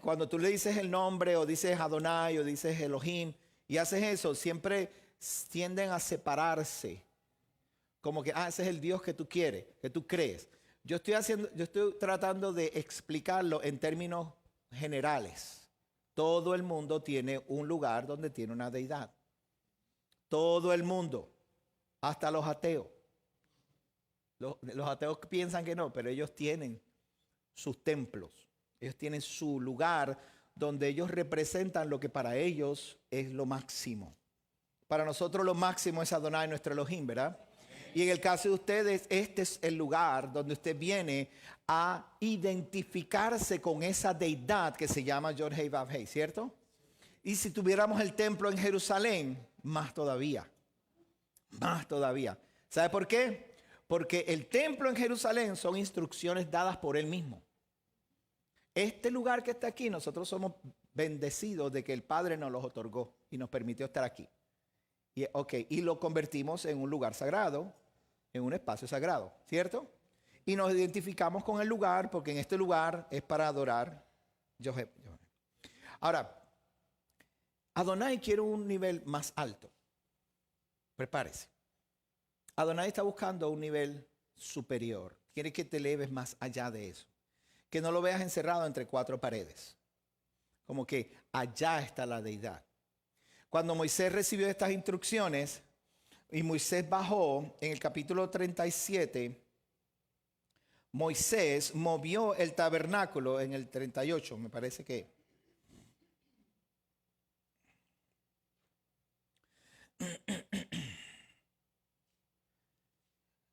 cuando tú le dices el nombre o dices Adonai o dices Elohim y haces eso, siempre tienden a separarse. Como que, ese es el Dios que tú quieres, que tú crees. Yo estoy tratando de explicarlo en términos generales. Todo el mundo tiene un lugar donde tiene una deidad. Todo el mundo, hasta los ateos. Los ateos piensan que no, pero ellos tienen sus templos. Ellos tienen su lugar donde ellos representan lo que para ellos es lo máximo. Para nosotros lo máximo es Adonai, nuestro Elohim, ¿verdad? Y en el caso de ustedes, este es el lugar donde usted viene a identificarse con esa deidad que se llama Yod-Heh Vav-Heh, ¿cierto? Y si tuviéramos el templo en Jerusalén, más todavía. Más todavía. ¿Sabe por qué? Porque el templo en Jerusalén son instrucciones dadas por él mismo. Este lugar que está aquí, nosotros somos bendecidos de que el Padre nos los otorgó y nos permitió estar aquí. Y lo convertimos en un lugar sagrado, en un espacio sagrado, ¿cierto? Y nos identificamos con el lugar porque en este lugar es para adorar Yod-Heh. Ahora, Adonai quiere un nivel más alto. Prepárese. Adonai está buscando un nivel superior. Quiere que te eleves más allá de eso. Que no lo veas encerrado entre cuatro paredes. Como que allá está la deidad. Cuando Moisés recibió estas instrucciones y Moisés bajó en el capítulo 37, Moisés movió el tabernáculo en el 38, me parece que.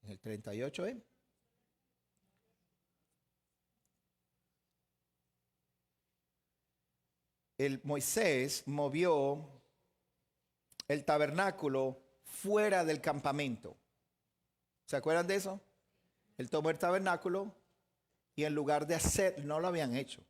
En el 38, Moisés movió el tabernáculo fuera del campamento. ¿Se acuerdan de eso? Él tomó el tabernáculo y en lugar de no lo habían hecho.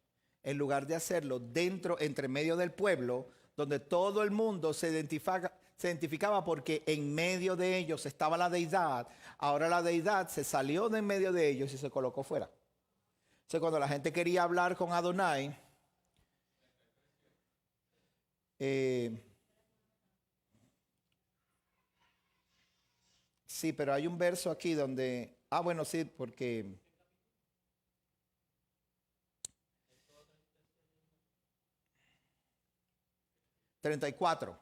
En lugar de hacerlo dentro, entre medio del pueblo, donde todo el mundo se identificaba porque en medio de ellos estaba la deidad. Ahora la deidad se salió de en medio de ellos y se colocó fuera. Entonces cuando la gente quería hablar con Adonai, sí, pero hay un verso aquí donde, bueno, sí, porque 34.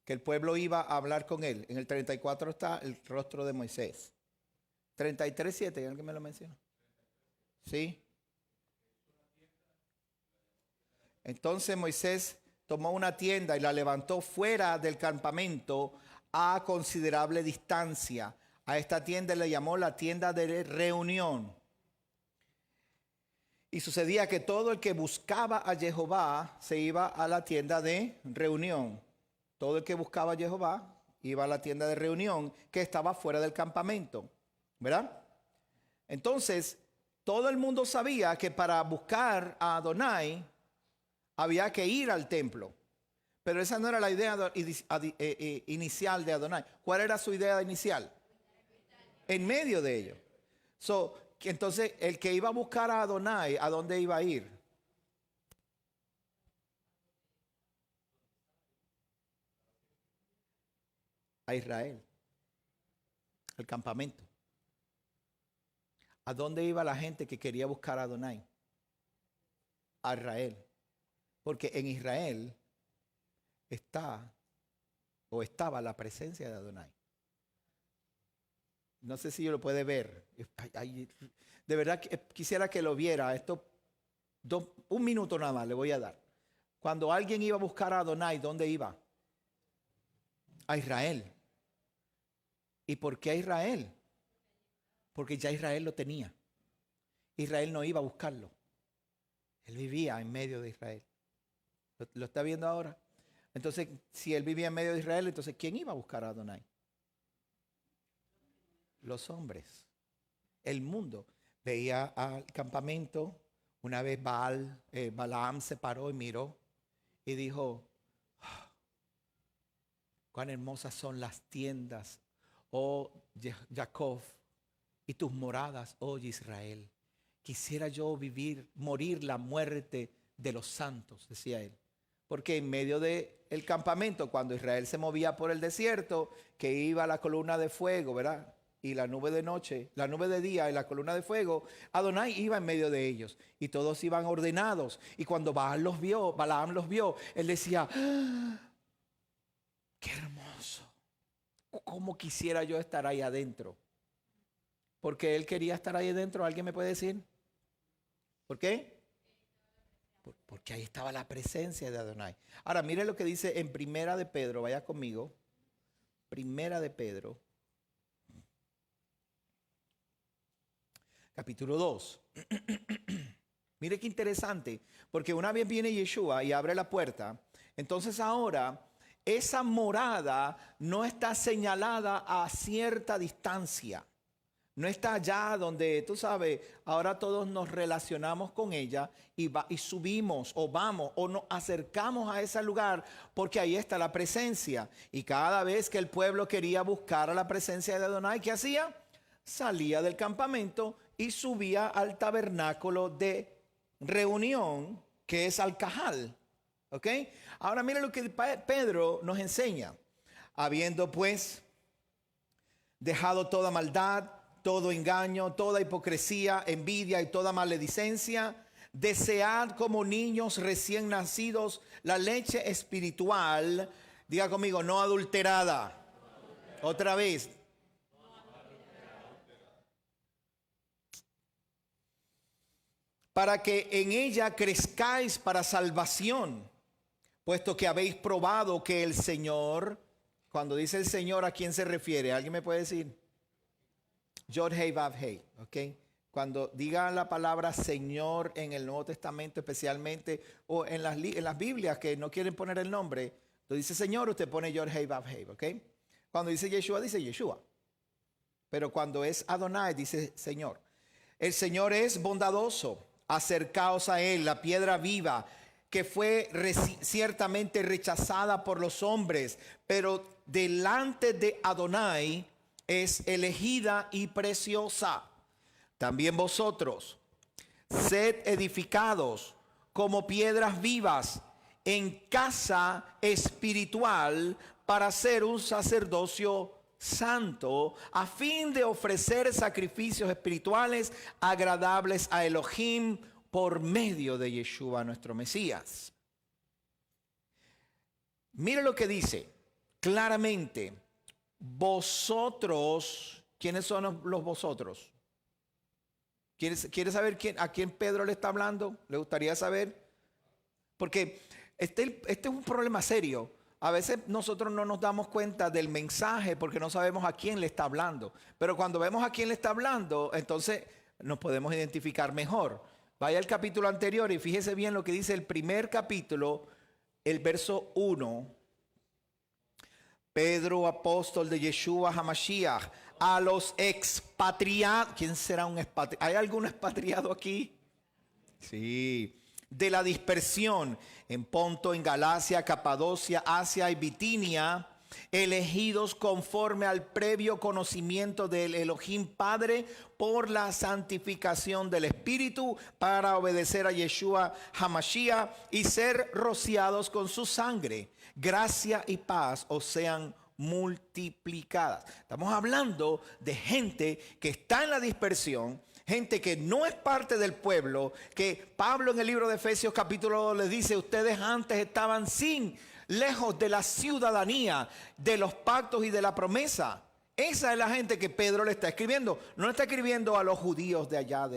Que el pueblo iba a hablar con él. En el 34 está el rostro de Moisés. 33:7, ¿alguien me lo menciona? Sí. Entonces Moisés tomó una tienda y la levantó fuera del campamento a considerable distancia. A esta tienda le llamó la tienda de reunión. Y sucedía que todo el que buscaba a Jehová se iba a la tienda de reunión. Todo el que buscaba a Jehová iba a la tienda de reunión que estaba fuera del campamento. ¿Verdad? Entonces, todo el mundo sabía que para buscar a Adonai había que ir al templo. Pero esa no era la idea inicial de Adonai. ¿Cuál era su idea inicial? En medio de ellos. Entonces, el que iba a buscar a Adonai, ¿a dónde iba a ir? A Israel. Al campamento. ¿A dónde iba la gente que quería buscar a Adonai? A Israel. Porque en Israel estaba la presencia de Adonai. No sé si lo puede ver. De verdad quisiera que lo viera. Un minuto nada más le voy a dar. Cuando alguien iba a buscar a Adonai, ¿dónde iba? A Israel. ¿Y por qué a Israel? Porque ya Israel lo tenía. Israel no iba a buscarlo. Él vivía en medio de Israel. ¿Lo está viendo ahora? Entonces, si él vivía en medio de Israel, entonces ¿quién iba a buscar a Adonai? los hombres. El mundo. Veía al campamento. Una vez Balaam se paró y miró y dijo, "Ah, cuán hermosas son las tiendas, oh Jacob, y tus moradas, oh Israel. Quisiera yo morir la muerte de los santos", decía él. Porque en medio del campamento, cuando Israel se movía por el desierto, que iba la columna de fuego, ¿verdad? Y la nube de noche, la nube de día y la columna de fuego, Adonai iba en medio de ellos y todos iban ordenados. Y cuando Balaam los vio, él decía, ¡ah! ¡Qué hermoso! ¿Cómo quisiera yo estar ahí adentro? Porque él quería estar ahí adentro. ¿Alguien me puede decir? ¿Por qué? Porque ahí estaba la presencia de Adonai. Ahora, mire lo que dice en Primera de Pedro. Vaya conmigo. Primera de Pedro. Capítulo 2. Mire qué interesante. Porque una vez viene Yeshua y abre la puerta. Entonces ahora esa morada no está señalada a cierta distancia. No está allá donde, tú sabes, ahora todos nos relacionamos con ella y subimos o vamos o nos acercamos a ese lugar porque ahí está la presencia. Y cada vez que el pueblo quería buscar a la presencia de Adonai, ¿qué hacía? Salía del campamento y subía al tabernáculo de reunión, que es al Cajal. ¿Ok? Ahora mira lo que Pedro nos enseña. Habiendo pues dejado toda maldad, todo engaño, toda hipocresía, envidia y toda maledicencia, desead como niños recién nacidos la leche espiritual, diga conmigo, no adulterada. Otra vez. Para que en ella crezcáis para salvación, puesto que habéis probado que el Señor, cuando dice el Señor, ¿a quién se refiere? ¿Alguien me puede decir? Yod Hei Vav Hei, ¿ok? Cuando diga la palabra Señor en el Nuevo Testamento especialmente, o en las Biblias que no quieren poner el nombre, lo dice Señor, usted pone Yod Hei Vav Hei, ¿ok? Cuando dice Yeshua. Pero cuando es Adonai, dice Señor. El Señor es bondadoso, acercaos a Él, la piedra viva, que fue ciertamente rechazada por los hombres, pero delante de Adonai es elegida y preciosa. También vosotros, sed edificados como piedras vivas en casa espiritual para ser un sacerdocio santo, a fin de ofrecer sacrificios espirituales agradables a Elohim por medio de Yeshua nuestro Mesías. Mire lo que dice claramente. Vosotros, ¿quiénes son los vosotros? ¿Quiere saber a quién Pedro le está hablando? ¿Le gustaría saber? Porque este es un problema serio. A veces nosotros no nos damos cuenta del mensaje porque no sabemos a quién le está hablando. Pero cuando vemos a quién le está hablando, entonces nos podemos identificar mejor. Vaya al capítulo anterior y fíjese bien lo que dice el primer capítulo, el verso 1. Pedro, apóstol de Yeshua HaMashiach, a los expatriados. ¿Quién será un expatriado? ¿Hay algún expatriado aquí? Sí. De la dispersión en Ponto, en Galacia, Capadocia, Asia y Bitinia, elegidos conforme al previo conocimiento del Elohim Padre por la santificación del Espíritu para obedecer a Yeshua HaMashiach y ser rociados con su sangre. Gracia y paz os sean multiplicadas. Estamos hablando de gente que está en la dispersión, gente que no es parte del pueblo, que Pablo en el libro de Efesios capítulo 2 les dice, ustedes antes estaban lejos de la ciudadanía, de los pactos y de la promesa. Esa es la gente que Pedro le está escribiendo. No le está escribiendo a los judíos de allá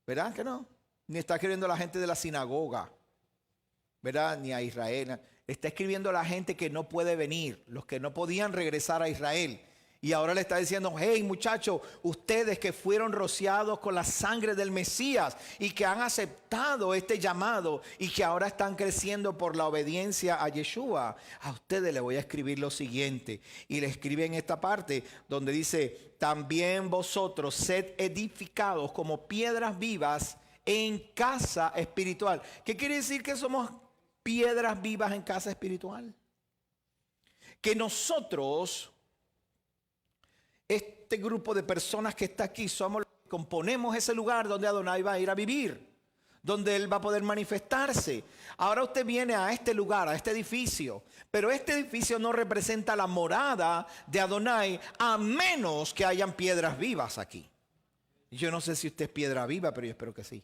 ¿verdad que no? Ni está escribiendo a la gente de la sinagoga, ¿verdad? Ni a Israel. Está escribiendo a la gente que no puede venir, los que no podían regresar a Israel. Y ahora le está diciendo, hey muchachos, ustedes que fueron rociados con la sangre del Mesías y que han aceptado este llamado y que ahora están creciendo por la obediencia a Yeshua, a ustedes les voy a escribir lo siguiente. Y le escribe en esta parte donde dice, también vosotros sed edificados como piedras vivas en casa espiritual. ¿Qué quiere decir que somos piedras vivas en casa espiritual? Que nosotros, este grupo de personas que está aquí, somos los que componemos ese lugar donde Adonai va a ir a vivir, donde Él va a poder manifestarse. Ahora usted viene a este lugar, a este edificio, pero este edificio no representa la morada de Adonai a menos que hayan piedras vivas aquí. Yo no sé si usted es piedra viva, pero yo espero que sí.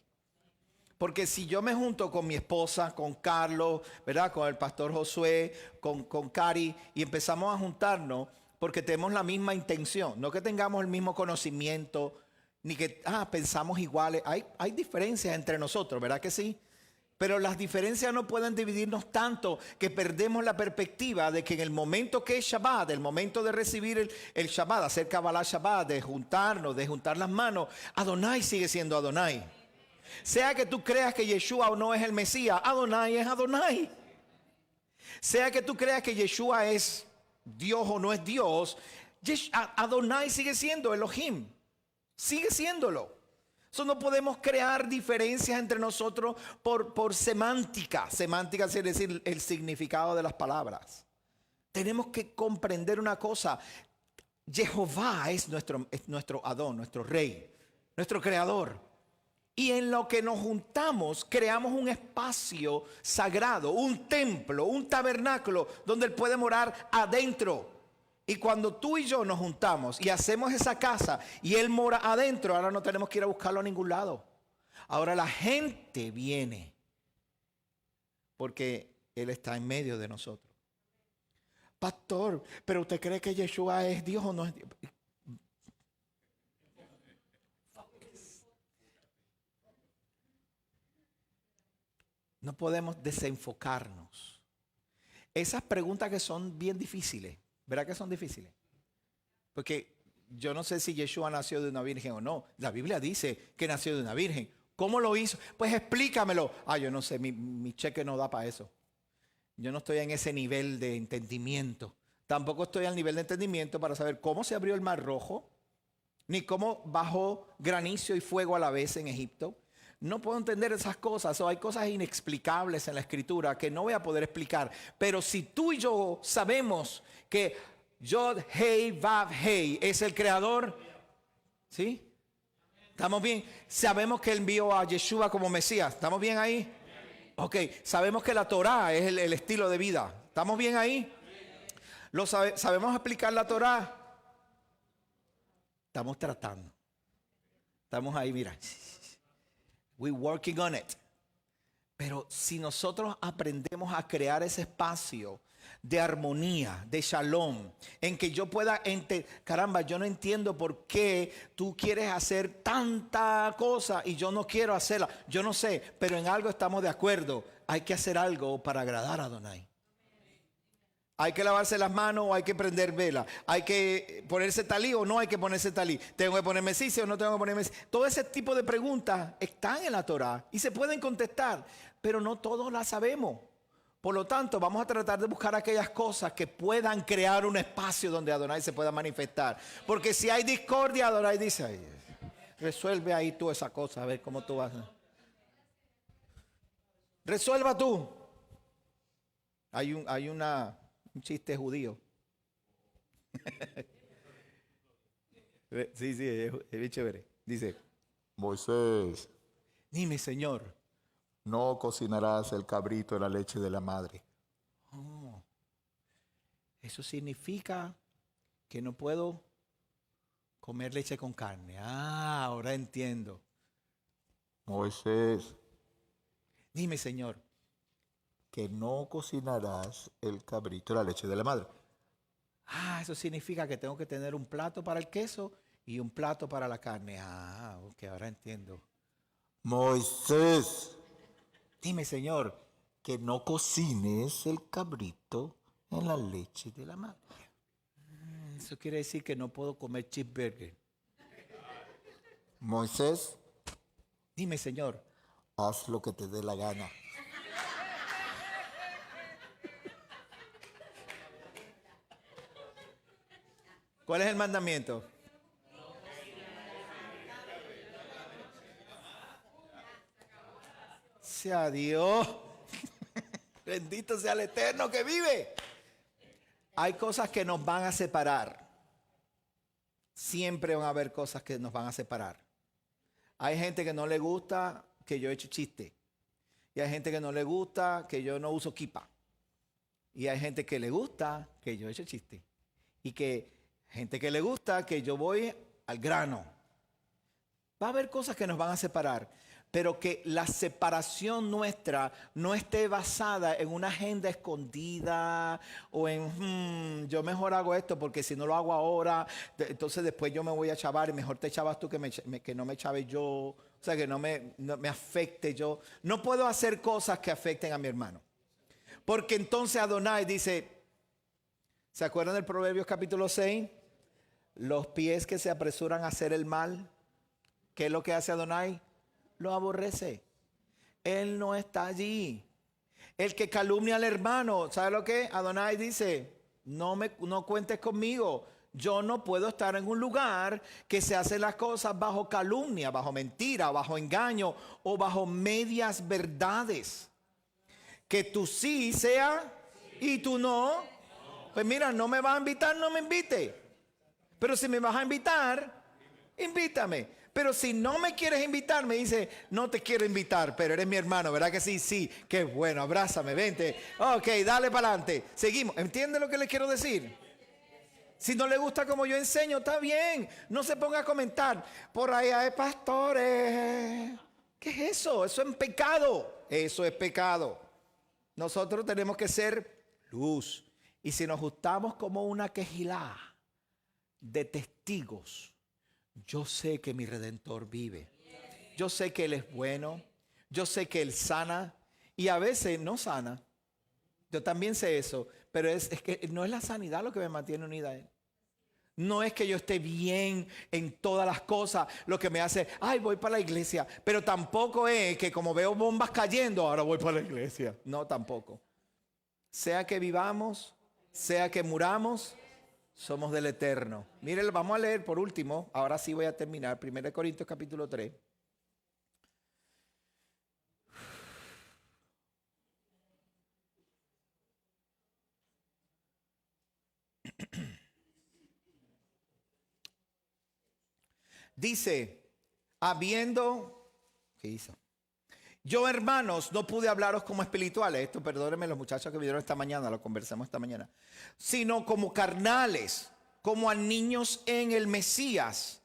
Porque si yo me junto con mi esposa, con Carlos, ¿verdad? Con el pastor Josué, con Cari, y empezamos a juntarnos porque tenemos la misma intención, no que tengamos el mismo conocimiento, ni que pensamos iguales. Hay diferencias entre nosotros, ¿verdad que sí? Pero las diferencias no pueden dividirnos tanto que perdemos la perspectiva de que en el momento que es Shabbat, el momento de recibir el Shabbat, hacer Kabbalah Shabbat, de juntarnos, de juntar las manos, Adonai sigue siendo Adonai. Sea que tú creas que Yeshua o no es el Mesías, Adonai es Adonai. Sea que tú creas que Yeshua es Dios o no es Dios, Adonai sigue siendo Elohim. Sigue siéndolo. So, no podemos crear diferencias entre nosotros por semántica. Semántica quiere decir el significado de las palabras. Tenemos que comprender una cosa. Jehová es nuestro Adón, nuestro Rey, nuestro Creador. Y en lo que nos juntamos, creamos un espacio sagrado, un templo, un tabernáculo donde Él puede morar adentro. Y cuando tú y yo nos juntamos y hacemos esa casa y Él mora adentro, ahora no tenemos que ir a buscarlo a ningún lado. Ahora la gente viene porque Él está en medio de nosotros. Pastor, ¿pero usted cree que Yeshua es Dios o no es Dios? No podemos desenfocarnos. Esas preguntas que son bien difíciles, ¿verdad que son difíciles? Porque yo no sé si Yeshua nació de una virgen o no. La Biblia dice que nació de una virgen. ¿Cómo lo hizo? Pues explícamelo. Yo no sé, mi cheque no da para eso. Yo no estoy en ese nivel de entendimiento. Tampoco estoy al nivel de entendimiento para saber cómo se abrió el Mar Rojo, ni cómo bajó granizo y fuego a la vez en Egipto. No puedo entender esas cosas, o hay cosas inexplicables en la Escritura que no voy a poder explicar. Pero si tú y yo sabemos que Yod, Hei, Vav, Hei es el creador, ¿sí? ¿Estamos bien? Sabemos que Él envió a Yeshua como Mesías. ¿Estamos bien ahí? Ok, sabemos que la Torah es el estilo de vida. ¿Estamos bien ahí? ¿Sabemos explicar la Torah? Estamos tratando. Estamos ahí, mira. We're working on it. Pero si nosotros aprendemos a crear ese espacio de armonía, de shalom, en que yo pueda caramba, yo no entiendo por qué tú quieres hacer tanta cosa y yo no quiero hacerla. Yo no sé, pero en algo estamos de acuerdo. Hay que hacer algo para agradar a Adonai. Hay que lavarse las manos o hay que prender vela. Hay que ponerse talí o no hay que ponerse talí. ¿Tengo que ponerme cicia o no tengo que ponerme cicia? Todo ese tipo de preguntas están en la Torah y se pueden contestar, pero no todos las sabemos. Por lo tanto, vamos a tratar de buscar aquellas cosas que puedan crear un espacio donde Adonai se pueda manifestar. Porque si hay discordia, Adonai dice, ay, resuelve ahí tú esa cosa, a ver cómo tú vas. Resuelva tú. Hay un chiste judío. Sí, es bien chévere. Dice, Moisés, dime, Señor. no cocinarás el cabrito en la leche de la madre. Oh, eso significa que no puedo comer leche con carne. Ahora entiendo. Moisés, Dime, Señor. que no cocinarás el cabrito en la leche de la madre. Eso significa que tengo que tener un plato para el queso y un plato para la carne. Ok, ahora entiendo. Moisés, Dime, Señor. que no cocines el cabrito en la leche de la madre. Eso quiere decir que no puedo comer cheeseburger. Moisés, Dime, Señor. haz lo que te dé la gana. ¿Cuál es el mandamiento? Sea Dios. Bendito sea el Eterno que vive. Hay cosas que nos van a separar. Siempre van a haber cosas que nos van a separar. Hay gente que no le gusta que yo eche chiste. Y hay gente que no le gusta que yo no uso kipa. Y hay gente que le gusta que yo eche chiste. Y que gente que le gusta que yo voy al grano. Va a haber cosas que nos van a separar, pero que la separación nuestra no esté basada en una agenda escondida o en yo mejor hago esto porque si no lo hago ahora, entonces después yo me voy a chavar y mejor te chavas tú que no me chave yo, o sea, que no me afecte yo. No puedo hacer cosas que afecten a mi hermano. Porque entonces Adonai dice, ¿se acuerdan del Proverbios capítulo 6? Los pies que se apresuran a hacer el mal, ¿qué es lo que hace Adonai? Lo aborrece. Él no está allí. El que calumnia al hermano, ¿sabe lo que? Adonai dice, no cuentes conmigo. Yo no puedo estar en un lugar que se hacen las cosas bajo calumnia, bajo mentira, bajo engaño o bajo medias verdades. Que tú sí sea y tú no. Pues mira, no me vas a invitar, no me invite. Pero si me vas a invitar, invítame. Pero si no me quieres invitar, me dice, no te quiero invitar, pero eres mi hermano, ¿verdad que sí? Sí, qué bueno, abrázame, vente. Ok, dale para adelante. Seguimos. ¿Entiende lo que le quiero decir? Si no le gusta como yo enseño, está bien. No se ponga a comentar. Por ahí hay pastores. ¿Qué es eso? Eso es pecado. Eso es pecado. Nosotros tenemos que ser luz. Y si nos juntamos como una quejilá de testigos, yo sé que mi Redentor vive. Yo sé que Él es bueno. Yo sé que Él sana. Y a veces no sana. Yo también sé eso. Pero es que no es la sanidad lo que me mantiene unida a Él. No es que yo esté bien en todas las cosas lo que me hace, ay, voy para la iglesia. Pero tampoco es que como veo bombas cayendo, ahora voy para la iglesia. No, tampoco. Sea que vivamos, sea que muramos, somos del Eterno. Miren, vamos a leer por último. Ahora sí voy a terminar. 1 Corintios capítulo 3. Dice, ¿qué hizo? Yo, hermanos, no pude hablaros como espirituales. Esto, perdónenme los muchachos que vinieron esta mañana, lo conversamos esta mañana. Sino como carnales, como a niños en el Mesías.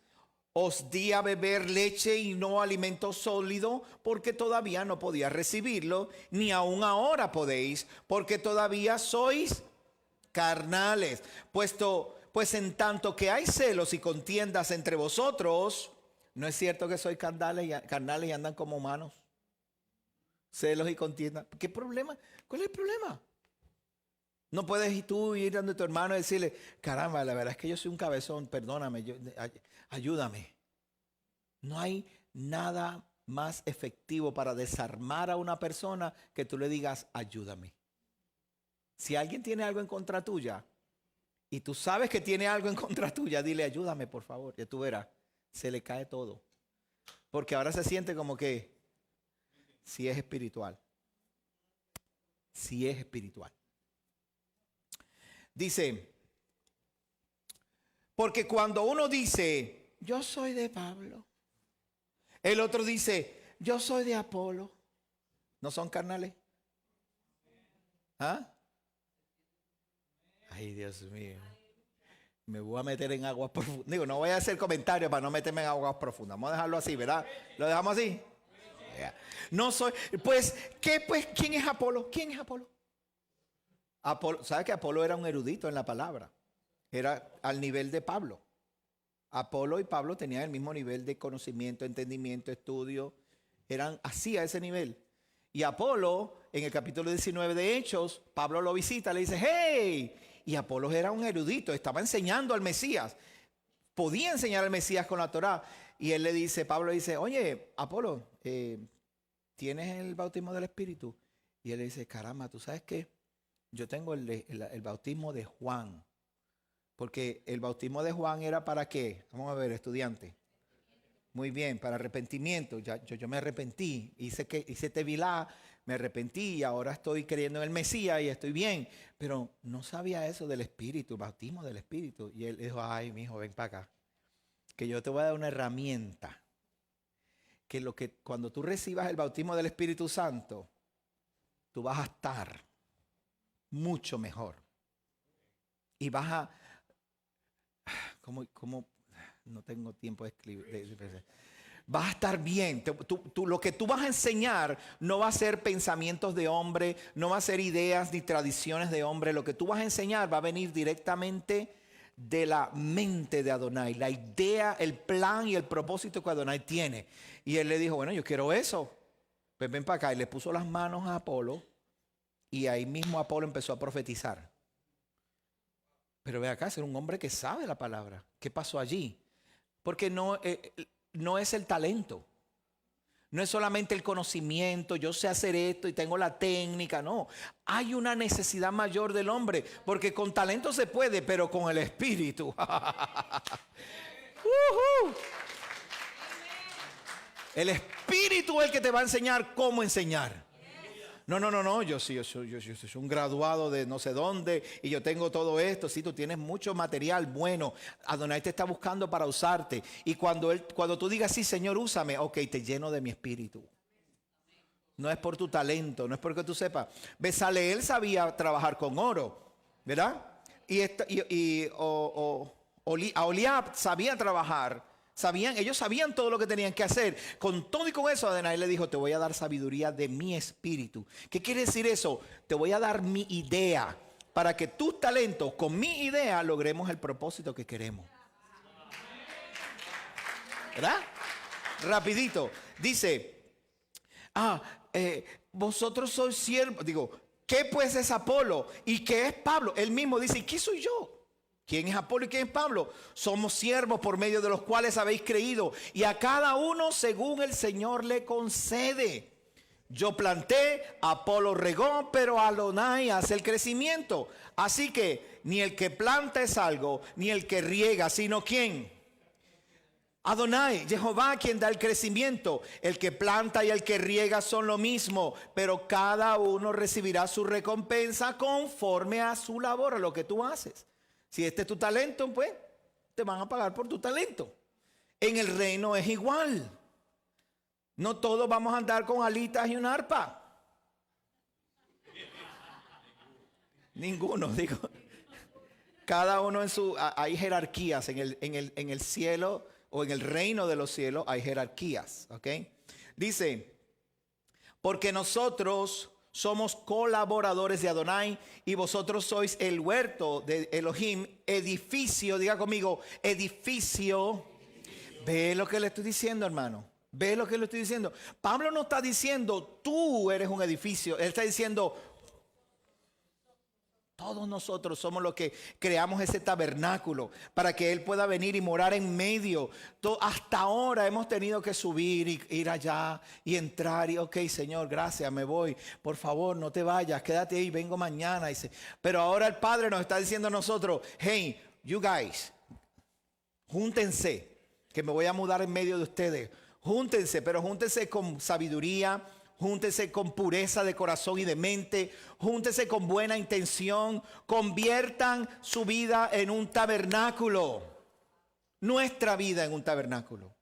Os di a beber leche y no alimento sólido, porque todavía no podía recibirlo, ni aún ahora podéis, porque todavía sois carnales. Pues en tanto que hay celos y contiendas entre vosotros, ¿no es cierto que sois carnales y andan como humanos? Celos y contiendas. ¿Qué problema? ¿Cuál es el problema? No puedes tú ir donde tu hermano y decirle, caramba, la verdad es que yo soy un cabezón, perdóname, ayúdame. No hay nada más efectivo para desarmar a una persona que tú le digas, ayúdame. Si alguien tiene algo en contra tuya y tú sabes que tiene algo en contra tuya, dile, ayúdame por favor. Ya tú verás, se le cae todo. Porque ahora se siente como que si es espiritual. Si es espiritual. Dice, porque cuando uno dice, yo soy de Pablo, el otro dice, yo soy de Apolo, ¿no son carnales? ¿Ah? Ay, Dios mío. Me voy a meter en aguas profundas. Digo, no voy a hacer comentarios para no meterme en aguas profundas. Vamos a dejarlo así, ¿verdad? ¿Lo dejamos así? Yeah. No soy, ¿quién es Apolo? ¿Quién es Apolo? Apolo, ¿sabe que Apolo era un erudito en la palabra? Era al nivel de Pablo. Apolo y Pablo tenían el mismo nivel de conocimiento, entendimiento, estudio. Eran así a ese nivel. Y Apolo, en el capítulo 19 de Hechos, Pablo lo visita, le dice, hey, y Apolos era un erudito, estaba enseñando al Mesías. Podía enseñar al Mesías con la Torá. Y él le dice, Pablo dice, oye, Apolo, ¿tienes el bautismo del Espíritu? Y él le dice, caramba, ¿tú sabes qué? Yo tengo el bautismo de Juan. Porque el bautismo de Juan era ¿para qué? Vamos a ver, estudiante. Muy bien, para arrepentimiento. Yo me arrepentí, hice tevilá, me arrepentí y ahora estoy creyendo en el Mesías y estoy bien. Pero no sabía eso del Espíritu, bautismo del Espíritu. Y él dijo, ay, mi hijo, ven para acá. Que yo te voy a dar una herramienta. Cuando tú recibas el bautismo del Espíritu Santo, tú vas a estar mucho mejor. Y vas a... ¿Cómo? No tengo tiempo de escribir. Vas a estar bien. Lo que tú vas a enseñar no va a ser pensamientos de hombre, no va a ser ideas ni tradiciones de hombre. Lo que tú vas a enseñar va a venir directamente de la mente de Adonai. La idea, el plan y el propósito que Adonai tiene. Y él le dijo, bueno, yo quiero eso. Pues ven para acá. Y le puso las manos a Apolo. Y ahí mismo Apolo empezó a profetizar. Pero ve acá, ser un hombre que sabe la palabra. ¿Qué pasó allí? Porque no es el talento. No es solamente el conocimiento, yo sé hacer esto y tengo la técnica, no. Hay una necesidad mayor del hombre, porque con talento se puede, pero con el espíritu. El espíritu es el que te va a enseñar cómo enseñar. No, yo soy un graduado de no sé dónde y yo tengo todo esto. Sí, tú tienes mucho material bueno. Adonai te está buscando para usarte. Y cuando tú digas, sí, Señor, úsame, ok, te lleno de mi espíritu. No es por tu talento, no es porque tú sepas. Bezaleel sabía trabajar con oro, ¿verdad? Aholiab sabía trabajar. Ellos sabían todo lo que tenían que hacer. Con todo y con eso, Adonai le dijo, te voy a dar sabiduría de mi espíritu. ¿Qué quiere decir eso? Te voy a dar mi idea para que tus talentos, con mi idea, logremos el propósito que queremos. ¿Verdad? Rapidito. Dice, vosotros sois siervos. Digo, ¿qué pues es Apolo? ¿Y qué es Pablo? Él mismo dice, ¿y qué soy yo? ¿Quién es Apolo y quién es Pablo? Somos siervos por medio de los cuales habéis creído. Y a cada uno según el Señor le concede. Yo planté, Apolo regó, pero Adonai hace el crecimiento. Así que ni el que planta es algo, ni el que riega, sino ¿quién? Adonai, Jehová, quien da el crecimiento. El que planta y el que riega son lo mismo, pero cada uno recibirá su recompensa conforme a su labor, a lo que tú haces. Si este es tu talento, pues te van a pagar por tu talento. En el reino es igual. No todos vamos a andar con alitas y un arpa. Ninguno, digo. Cada uno en su... Hay jerarquías en el cielo o en el reino de los cielos. Hay jerarquías, ¿ok? Dice, porque nosotros somos colaboradores de Adonai y vosotros sois el huerto de Elohim, edificio, diga conmigo, edificio. Ve lo que le estoy diciendo, hermano. Ve lo que le estoy diciendo. Pablo no está diciendo tú eres un edificio. Él está diciendo todos nosotros somos los que creamos ese tabernáculo para que Él pueda venir y morar en medio. Hasta ahora hemos tenido que subir y ir allá y entrar y ok, Señor, gracias, me voy. Por favor, no te vayas, quédate ahí, vengo mañana. Pero ahora el Padre nos está diciendo a nosotros, hey, you guys, júntense, que me voy a mudar en medio de ustedes. Júntense, pero júntense con sabiduría. Júntese con pureza de corazón y de mente. Júntese con buena intención. Conviertan su vida en un tabernáculo. Nuestra vida en un tabernáculo.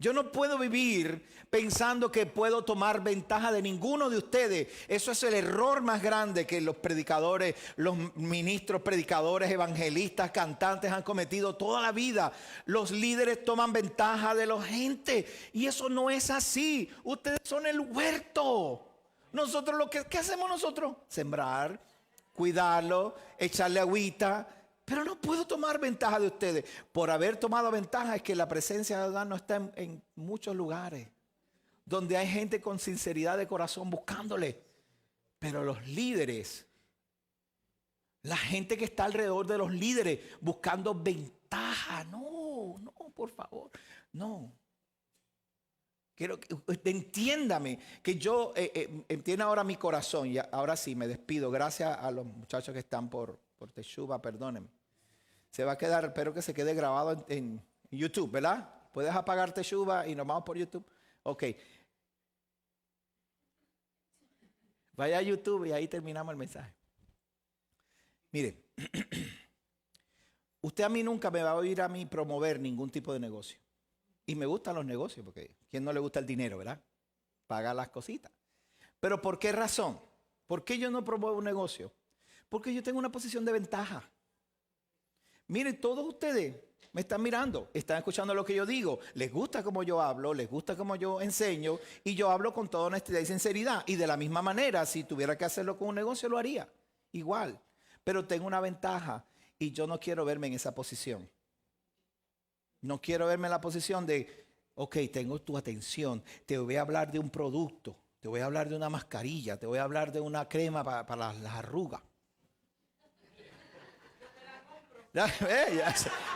Yo no puedo vivir pensando que puedo tomar ventaja de ninguno de ustedes. Eso es el error más grande que los predicadores, los ministros, predicadores, evangelistas, cantantes han cometido toda la vida. Los líderes toman ventaja de la gente y eso no es así. Ustedes son el huerto. Nosotros ¿qué hacemos nosotros? Sembrar, cuidarlo, echarle agüita. Pero no puedo tomar ventaja de ustedes. Por haber tomado ventaja es que la presencia de Dios no está en muchos lugares. Donde hay gente con sinceridad de corazón buscándole. Pero los líderes La gente que está alrededor de los líderes buscando ventaja. No, no, por favor, no. Quiero que entiéndame, que yo entienda ahora mi corazón. Y ahora sí, me despido. Gracias a los muchachos que están por Teshuva, perdónenme. Se va a quedar, espero que se quede grabado en YouTube, ¿verdad? ¿Puedes apagar Teshuva y nos vamos por YouTube? Ok. Vaya a YouTube y ahí terminamos el mensaje. Mire, usted a mí nunca me va a oír a mí promover ningún tipo de negocio. Y me gustan los negocios, porque ¿a quién no le gusta el dinero, verdad? Pagar las cositas. Pero ¿por qué razón? ¿Por qué yo no promuevo un negocio? Porque yo tengo una posición de ventaja. Miren, todos ustedes me están mirando, están escuchando lo que yo digo. Les gusta cómo yo hablo, les gusta cómo yo enseño. Y yo hablo con toda honestidad y sinceridad. Y de la misma manera, si tuviera que hacerlo con un negocio, lo haría. Igual. Pero tengo una ventaja y yo no quiero verme en esa posición. No quiero verme en la posición de, ok, tengo tu atención, te voy a hablar de un producto, te voy a hablar de una mascarilla, te voy a hablar de una crema para las arrugas.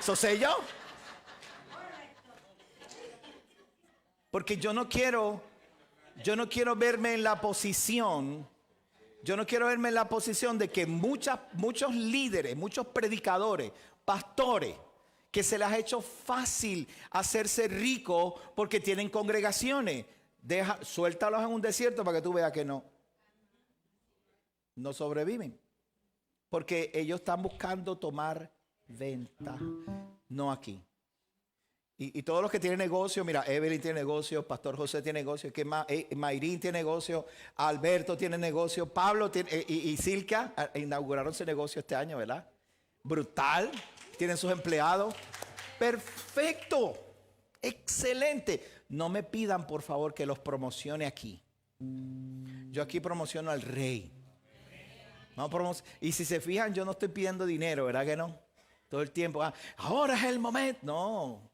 ¿Eso sé yo? Porque yo no quiero verme en la posición. Yo no quiero verme en la posición de que muchos líderes, muchos predicadores, pastores, que se les ha hecho fácil hacerse ricos porque tienen congregaciones. Suéltalos en un desierto para que tú veas que no sobreviven. Porque ellos están buscando tomar ventaja, no aquí. Y todos los que tienen negocio, mira, Evelyn tiene negocio, Pastor José tiene negocio, Mayrín tiene negocio, Alberto tiene negocio, Pablo tiene, y Silka inauguraron ese negocio este año, ¿verdad? Brutal, tienen sus empleados. Perfecto, excelente. No me pidan, por favor, que los promocione aquí. Yo aquí promociono al Rey. Y si se fijan, yo no estoy pidiendo dinero, ¿verdad que no? Todo el tiempo, ahora es el momento. No.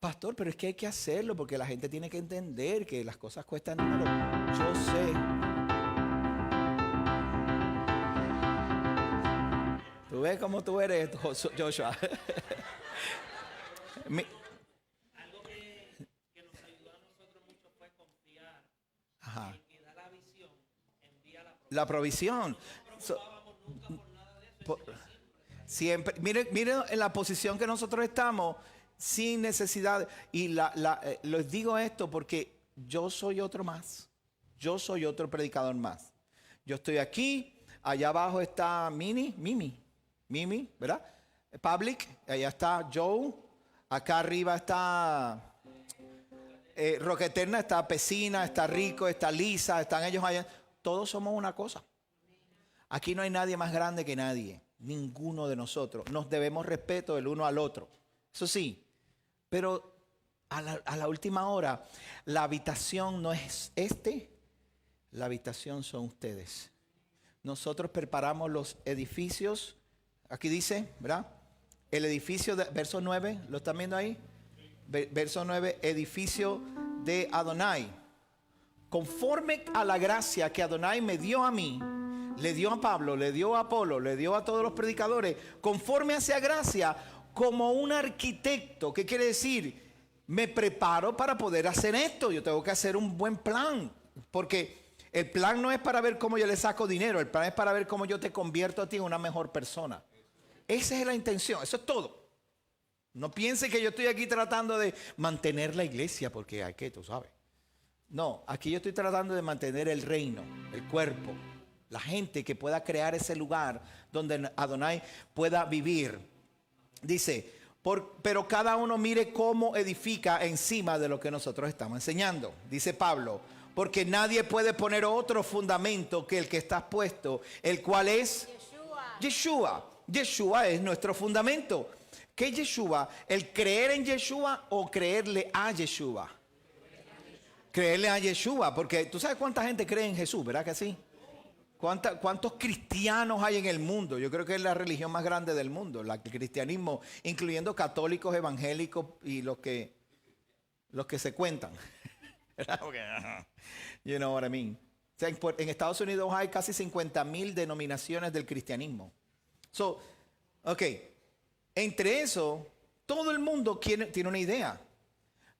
Pastor, pero es que hay que hacerlo porque la gente tiene que entender que las cosas cuestan dinero. Yo sé. Tú ves cómo tú eres, Joshua. Algo que nos ayudó a nosotros mucho fue confiar. Ajá. El que da la visión envía la provisión. Siempre, miren en la posición que nosotros estamos, sin necesidad. Y les digo esto porque yo soy otro más. Yo soy otro predicador más. Yo estoy aquí, allá abajo está Mimi, ¿verdad? Public, allá está Joe, acá arriba está Roca Eterna, está Pesina, está Rico, está Lisa, están ellos allá. Todos somos una cosa. Aquí no hay nadie más grande que nadie. Ninguno de nosotros. Nos debemos respeto el uno al otro. Eso sí. Pero a la última hora, la habitación no es la habitación son ustedes. Nosotros preparamos los edificios. Aquí dice, ¿verdad? El edificio, verso 9, ¿lo están viendo ahí? Verso 9, edificio de Adonai. Conforme a la gracia que Adonai me dio a mí, le dio a Pablo, le dio a Apolo, le dio a todos los predicadores, conforme a esa gracia, como un arquitecto. ¿Qué quiere decir? Me preparo para poder hacer esto. Yo tengo que hacer un buen plan, porque el plan no es para ver cómo yo le saco dinero, el plan es para ver cómo yo te convierto a ti en una mejor persona. Esa es la intención, eso es todo. No piense que yo estoy aquí tratando de mantener la iglesia, porque hay que, tú sabes. No, aquí yo estoy tratando de mantener el reino, el cuerpo, la gente que pueda crear ese lugar donde Adonai pueda vivir. Dice, pero cada uno mire cómo edifica encima de lo que nosotros estamos enseñando. Dice Pablo, porque nadie puede poner otro fundamento que el que está puesto, el cual es Yeshua. Yeshua es nuestro fundamento. ¿Qué es Yeshua? ¿El creer en Yeshua o creerle a Yeshua? Creerle a Yeshua, porque tú sabes cuánta gente cree en Jesús, ¿verdad que sí? ¿Cuántos cristianos hay en el mundo? Yo creo que es la religión más grande del mundo, el cristianismo, incluyendo católicos, evangélicos y los que se cuentan. You know what I mean? sea, en Estados Unidos hay casi 50,000 denominaciones del cristianismo. Ok, entre eso, todo el mundo tiene una idea.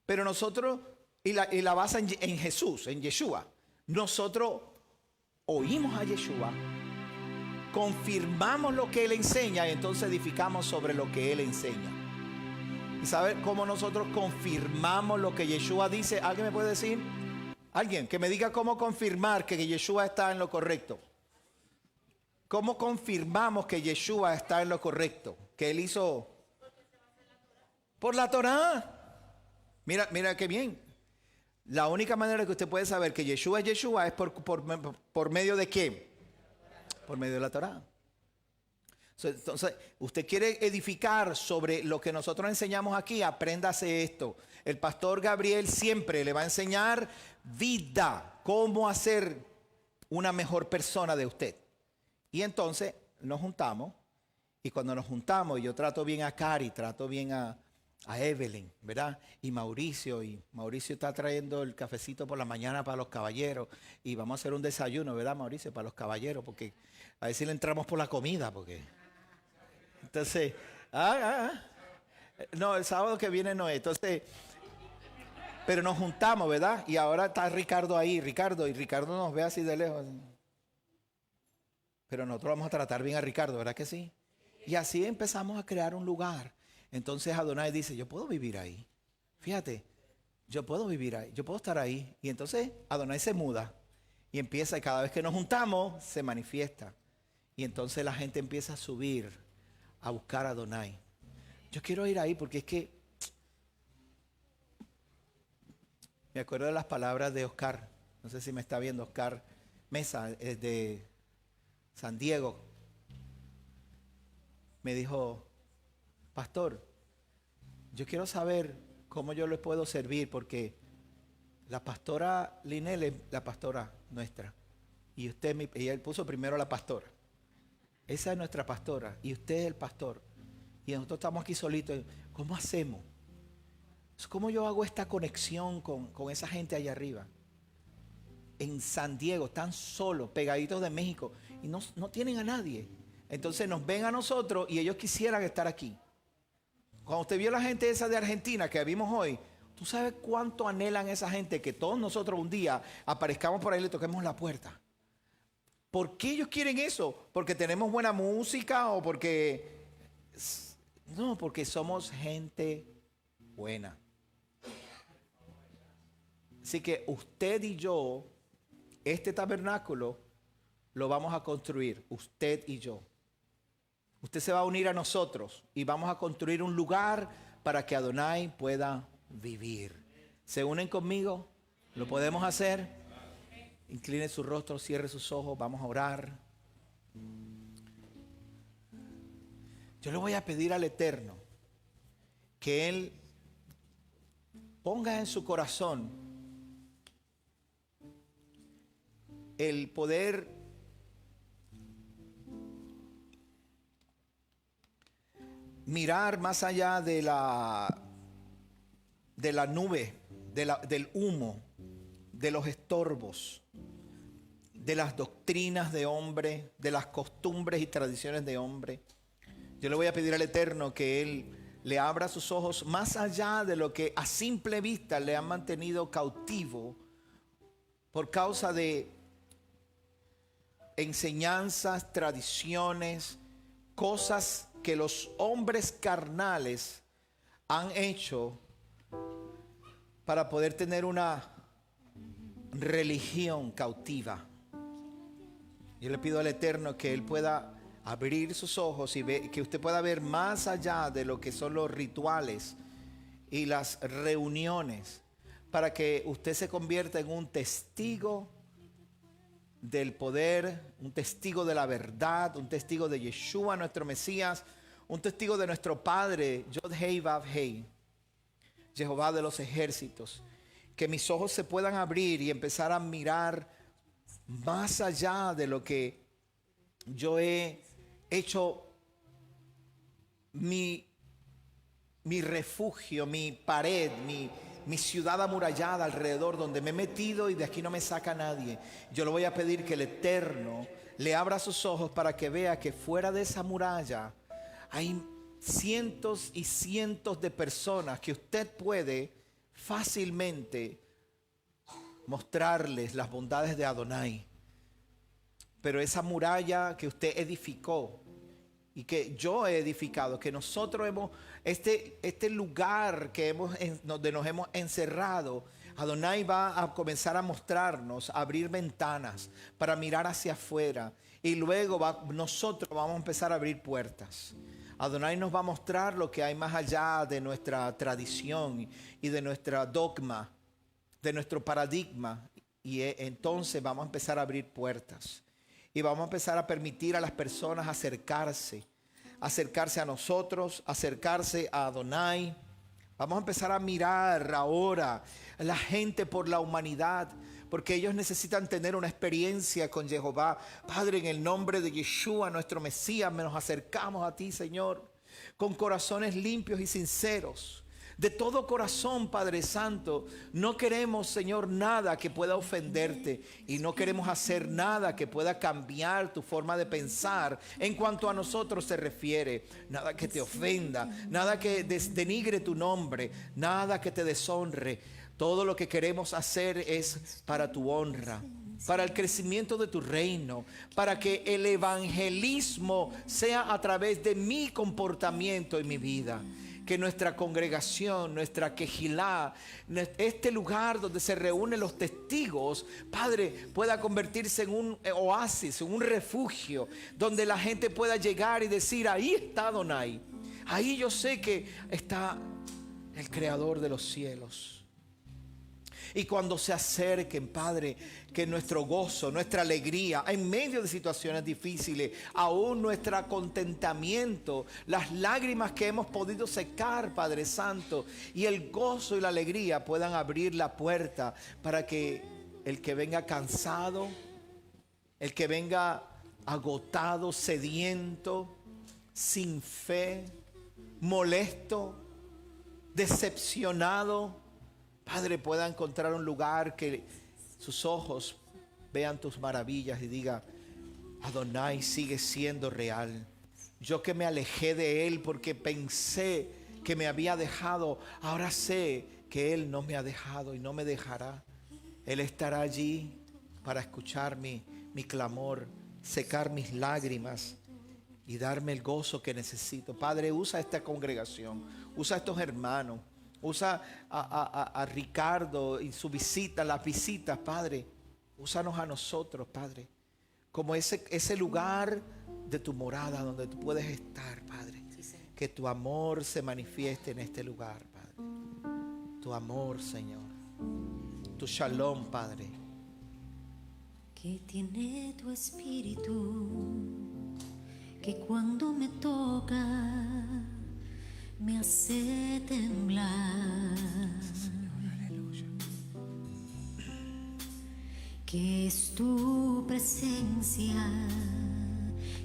Pero nosotros, y la basa en Jesús, en Yeshua. Nosotros oímos a Yeshua, confirmamos lo que Él enseña y entonces edificamos sobre lo que Él enseña. ¿Y sabe cómo nosotros confirmamos lo que Yeshua dice? ¿Alguien me puede decir? Alguien que me diga cómo confirmar que Yeshua está en lo correcto. ¿Cómo confirmamos que Yeshua está en lo correcto? Que Él hizo por la Torá. Mira qué bien. La única manera que usted puede saber que Yeshua es Yeshua es por medio de qué? Por medio de la Torá. Entonces, usted quiere edificar sobre lo que nosotros enseñamos aquí, apréndase esto. El pastor Gabriel siempre le va a enseñar vida, cómo hacer una mejor persona de usted. Y entonces nos juntamos, y cuando nos juntamos, yo trato bien a Cari, trato bien a Evelyn, ¿verdad? Y Mauricio está trayendo el cafecito por la mañana para los caballeros, y vamos a hacer un desayuno, ¿verdad, Mauricio? Para los caballeros, porque a ver si le entramos por la comida, porque... Entonces, no, el sábado que viene no es, entonces... Pero nos juntamos, ¿verdad? Y ahora está Ricardo ahí, y Ricardo nos ve así de lejos. Pero nosotros vamos a tratar bien a Ricardo, ¿verdad que sí? Y así empezamos a crear un lugar. Entonces Adonai dice, yo puedo vivir ahí. Fíjate, yo puedo vivir ahí, yo puedo estar ahí. Y entonces Adonai se muda y empieza, y cada vez que nos juntamos, se manifiesta. Y entonces la gente empieza a subir, a buscar a Adonai. Yo quiero ir ahí porque es que me acuerdo de las palabras de Oscar. No sé si me está viendo Oscar Mesa, de San Diego. Me dijo, pastor, yo quiero saber cómo yo le puedo servir porque la pastora Linel es la pastora nuestra. Y ella puso primero a la pastora. Esa es nuestra pastora y usted es el pastor. Y nosotros estamos aquí solitos. ¿Cómo hacemos? ¿Cómo yo hago esta conexión con esa gente allá arriba? En San Diego, están solos, pegaditos de México. Y no tienen a nadie. Entonces nos ven a nosotros y ellos quisieran estar aquí. Cuando usted vio a la gente esa de Argentina que vimos hoy, ¿tú sabes cuánto anhelan esa gente que todos nosotros un día aparezcamos por ahí y le toquemos la puerta? ¿Por qué ellos quieren eso? ¿Porque tenemos buena música o porque... No, porque somos gente buena. Así que usted y yo, este tabernáculo, lo vamos a construir, usted y yo. Usted se va a unir a nosotros y vamos a construir un lugar para que Adonai pueda vivir. ¿Se unen conmigo? ¿Lo podemos hacer? Incline su rostro, cierre sus ojos, vamos a orar. Yo le voy a pedir al Eterno que Él ponga en su corazón el poder mirar más allá de la nube, del humo, de los estorbos, de las doctrinas de hombre, de las costumbres y tradiciones de hombre. Yo le voy a pedir al Eterno que Él le abra sus ojos más allá de lo que a simple vista le han mantenido cautivo por causa de enseñanzas, tradiciones, cosas que los hombres carnales han hecho para poder tener una religión cautiva. Yo le pido al Eterno que Él pueda abrir sus ojos y que usted pueda ver más allá de lo que son los rituales y las reuniones, para que usted se convierta en un testigo del poder, un testigo de la verdad, un testigo de Yeshua, nuestro Mesías, un testigo de nuestro Padre, Yod-Hei Vav-Hei, Jehová de los ejércitos. Que mis ojos se puedan abrir y empezar a mirar más allá de lo que yo he hecho mi refugio, mi pared, mi ciudad amurallada alrededor donde me he metido y de aquí no me saca nadie. Yo le voy a pedir que el Eterno le abra sus ojos para que vea que fuera de esa muralla hay cientos y cientos de personas que usted puede fácilmente mostrarles las bondades de Adonai. Pero esa muralla que usted edificó y que yo he edificado, que nosotros hemos, este lugar que donde nos hemos encerrado, Adonai va a comenzar a mostrarnos, a abrir ventanas para mirar hacia afuera, y luego nosotros vamos a empezar a abrir puertas. Adonai nos va a mostrar lo que hay más allá de nuestra tradición y de nuestra dogma, de nuestro paradigma, y entonces vamos a empezar a abrir puertas. Y vamos a empezar a permitir a las personas acercarse a nosotros, acercarse a Adonai. Vamos a empezar a mirar ahora a la gente por la humanidad, porque ellos necesitan tener una experiencia con Jehová. Padre, en el nombre de Yeshua, nuestro Mesías, nos acercamos a ti, Señor, con corazones limpios y sinceros. De todo corazón, Padre Santo, no queremos, Señor, nada que pueda ofenderte, y no queremos hacer nada que pueda cambiar tu forma de pensar en cuanto a nosotros se refiere. Nada que te ofenda, nada que denigre tu nombre, nada que te deshonre. Todo lo que queremos hacer es para tu honra, para el crecimiento de tu reino, para que el evangelismo sea a través de mi comportamiento y mi vida. Que nuestra congregación, nuestra quejilá, este lugar donde se reúnen los testigos, Padre, pueda convertirse en un oasis, en un refugio, donde la gente pueda llegar y decir: ahí está Adonai, ahí yo sé que está el Creador de los cielos. Y cuando se acerquen, Padre, que nuestro gozo, nuestra alegría en medio de situaciones difíciles, aún nuestro contentamiento, las lágrimas que hemos podido secar, Padre Santo, y el gozo y la alegría puedan abrir la puerta para que el que venga cansado, el que venga agotado, sediento, sin fe, molesto, decepcionado, Padre, pueda encontrar un lugar que sus ojos vean tus maravillas y diga: Adonai sigue siendo real. Yo que me alejé de Él porque pensé que me había dejado, ahora sé que Él no me ha dejado y no me dejará. Él estará allí para escuchar mi clamor, secar mis lágrimas y darme el gozo que necesito. Padre, usa esta congregación, usa a estos hermanos. Usa a Ricardo y su visita, las visitas, Padre. Úsanos a nosotros, Padre, como ese lugar de tu morada donde tú puedes estar, Padre. Que tu amor se manifieste en este lugar, Padre. Tu amor, Señor. Tu shalom, Padre. Que tiene tu espíritu, que cuando me toca me hace temblar. Que es tu presencia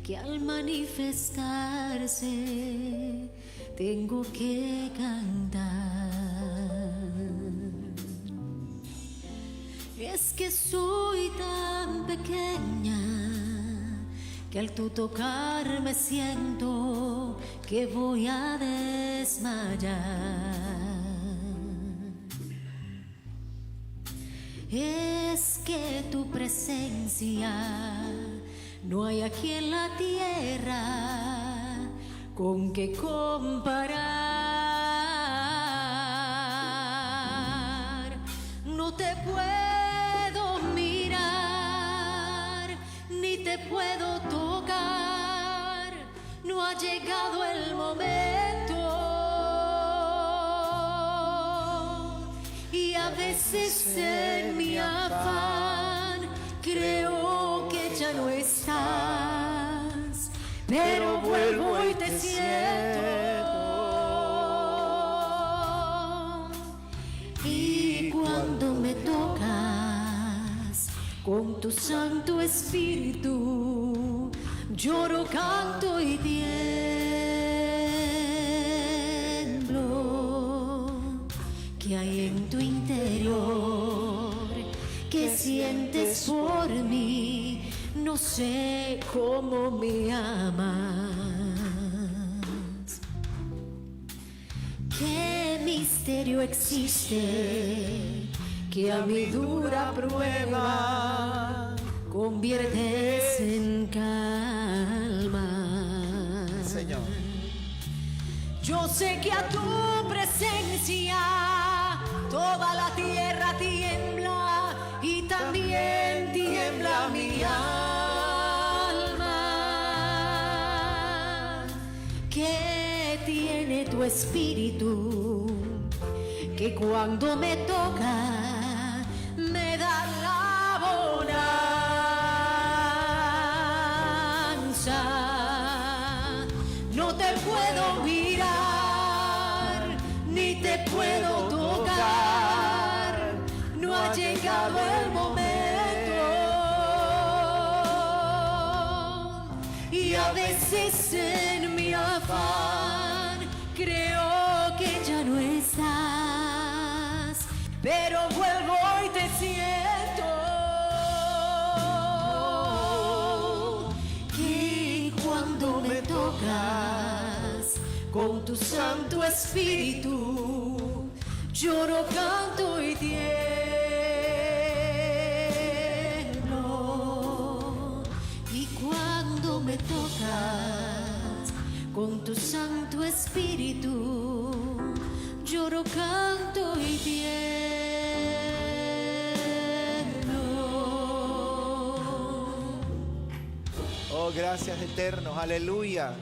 que al manifestarse tengo que cantar. Es que soy tan pequeña que al tu tocar me siento que voy a desmayar. Es que tu presencia no hay aquí en la tierra con qué comparar. No te puedo mirar ni te puedo tocar, no ha llegado el momento. Y a veces en mi afán creo que ya no estás, pero vuelvo y te siento. Y cuando me tocas con tu Santo Espíritu, lloro, canto y tiemblo. ¿Qué hay en tu interior? ¿Qué sientes por mí? No sé cómo me amas. ¿Qué misterio existe que a mi dura prueba conviertes en calma? Señor. Yo sé que a tu presencia toda la tierra tiembla y también tiembla mi alma. ¿Qué tiene tu espíritu que cuando me toca me da la bonanza? No te puedo mirar ni te puedo tocar, no ha llegado el momento. Y a veces en mi afán creo que ya no estás, pero vuelvo y te siento. Que cuando me tocas con tu Santo Espíritu, lloro, canto y tiemblo. Y cuando me tocas con tu Santo Espíritu, lloro, canto y tiemblo. Oh, gracias, eternos. Aleluya.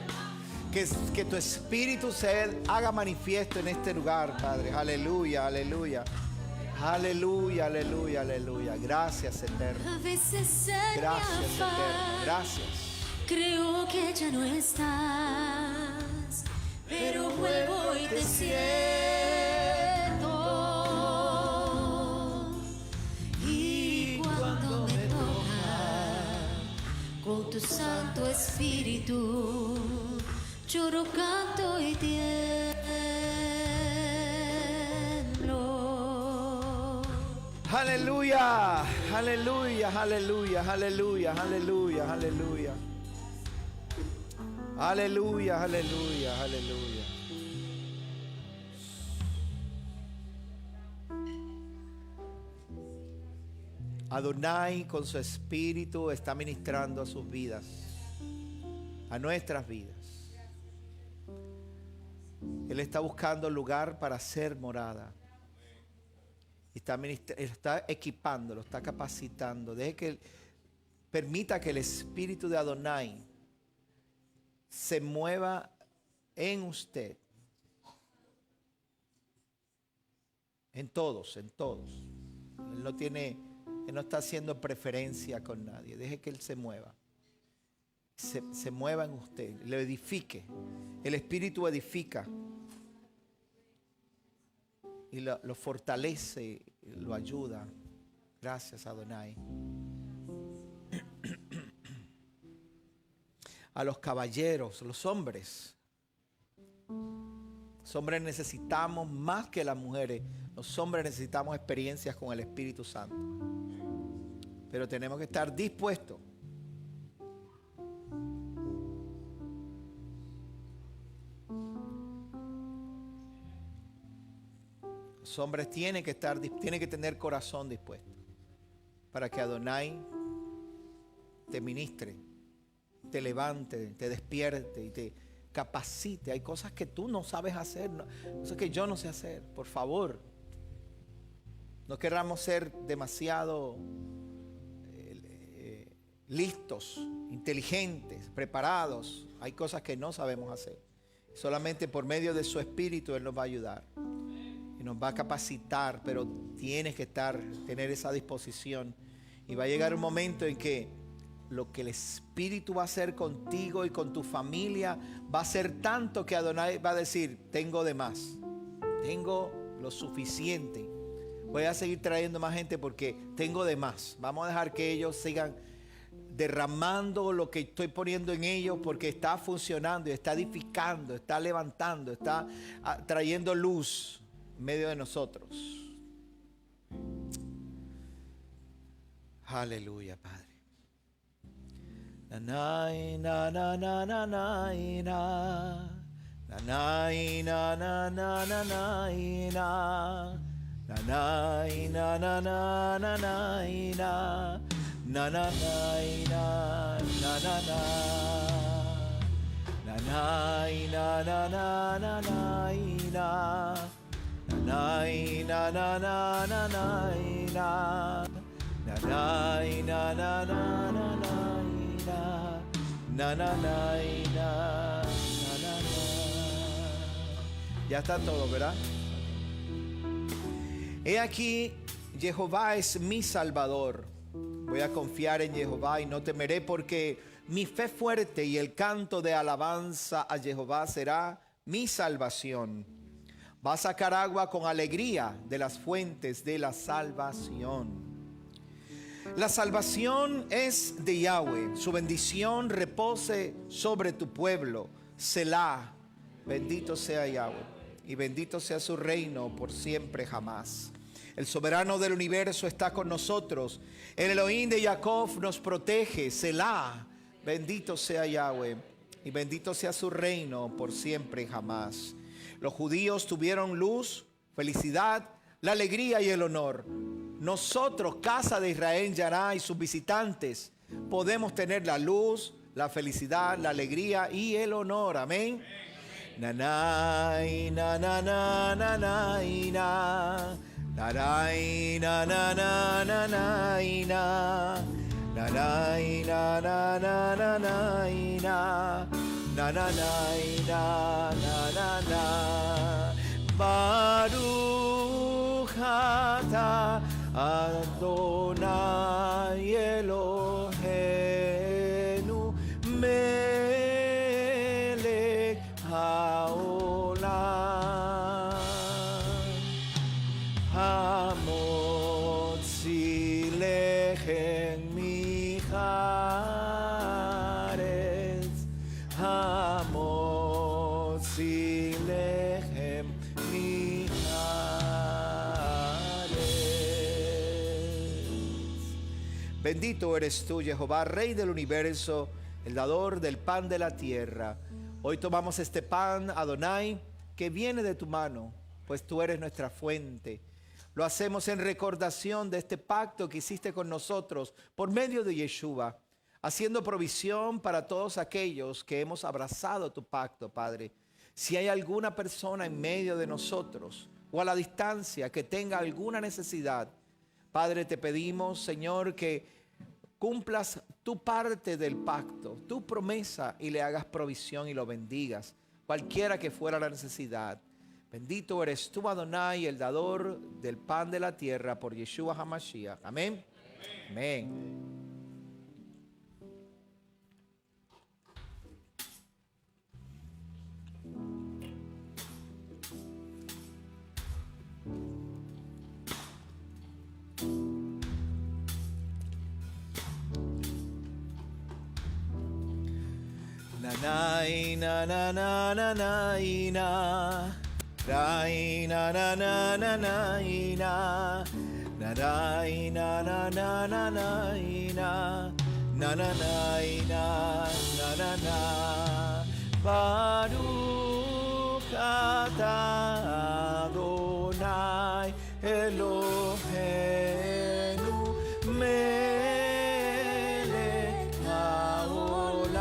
Que tu espíritu se haga manifiesto en este lugar, Padre. Aleluya, aleluya. Aleluya, aleluya, aleluya. Gracias, eterno. A veces en Gracias, mi eterno. afán Gracias. creo que ya no estás, pero vuelvo y te siento. Y cuando me toca con tu Santo Espíritu, lloro, canto y tiemblo. Aleluya, aleluya, aleluya, aleluya, aleluya, aleluya. Aleluya, aleluya, aleluya. Adonai con su espíritu está ministrando a sus vidas, a nuestras vidas. Él está buscando lugar para hacer morada. Está equipando, lo está capacitando. Permita que el espíritu de Adonai se mueva en usted. En todos, en todos. Él no está haciendo preferencia con nadie. Deje que Él se mueva. Se mueva en usted, lo edifique. El espíritu edifica y lo fortalece, lo ayuda. Gracias, Adonai. A los caballeros, los hombres. Los hombres necesitamos más que las mujeres. Los hombres necesitamos experiencias con el Espíritu Santo. Pero tenemos que estar dispuestos. Los hombres tienen que tener corazón dispuesto para que Adonai te ministre, te levante, te despierte y te capacite. Hay cosas que tú no sabes hacer, cosas que yo no sé hacer. Por favor, no queramos ser demasiado listos, inteligentes, preparados. Hay cosas que no sabemos hacer. Solamente por medio de su espíritu Él nos va a ayudar y nos va a capacitar, pero tienes que tener esa disposición. Y va a llegar un momento en que lo que el Espíritu va a hacer contigo y con tu familia va a ser tanto que Adonai va a decir: tengo de más, tengo lo suficiente, voy a seguir trayendo más gente porque tengo de más. Vamos a dejar que ellos sigan derramando lo que estoy poniendo en ellos, porque está funcionando y está edificando, está levantando, está trayendo luz. en medio de nosotros. Aleluya, Padre. Na na na na na na na na. Na na na na na na na na. Na na na na na na na. Na na na na na na na. Na na na na na na na. Na na na na na na. Na na na na na na na. Na na na. Ya está todo, ¿verdad? He aquí, Jehová es mi Salvador. Voy a confiar en Jehová y no temeré, porque mi fe fuerte y el canto de alabanza a Jehová será mi salvación. Va a sacar agua con alegría de las fuentes de la salvación. La salvación es de Yahweh. Su bendición repose sobre tu pueblo. Selah. Bendito sea Yahweh. Y bendito sea su reino por siempre jamás. El soberano del universo está con nosotros. El Elohim de Jacob nos protege. Selah. Bendito sea Yahweh. Y bendito sea su reino por siempre jamás. Los judíos tuvieron luz, felicidad, la alegría y el honor. Nosotros, casa de Israel, Yará y sus visitantes, podemos tener la luz, la felicidad, la alegría y el honor. Amén. Na na na na na na na na. Na na na na na na na. Na na na na na na na. Na na na na na. Baruch atah Adonai Eloheinu melech haolam hamotzi lechem micharetz hamotzi lechem Bendito eres tú, Jehová, Rey del universo, el dador del pan de la tierra. Hoy tomamos este pan, Adonai, que viene de tu mano, pues tú eres nuestra fuente. Lo hacemos en recordación de este pacto que hiciste con nosotros por medio de Yeshua, haciendo provisión para todos aquellos que hemos abrazado tu pacto, Padre. Si hay alguna persona en medio de nosotros o a la distancia que tenga alguna necesidad, Padre, te pedimos, Señor, que cumplas tu parte del pacto, tu promesa, y le hagas provisión y lo bendigas, cualquiera que fuera la necesidad. Bendito eres tú, Adonai, el dador del pan de la tierra, por Yeshua HaMashiach. Amén. Amén. Amén. Na na na na na na na. Rai na na na na na na. Na rai na na na na na na. Na na na na. Baruch atah Adonai Eloheinu melech haolam.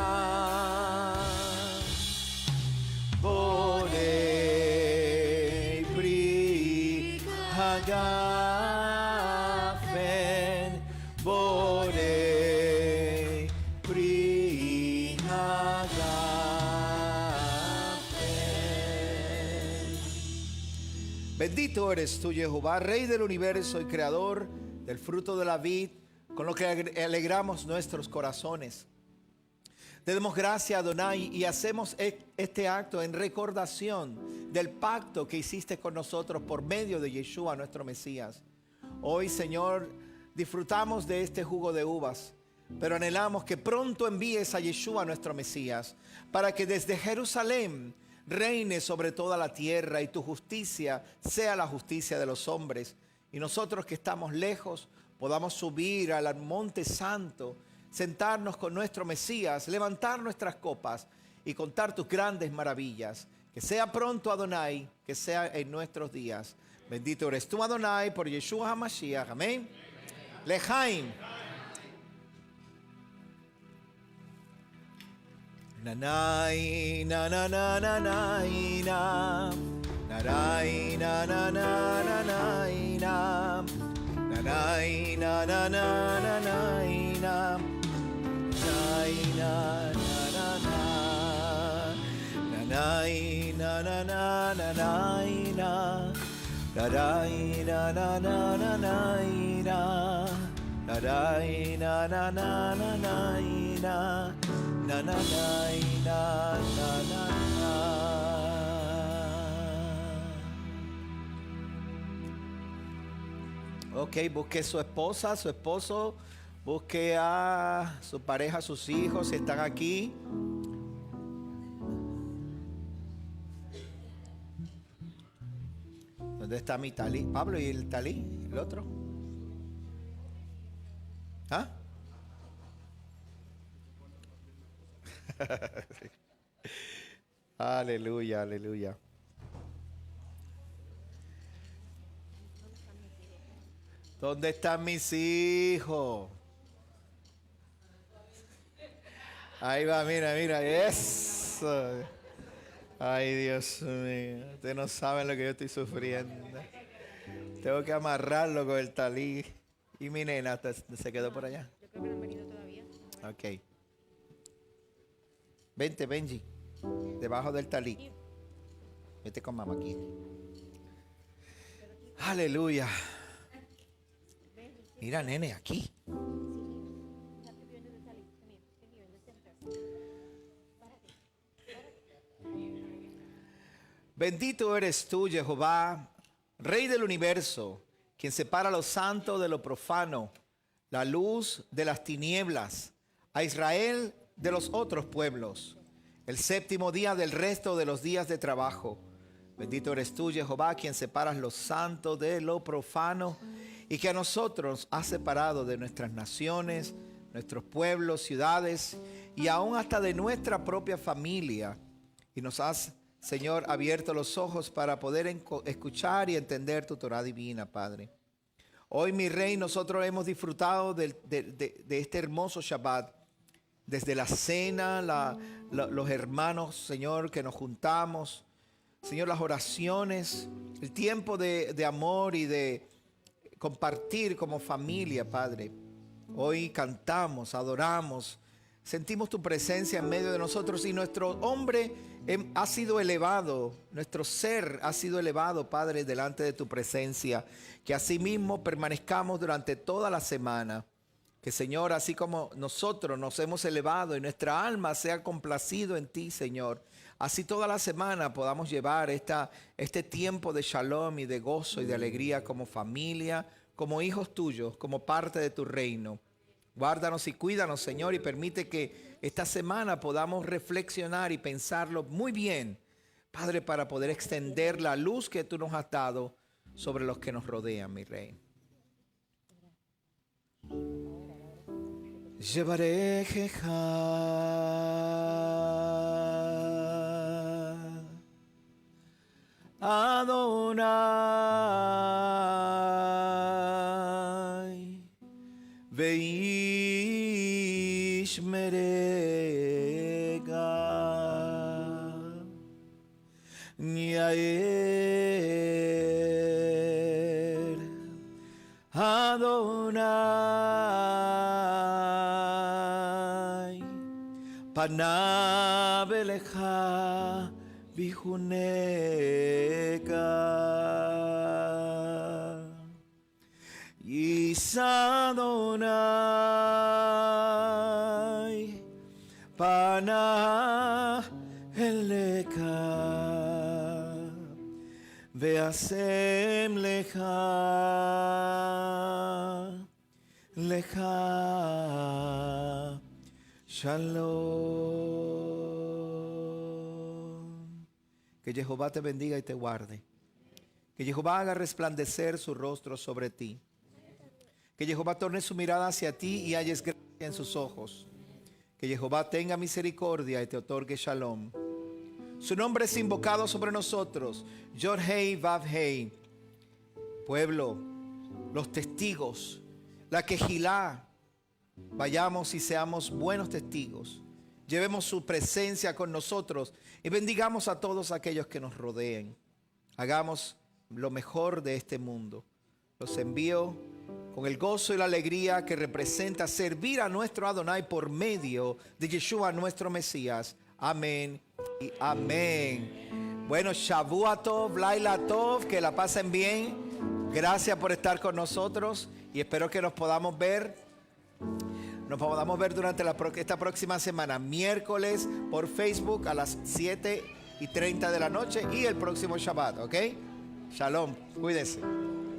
Borei brit hagafen. Borei brit hagafen. Bendito eres tú, Jehová, Rey del universo y creador del fruto de la vid, con lo que alegramos nuestros corazones. Te damos gracias, Adonai, y hacemos este acto en recordación del pacto que hiciste con nosotros por medio de Yeshua, nuestro Mesías. Hoy, Señor, disfrutamos de este jugo de uvas, pero anhelamos que pronto envíes a Yeshua, nuestro Mesías, para que desde Jerusalén reine sobre toda la tierra y tu justicia sea la justicia de los hombres. Y nosotros que estamos lejos podamos subir al monte santo, sentarnos con nuestro Mesías, levantar nuestras copas y contar tus grandes maravillas. Que sea pronto, Adonai, que sea en nuestros días. Bendito eres tú, Adonai, por Yeshua HaMashiach. Amén. Lejaim. Nanai, na na na na na na. Narai, na na na na na na. Nanai, na na na na na na. Nanai, na na na na. Nanai, na na na na na na. Narai, na na na na na na. Narai, na na na na na na. Na na na na na na na. Ok, busque su esposa, su esposo, busque a su pareja, sus hijos, si están aquí. ¿Dónde está mi talí? Pablo, ¿y el talí? ¿El otro? ¿Ah? Aleluya, aleluya. ¿Dónde están mis hijos? Ahí va, mira, mira, eso. Ay, Dios mío, ustedes no saben lo que yo estoy sufriendo. Tengo que amarrarlo con el talí. ¿Y mi nena se quedó por allá? Yo creo que no han venido todavía. Ok. Vente, Benji, debajo del talí. Vete con mamá aquí. Aleluya. Mira, nene, aquí. Bendito eres tú, Jehová, Rey del universo, quien separa lo santo de lo profano, la luz de las tinieblas, a Israel de los otros pueblos, el séptimo día del resto de los días de trabajo. Bendito eres tú, Jehová, quien separas lo santo de lo profano y que a nosotros has separado de nuestras naciones, nuestros pueblos, ciudades y aún hasta de nuestra propia familia. Y nos has, Señor, abierto los ojos para poder escuchar y entender tu Torah divina, Padre. Hoy, mi Rey, nosotros hemos disfrutado de este hermoso Shabbat. Desde la cena, los hermanos, Señor, que nos juntamos. Señor, las oraciones, el tiempo de amor y de compartir como familia, Padre. Hoy cantamos, adoramos, sentimos tu presencia en medio de nosotros y nuestro hombre ha sido elevado, nuestro ser ha sido elevado, Padre, delante de tu presencia. Que asimismo permanezcamos durante toda la semana. Que, Señor, así como nosotros nos hemos elevado y nuestra alma se ha complacido en ti, Señor, así toda la semana podamos llevar este tiempo de shalom y de gozo y de alegría como familia, como hijos tuyos, como parte de tu reino. Guárdanos y cuídanos, Señor, y permite que esta semana podamos reflexionar y pensarlo muy bien, Padre, para poder extender la luz que tú nos has dado sobre los que nos rodean, mi Rey. Yevarejeja Adonai Veish merega Yair Adonai Panabelecha Bihuneka Yisadonai Pana Eleka Veasem Lecha Lecha Shalom. Que Jehová te bendiga y te guarde. Que Jehová haga resplandecer su rostro sobre ti. Que Jehová torne su mirada hacia ti y halles gracia en sus ojos. Que Jehová tenga misericordia y te otorgue shalom. Su nombre es invocado sobre nosotros. Yod-Hei Vav-Hei. Pueblo, los testigos, la Quejilá. Vayamos y seamos buenos testigos. Llevemos su presencia con nosotros y bendigamos a todos aquellos que nos rodeen. Hagamos lo mejor de este mundo. Los envío con el gozo y la alegría que representa servir a nuestro Adonai por medio de Yeshua, nuestro Mesías. Amén y amén. Bueno, Shavua Tov, Laila Tov, que la pasen bien. Gracias por estar con nosotros y espero que nos podamos ver. Nos podamos ver durante esta próxima semana, miércoles por Facebook a las 7:30 de la noche y el próximo Shabbat, ¿ok? Shalom, cuídense.